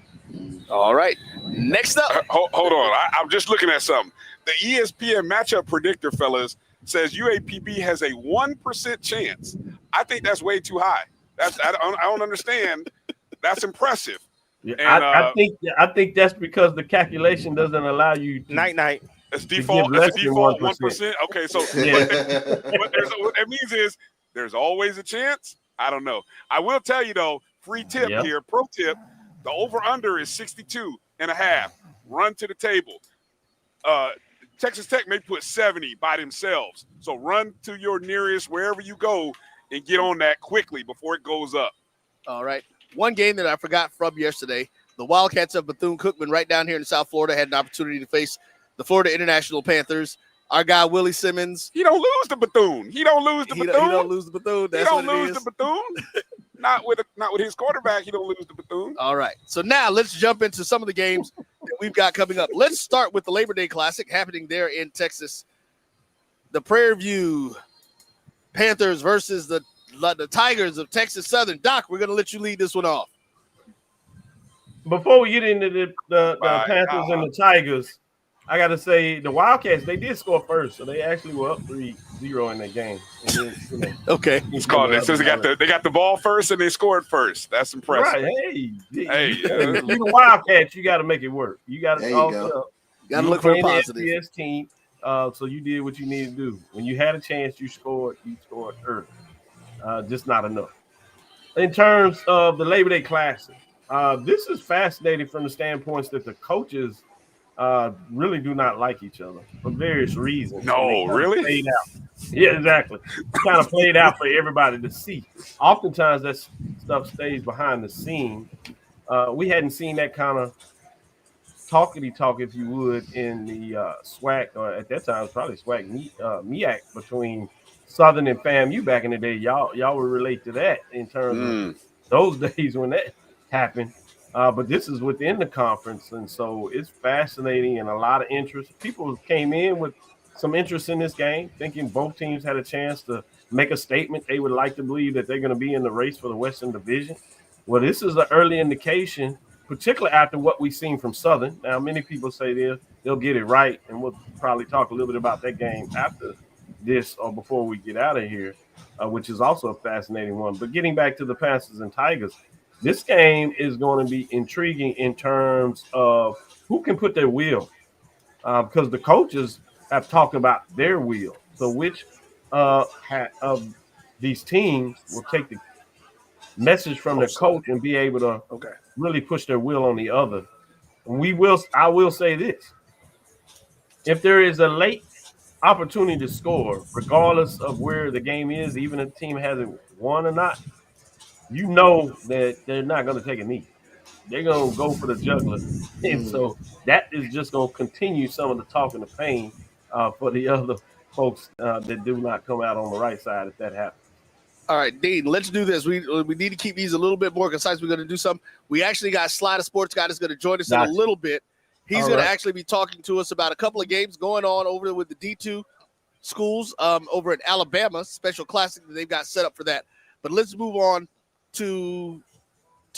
All right. Next up. Hold on. I'm just looking at something. The ESPN matchup predictor, fellas, says UAPB has a 1% chance. I think that's way too high. I don't understand. That's impressive. Yeah, and, I think that's because the calculation doesn't allow you to night. It's default. It's a default 1%. Okay, so what that means is there's always a chance. I don't know. I will tell you though, free tip here, pro tip, the over-under is 62.5. Run to the table. Texas Tech may put 70 by themselves. So run to your nearest wherever you go and get on that quickly before it goes up. All right. One game that I forgot from yesterday, the Wildcats of Bethune-Cookman right down here in South Florida had an opportunity to face the Florida International Panthers. Our guy, Willie Simmons. He don't lose to Bethune. He don't lose to Bethune. He don't lose to Bethune. That's he don't lose to Bethune. Not with his quarterback. He don't lose to Bethune. All right. So now let's jump into some of the games that we've got coming up. Let's start with the Labor Day Classic happening there in Texas. The Prairie View Panthers versus the Tigers of Texas Southern. Doc, we're going to let you lead this one off. Before we get into the Panthers and the Tigers, I got to say the Wildcats, they did score first, so they actually were up 3-0 in that game. And then, okay. It's called it. So they got the ball first and they scored first. That's impressive. Right. Hey. You the Wildcats, you got to make it work. You got to got to look for a positive. SBS team, so you did what you needed to do. When you had a chance, you scored. You scored early. Just not enough. In terms of the Labor Day Classic, this is fascinating from the standpoints that the coaches really do not like each other for various reasons. No, really? Yeah, exactly. Kind of played out for everybody to see. Oftentimes that stuff stays behind the scene. We hadn't seen that kind of talkity talk, if you would, in the SWAC, or at that time it was probably SWAC MEAC between Southern and FAMU back in the day. Y'all will relate to that in terms of those days when that happened. But this is within the conference, and so it's fascinating and a lot of interest. People came in with some interest in this game, thinking both teams had a chance to make a statement. They would like to believe that they're going to be in the race for the Western Division. Well, this is an early indication, particularly after what we've seen from Southern. Now, many people say they'll get it right, and we'll probably talk a little bit about that game after this or before we get out of here, which is also a fascinating one. But getting back to the Panthers and Tigers, this game is going to be intriguing in terms of who can put their will, because the coaches have talked about their will. So which of these teams will take the message from the coach and be able to really push their will on the other? And I will say this. If there is a late opportunity to score, regardless of where the game is, even if the team hasn't won or not, you know that they're not going to take a knee. They're going to go for the jugular. And so that is just going to continue some of the talk and the pain for the other folks that do not come out on the right side if that happens. All right, Dean, let's do this. We need to keep these a little bit more concise. We're going to do something. We actually got Slider Sports guy that's going to join us in a little bit. He's going to actually be talking to us about a couple of games going on over with the D2 schools over in Alabama, special classic that they've got set up for that. But let's move on to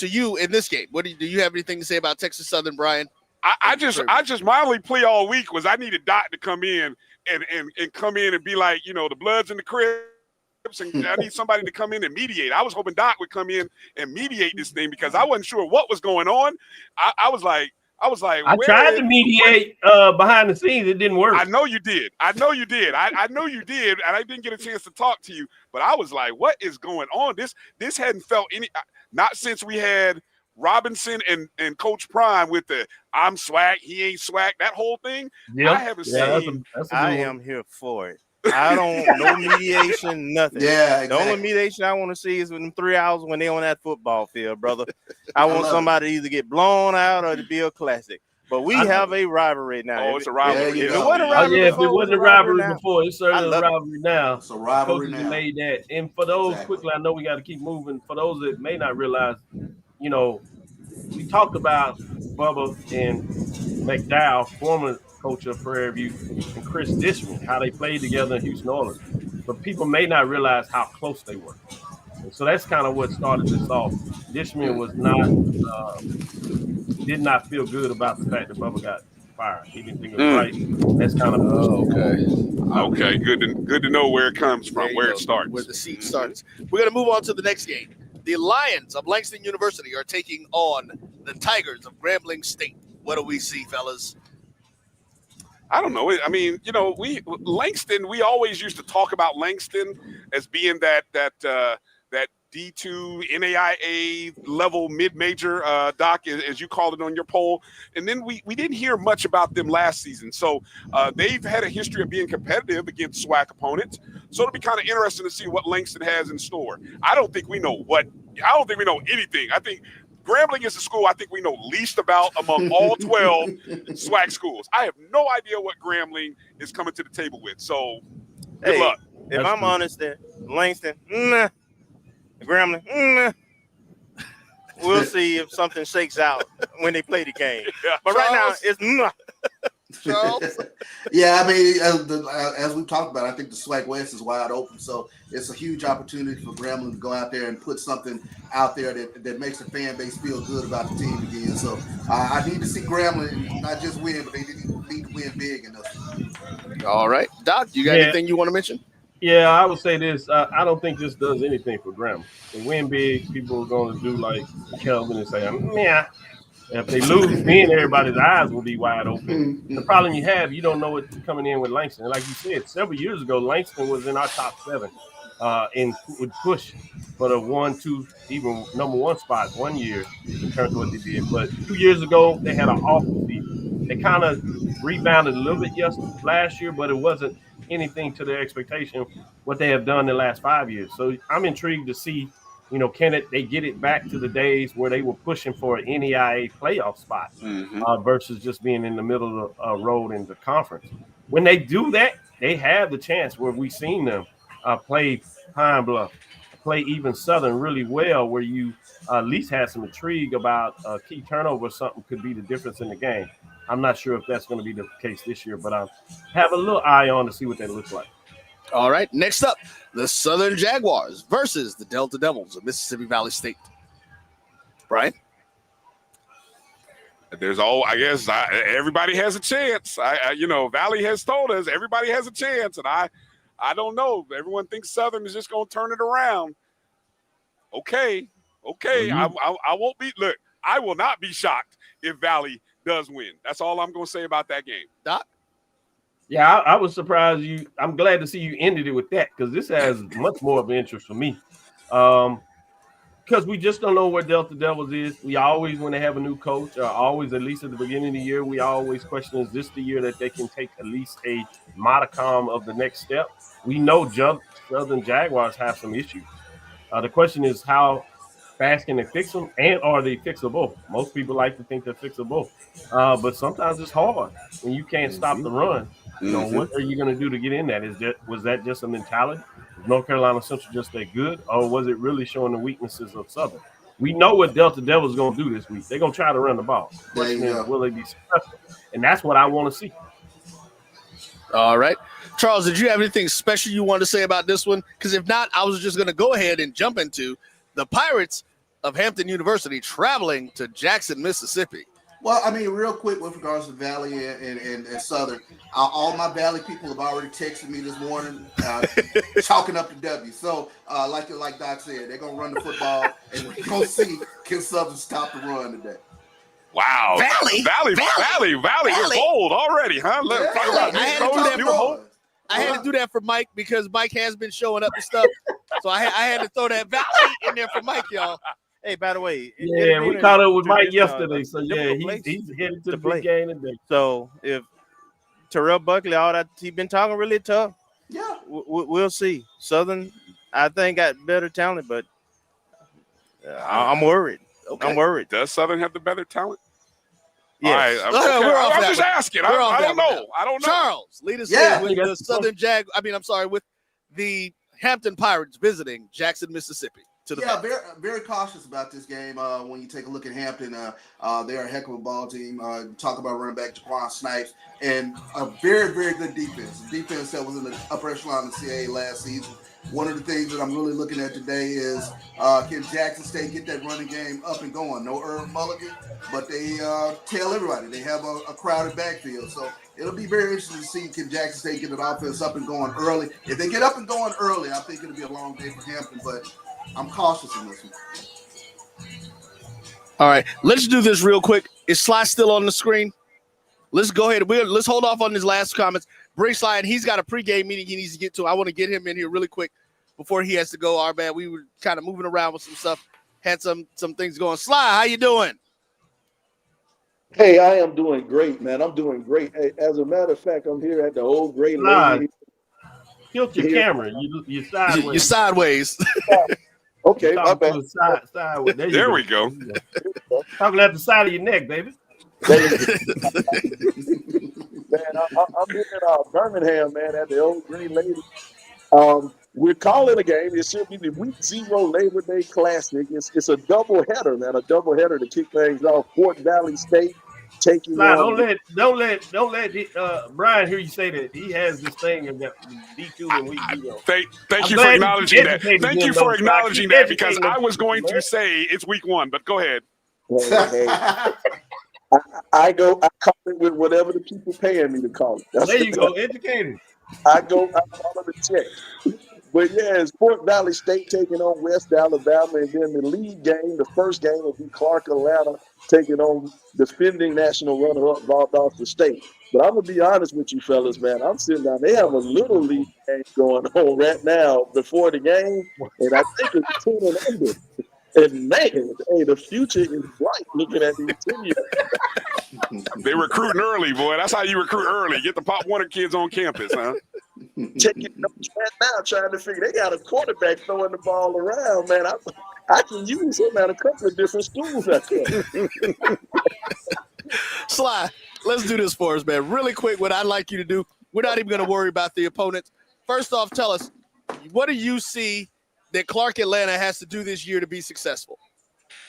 you in this game. What do you have anything to say about Texas Southern, Brian? I just my only plea all week was I needed Doc to come in and come in and be like, the Bloods and the Crips, and I need somebody to come in and mediate. I was hoping Doc would come in and mediate this thing because I wasn't sure what was going on. I was like, I tried to mediate behind the scenes. It didn't work. I know you did. I know you did, and I didn't get a chance to talk to you. But I was like, what is going on? This hadn't felt not since we had Robinson and Coach Prime with the I'm swag, he ain't swag, that whole thing. Yep. I haven't seen. I am here for it. I don't no mediation, nothing. Yeah, exactly. The only mediation I want to see is within 3 hours when they're on that football field, brother. I want somebody to either get blown out or to be a classic. But we have a rivalry now. Oh, it's a rivalry. If it wasn't a rivalry if it wasn't a rivalry before, it's certainly a rivalry now. It's a rivalry Coaches now. made that. And for those, quickly, I know we got to keep moving. For those that may not realize, we talked about Bubba and McDowell, former coach of Prairie View, and Chris Dishman, how they played together in Houston Oilers. But people may not realize how close they were. And so that's kind of what started this off. Dishman was did not feel good about the fact that Bubba got fired. He didn't think it was right. That's kind of okay. Good to know where it comes from, where it starts. Where the seed starts. We're going to move on to the next game. The Lions of Langston University are taking on the Tigers of Grambling State. What do we see, fellas? I don't know. I mean, Langston. We always used to talk about Langston as being that D2 NAIA level mid-major, Doc, as you called it on your poll. And then we didn't hear much about them last season. So they've had a history of being competitive against SWAC opponents. So it'll be kind of interesting to see what Langston has in store. I don't think we know anything. I think Grambling is the school I think we know least about among all 12 SWAC schools. I have no idea what Grambling is coming to the table with. So good luck. If I'm honest there, Langston, Grambling, we'll see if something shakes out when they play the game. But right now, it's Charles? Yeah, I mean, as we talked about, I think the SWAC West is wide open. So it's a huge opportunity for Grambling to go out there and put something out there that makes the fan base feel good about the team again. So I need to see Grambling not just win, but they need to win big in this. All right. Doc, you got anything you want to mention? Yeah, I would say this. I don't think this does anything for Grambling. They win big, people are going to do like Kelvin and say, yeah. If they lose, then everybody's eyes will be wide open. The problem you have, you don't know what's coming in with Langston. And like you said, several years ago, Langston was in our top 7 and would push for the 1, 2, even number 1 spot one year in terms of what they did. But 2 years ago, they had an awful season. They kind of rebounded a little bit last year, but it wasn't anything to their expectation what they have done the last 5 years. So I'm intrigued to see Can they get it back to the days where they were pushing for an NEIA playoff spot versus just being in the middle of the road in the conference? When they do that, they have the chance where we've seen them play Pine Bluff, play even Southern really well, where you at least had some intrigue about a key turnover or something could be the difference in the game. I'm not sure if that's going to be the case this year, but I have a little eye on to see what that looks like. All right, next up, the Southern Jaguars versus the Delta Devils of Mississippi Valley State. Brian? Everybody has a chance. Valley has told us everybody has a chance, and I don't know. Everyone thinks Southern is just going to turn it around. Okay. I won't be. Look, I will not be shocked if Valley does win. That's all I'm going to say about that game. Doc? Yeah, I was surprised I'm glad to see you ended it with that, because this has much more of interest for me. Because we just don't know where Delta Devils is. We always, when they have a new coach, always, at least at the beginning of the year, we always question, is this the year that they can take at least a modicum of the next step? We know Southern Jaguars have some issues. The question is, how fast can they fix them, and are they fixable? Most people like to think they're fixable, but sometimes it's hard when you can't stop the run. What are you going to do to get in that? Was that just a mentality? Was North Carolina Central just that good, or was it really showing the weaknesses of Southern? We know what Delta Devils is going to do this week. They're going to try to run the ball. The question is, will they be successful? And that's what I want to see. All right. Charles, did you have anything special you wanted to say about this one? Because if not, I was just going to go ahead and jump into the Pirates of Hampton University traveling to Jackson, Mississippi. Well, I mean, real quick with regards to Valley and Southern, all my Valley people have already texted me this morning, chalking up the W. So, like Doc said, they're going to run the football, and we're going to see can Southern stop the run today. Wow. Valley, you're bold already, huh? I had to do that for Mike because Mike has been showing up and stuff. So I had to throw that Valley in there for Mike, y'all. Hey, by the way, we caught up with Mike yesterday, so he's headed to the big game today. So if Terrell Buckley, all that he's been talking really tough, we'll see. Southern, I think, got better talent, but I'm worried. Okay. I'm worried. Does Southern have the better talent? Yes. All right, I'm just asking. I don't know. Charles, lead us with the Southern with the Hampton Pirates visiting Jackson, Mississippi. Very, very cautious about this game. When you take a look at Hampton, they're a heck of a ball team. Talk about running back Jaquan Snipes and a very, very good defense. Defense that was in the upper echelon of the CAA last season. One of the things that I'm really looking at today is can Jackson State get that running game up and going? No Irv Mulligan, but they tell everybody they have a crowded backfield. So it'll be very interesting to see can Jackson State get an offense up and going early. If they get up and going early, I think it'll be a long day for Hampton, but I'm cautious in this one. All right, let's do this real quick. Is Sly still on the screen? Let's go ahead. Let's hold off on his last comments. Bring Sly in. He's got a pregame meeting he needs to get to. I want to get him in here really quick before he has to go. Our man, we were kind of moving around with some stuff. Had some things going. Sly, how you doing? Hey, I am doing great, man. I'm doing great. Hey, as a matter of fact, I'm here at the Old Gray Lady. Tilt your camera. You're sideways. You're sideways. Okay, my bad. Sideways. There we go. Talking at the side of your neck, baby. Man, I'm here in Birmingham, man, at the Old Green Lady. We're calling a game. It should be the Week 0 Labor Day Classic. It's a double header, man. A double header to kick things off. Fort Valley State taking. Don't let Brian hear you say that he has this thing in that D2 and Week 0. Thank you for acknowledging that. Thank you for acknowledging that because I was going to say it's Week 1, but go ahead. I call it with whatever the people paying me to call it. There you go, educated. I call it a check. But yeah, it's Fort Valley State taking on West Alabama, and then the league game, the first game will be Clark, Atlanta, taking on defending national runner-up Valdosta State. But I'm gonna be honest with you, fellas, man. I'm sitting down. They have a little league game going on right now before the game, and I think it's 10 and under. And man, hey, the future is bright looking at these 10 years. They recruiting early, boy. That's how you recruit early. Get the Pop Warner kids on campus, huh? Checking notes right now, trying to figure. They got a quarterback throwing the ball around, man. I can use him at a couple of different schools out there. Sly, let's do this for us, man. Really quick, what I'd like you to do, we're not even going to worry about the opponents. First off, tell us, what do you see that Clark Atlanta has to do this year to be successful?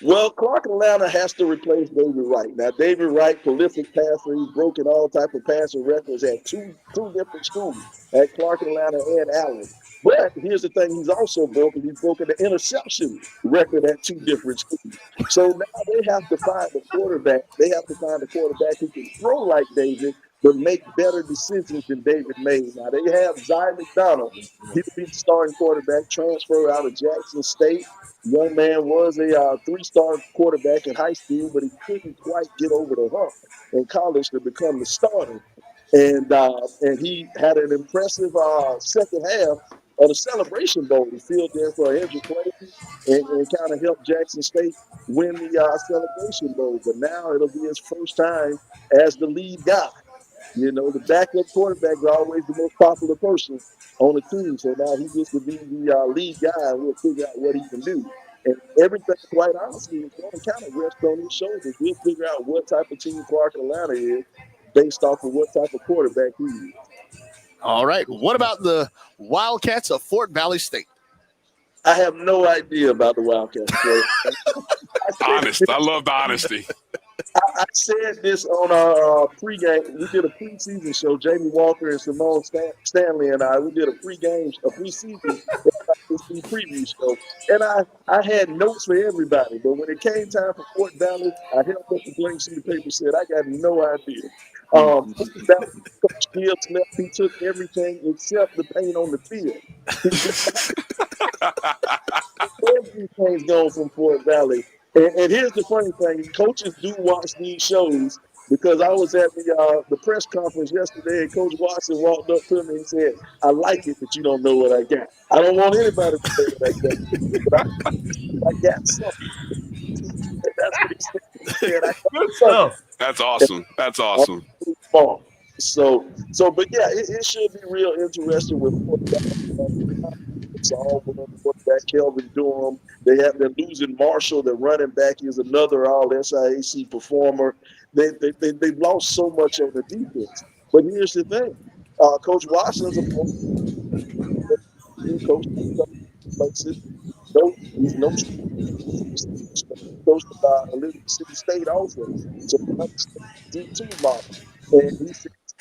Well, Clark Atlanta has to replace David Wright. Now, David Wright, prolific passer, he's broken all type of passing records at two different schools, at Clark Atlanta and Allen. But here's the thing, he's broken the interception record at two different schools. So now they have to find a quarterback. They have to find a quarterback who can throw like David, but make better decisions than David made. Now, they have Zy McDonald. He'll be the starting quarterback, transfer out of Jackson State. Young man was a three-star quarterback in high school, but he couldn't quite get over the hump in college to become the starter. And he had an impressive second half of the Celebration Bowl. He filled in for Andrew Clayton and kind of helped Jackson State win the Celebration Bowl. But now it'll be his first time as the lead guy. You know, the backup quarterback is always the most popular person on the team. So now he gets to be the lead guy, and we'll figure out what he can do. And everything, quite honestly, is going to kind of rest on his shoulders. We'll figure out what type of team Clark Atlanta is based off of what type of quarterback he is. All right. What about the Wildcats of Fort Valley State? I have no idea about the Wildcats. Honest. I love the honesty. I said this on our pregame. We did a preseason show. Jamie Walker and Simone Stanley and I. We did a preseason preview show, and I had notes for everybody. But when it came time for Fort Valley, I held up the blank sheet of paper and said, "I got no idea." Coach Gibbs left. He took everything except the paint on the field. Everything's gone from Fort Valley. And here's the funny thing: coaches do watch these shows, because I was at the press conference yesterday, and Coach Watson walked up to me and said, "I like it that you don't know what I got. I don't want anybody to know what I got, but I got something." That's what he said. Good stuff. That's awesome. That's awesome. So, but yeah, it should be real interesting with it's all quarterback Kelvin Durham. They're losing Marshall. The running back is another all SIAC performer. They've lost so much on the defense. But here's the thing: Coach Washington's a coach places. He's no coach Elizabeth City State also. So D2 model, and he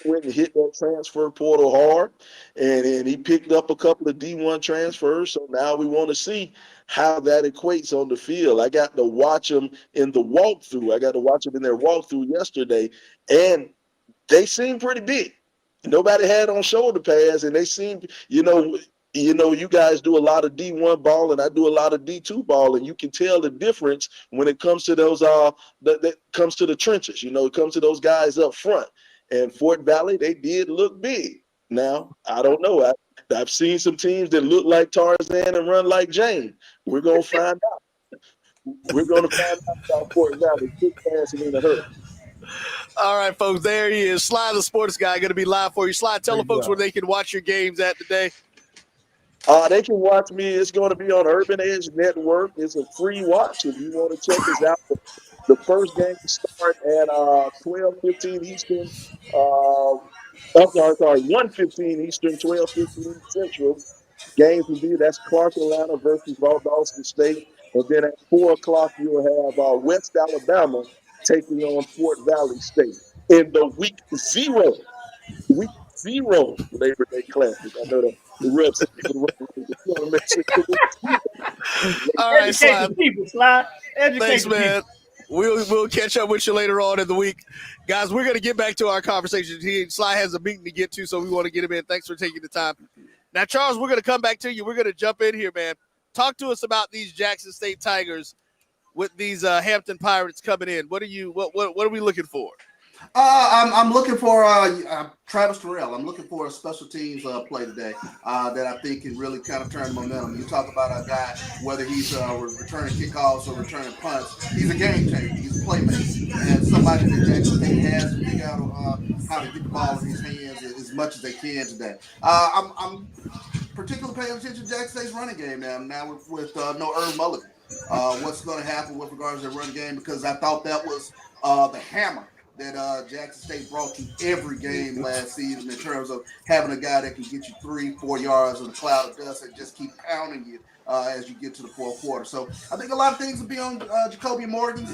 went and hit that transfer portal hard, and he picked up a couple of D1 transfers. So now we want to see how that equates on the field. I got to watch them in the walkthrough. I got to watch them in their walkthrough yesterday, and they seem pretty big. Nobody had on shoulder pads, and they seem, you guys do a lot of D1 ball, and I do a lot of D2 ball, and you can tell the difference when it comes to those that comes to the trenches. It comes to those guys up front. And Fort Valley, they did look big. Now, I don't know. I've seen some teams that look like Tarzan and run like Jane. We're going to find out. We're going to find out about Fort Valley. Quick passing in a hurry. All right, folks, there he is. Sly, the sports guy, going to be live for you. Sly, tell the folks where they can watch your games at today. They can watch me. It's going to be on Urban Edge Network. It's a free watch if you want to check us out. The first game start at 12:15 Eastern. I'm sorry, 1:15 Eastern, 12:15 Central. Games will be, that's Clark Atlanta versus Valdosta State. And then at 4 o'clock, you'll have West Alabama taking on Fort Valley State in the week zero Labor Day Classic. I know the reps. All right, Educate the people, Sly. Thanks, man. We'll catch up with you later on in the week. Guys, we're going to get back to our conversation. Sly has a meeting to get to, so we want to get him in. Thanks for taking the time. Now, Charles, we're going to come back to you. We're going to jump in here, man. Talk to us about these Jackson State Tigers with these Hampton Pirates coming in. What are we looking for? I'm looking for Travis Terrell. I'm looking for a special teams play today that I think can really kind of turn momentum. You talk about a guy, whether he's returning kickoffs or returning punts, he's a game changer. He's a playmaker, and somebody that Jackson State has to figure out how to get the ball in his hands as much as they can today. I'm particularly paying attention to Jackson State's running game now with no Irv Mulligan. what's going to happen with regards to the run game, because I thought that was the hammer that Jackson State brought to every game last season in terms of having a guy that can get you 3-4 yards in a cloud of dust and just keep pounding you as you get to the fourth quarter. So I think a lot of things will be on Jacoby Morgan's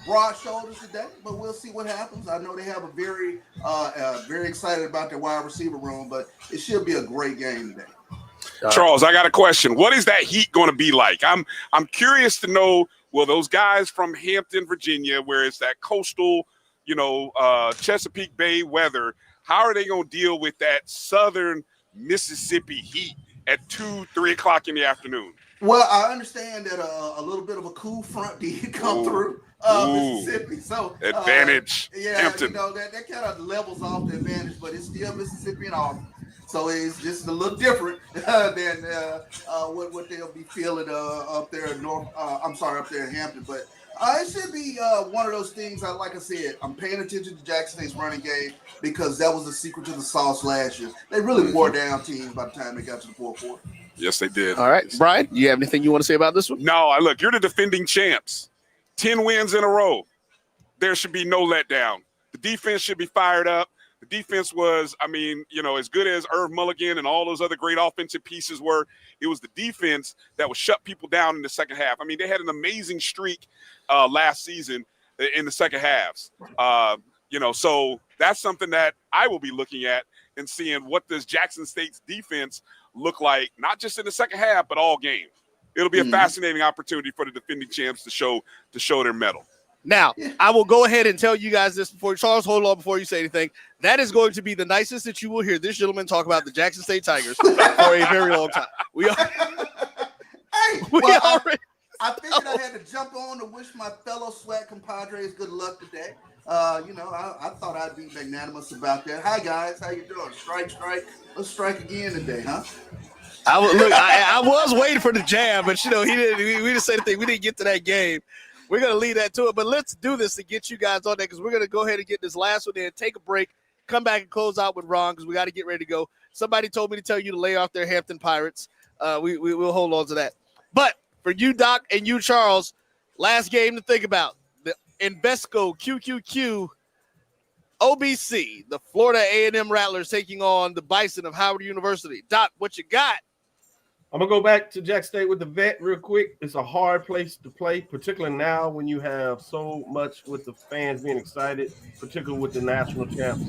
broad shoulders today, but we'll see what happens. I know they have a very excited about their wide receiver room, but it should be a great game today. Charles, I got a question. What is that heat going to be like? I'm curious to know. Will those guys from Hampton, Virginia, where it's that coastal, Chesapeake Bay weather, how are they going to deal with that southern Mississippi heat at 2-3 o'clock in the afternoon? Well, I understand that a little bit of a cool front did come through Mississippi. So advantage. Hampton. That kind of levels off the advantage, but it's still Mississippi and Auburn. So it's just a little different than what they'll be feeling up there in up there in Hampton. But it should be one of those things. Like I said, I'm paying attention to Jackson State's running game because that was the secret to the sauce last year. They really wore down teams by the time they got to the fourth quarter. Yes, they did. All right, Brian, you have anything you want to say about this one? No, look, you're the defending champs. 10 wins in a row. There should be no letdown. The defense should be fired up. The defense was, as good as Irv Mulligan and all those other great offensive pieces were, it was the defense that would shut people down in the second half. They had an amazing streak last season in the second halves. So that's something that I will be looking at and seeing what does Jackson State's defense look like, not just in the second half, but all game. It'll be a fascinating opportunity for the defending champs to show their mettle. Now, I will go ahead and tell you guys this before Charles, hold on before you say anything. That is going to be the nicest that you will hear this gentleman talk about the Jackson State Tigers for a very long time. I figured I had to jump on to wish my fellow SWAT compadres good luck today. I thought I'd be magnanimous about that. Hi, guys. How you doing? Strike. Let's strike again today, huh? I was waiting for the jab, but, he didn't. We didn't say anything. We didn't get to that game. We're going to leave that to it, but let's do this to get you guys on there because we're going to go ahead and get this last one in, take a break, come back and close out with Ron because we got to get ready to go. Somebody told me to tell you to lay off their Hampton Pirates. We'll hold on to that. But for you, Doc, and you, Charles, last game to think about. The Invesco QQQ OBC, the Florida A&M Rattlers taking on the Bison of Howard University. Doc, what you got? I'm going to go back to Jack State with the vet real quick. It's a hard place to play, particularly now when you have so much with the fans being excited, particularly with the national champs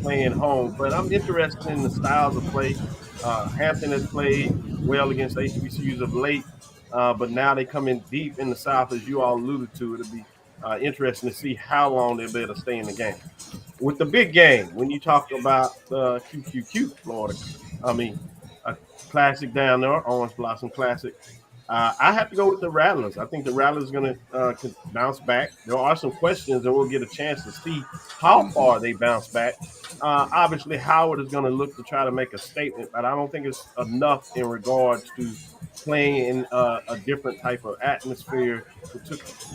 playing home. But I'm interested in the styles of play. Hampton has played well against HBCUs of late, but now they come in deep in the South, as you all alluded to. It'll be interesting to see how long they'll be able to stay in the game. With the big game, when you talk about QQQ, Florida, a classic down there, Orange Blossom Classic. I have to go with the Rattlers. I think the Rattlers are going to bounce back. There are some questions, and we'll get a chance to see how far they bounce back. Obviously, Howard is going to look to try to make a statement, but I don't think it's enough in regards to playing in a different type of atmosphere,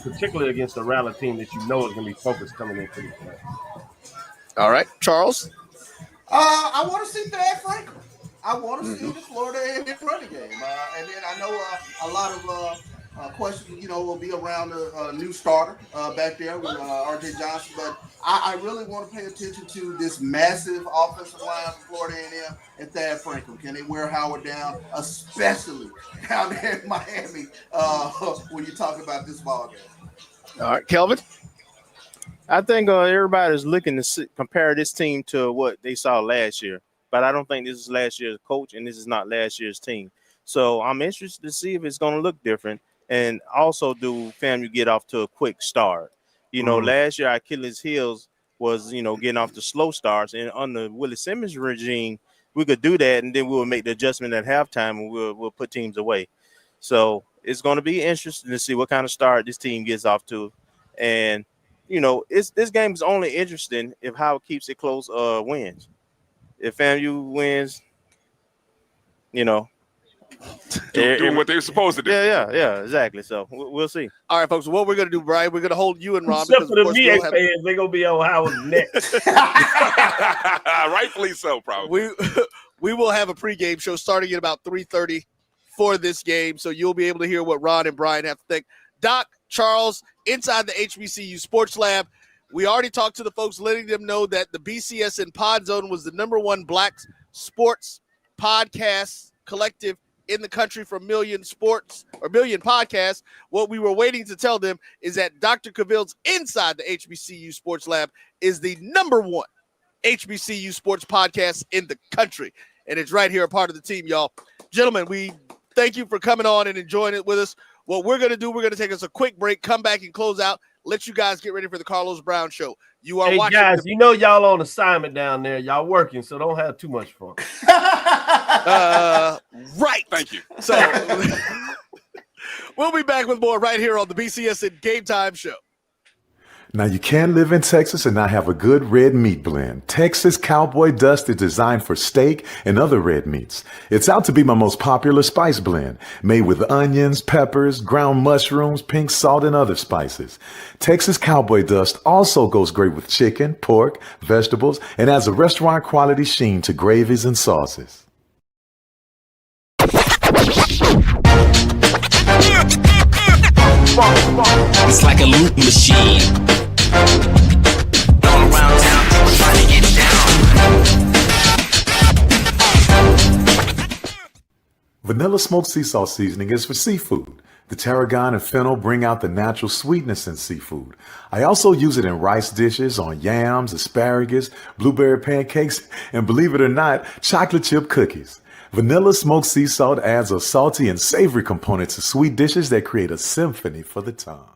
particularly against a Rattler team that is going to be focused coming into the play. All right, Charles? I want to see Thad Franklin. I want to see the Florida A&M running game. And then I know a lot of questions, will be around a new starter back there with R.J. Johnson. But I really want to pay attention to this massive offensive line for Florida A&M and Thad Franklin. Can they wear Howard down, especially down there in Miami when you talk about this ball game? All right, Kelvin? I think everybody's looking to compare this team to what they saw last year. But I don't think this is last year's coach, and this is not last year's team. So I'm interested to see if it's going to look different. And also, do FAMU get off to a quick start? Last year, Achilles' heels was, getting off the slow starts. And under Willie Simmons' regime, we could do that, and then we would make the adjustment at halftime, and we'll put teams away. So it's going to be interesting to see what kind of start this team gets off to. And, this game is only interesting if Howard keeps it close wins. If FAMU wins, doing what they're supposed to do. Yeah, exactly. So we'll see. All right, folks. What we're going to do, Brian, we're going to hold you and Rob. Except for the VA fans, they're going to be on Howard's neck. Rightfully so, probably. We will have a pregame show starting at about 3:30 for this game. So you'll be able to hear what Ron and Brian have to think. Doc, Charles, inside the HBCU Sports Lab. We already talked to the folks, letting them know that the BCSN Pod Zone was the #1 Black sports podcast collective in the country for Million Podcasts. What we were waiting to tell them is that Dr. Cavill's Inside the HBCU Sports Lab is the #1 HBCU sports podcast in the country. And it's right here, a part of the team, y'all. Gentlemen, we thank you for coming on and enjoying it with us. What we're going to do, we're going to take us a quick break, come back and close out, let you guys get ready for the Carlos Brown Show. You are watching. Guys, you know y'all on assignment down there. Y'all working, so don't have too much fun. Right. Thank you. So we'll be back with more right here on the BCSN Game Time Show. Now, you can live in Texas and not have a good red meat blend. Texas Cowboy Dust is designed for steak and other red meats. It's out to be my most popular spice blend, made with onions, peppers, ground mushrooms, pink salt, and other spices. Texas Cowboy Dust also goes great with chicken, pork, vegetables, and adds a restaurant quality sheen to gravies and sauces. It's like a loop machine. All around town, people trying to get down. Vanilla smoked sea salt seasoning is for seafood. The tarragon and fennel bring out the natural sweetness in seafood. I also use it in rice dishes, on yams, asparagus, blueberry pancakes, and believe it or not, chocolate chip cookies. Vanilla smoked sea salt adds a salty and savory component to sweet dishes that create a symphony for the tongue.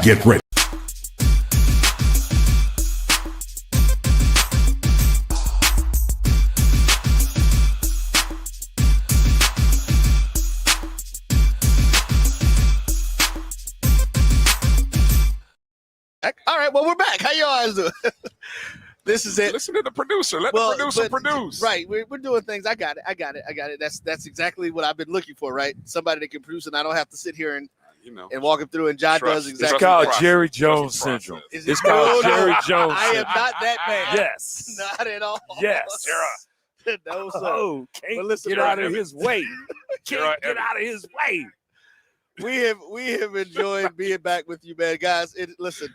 Get ready. All right, well, we're back. How y'all guys doing? This is it. Listen to the producer. Let the producer produce. Right. We're doing things. I got it. That's exactly what I've been looking for, right? Somebody that can produce, and I don't have to sit here and walk him through. And John does exactly. It's called Jerry Jones syndrome. It's called Jerry Jones I am not that bad. Yes. Not at all. Yes. No, sir. Oh, can't listen, get out of his way. Can't get out of his way. We have enjoyed being back with you, man. Guys, listen.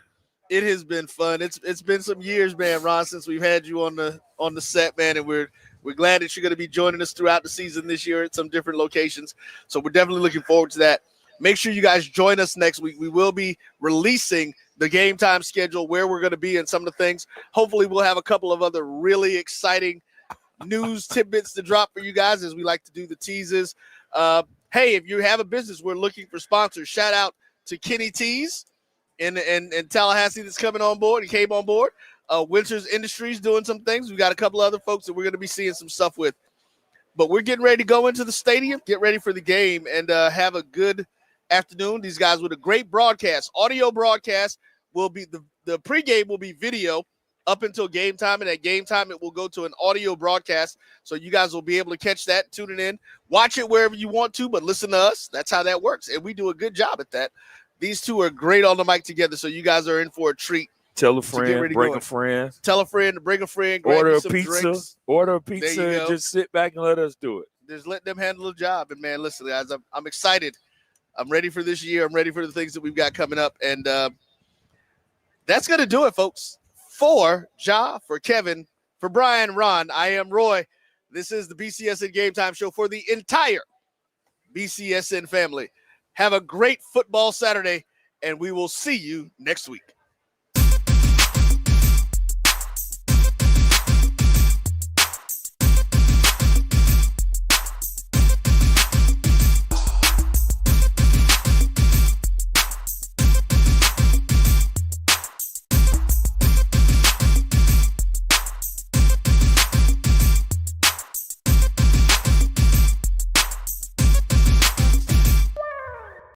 It has been fun. It's been some years, man, Ron, since we've had you on the set, man, and we're glad that you're going to be joining us throughout the season this year at some different locations. So we're definitely looking forward to that. Make sure you guys join us next week. We will be releasing the game time schedule, where we're going to be, and some of the things. Hopefully, we'll have a couple of other really exciting news tidbits to drop for you guys, as we like to do the teases. Hey, if you have a business, we're looking for sponsors. Shout out to Kenny Tees in Tallahassee that's coming on board. He came on board. Winters Industries doing some things. We got a couple other folks that we're going to be seeing some stuff with. But we're getting ready to go into the stadium, get ready for the game, and have a good afternoon. These guys with a great broadcast. Audio broadcast will be the pregame will be video up until game time, and at game time it will go to an audio broadcast. So you guys will be able to catch that, tune it in, watch it wherever you want to, but listen to us. That's how that works, and we do a good job at that. These two are great on the mic together, so you guys are in for a treat. Tell a friend, bring a friend. Tell a friend, bring a friend. Order a some pizza. Drinks. Order a pizza and just sit back and let us do it. Just let them handle the job. And, man, listen, guys, I'm excited. I'm ready for this year. I'm ready for the things that we've got coming up. And that's going to do it, folks. For Ja, for Kevin, for Brian, Ron, I am Roy. This is the BCSN Game Time Show for the entire BCSN family. Have a great football Saturday, and we will see you next week.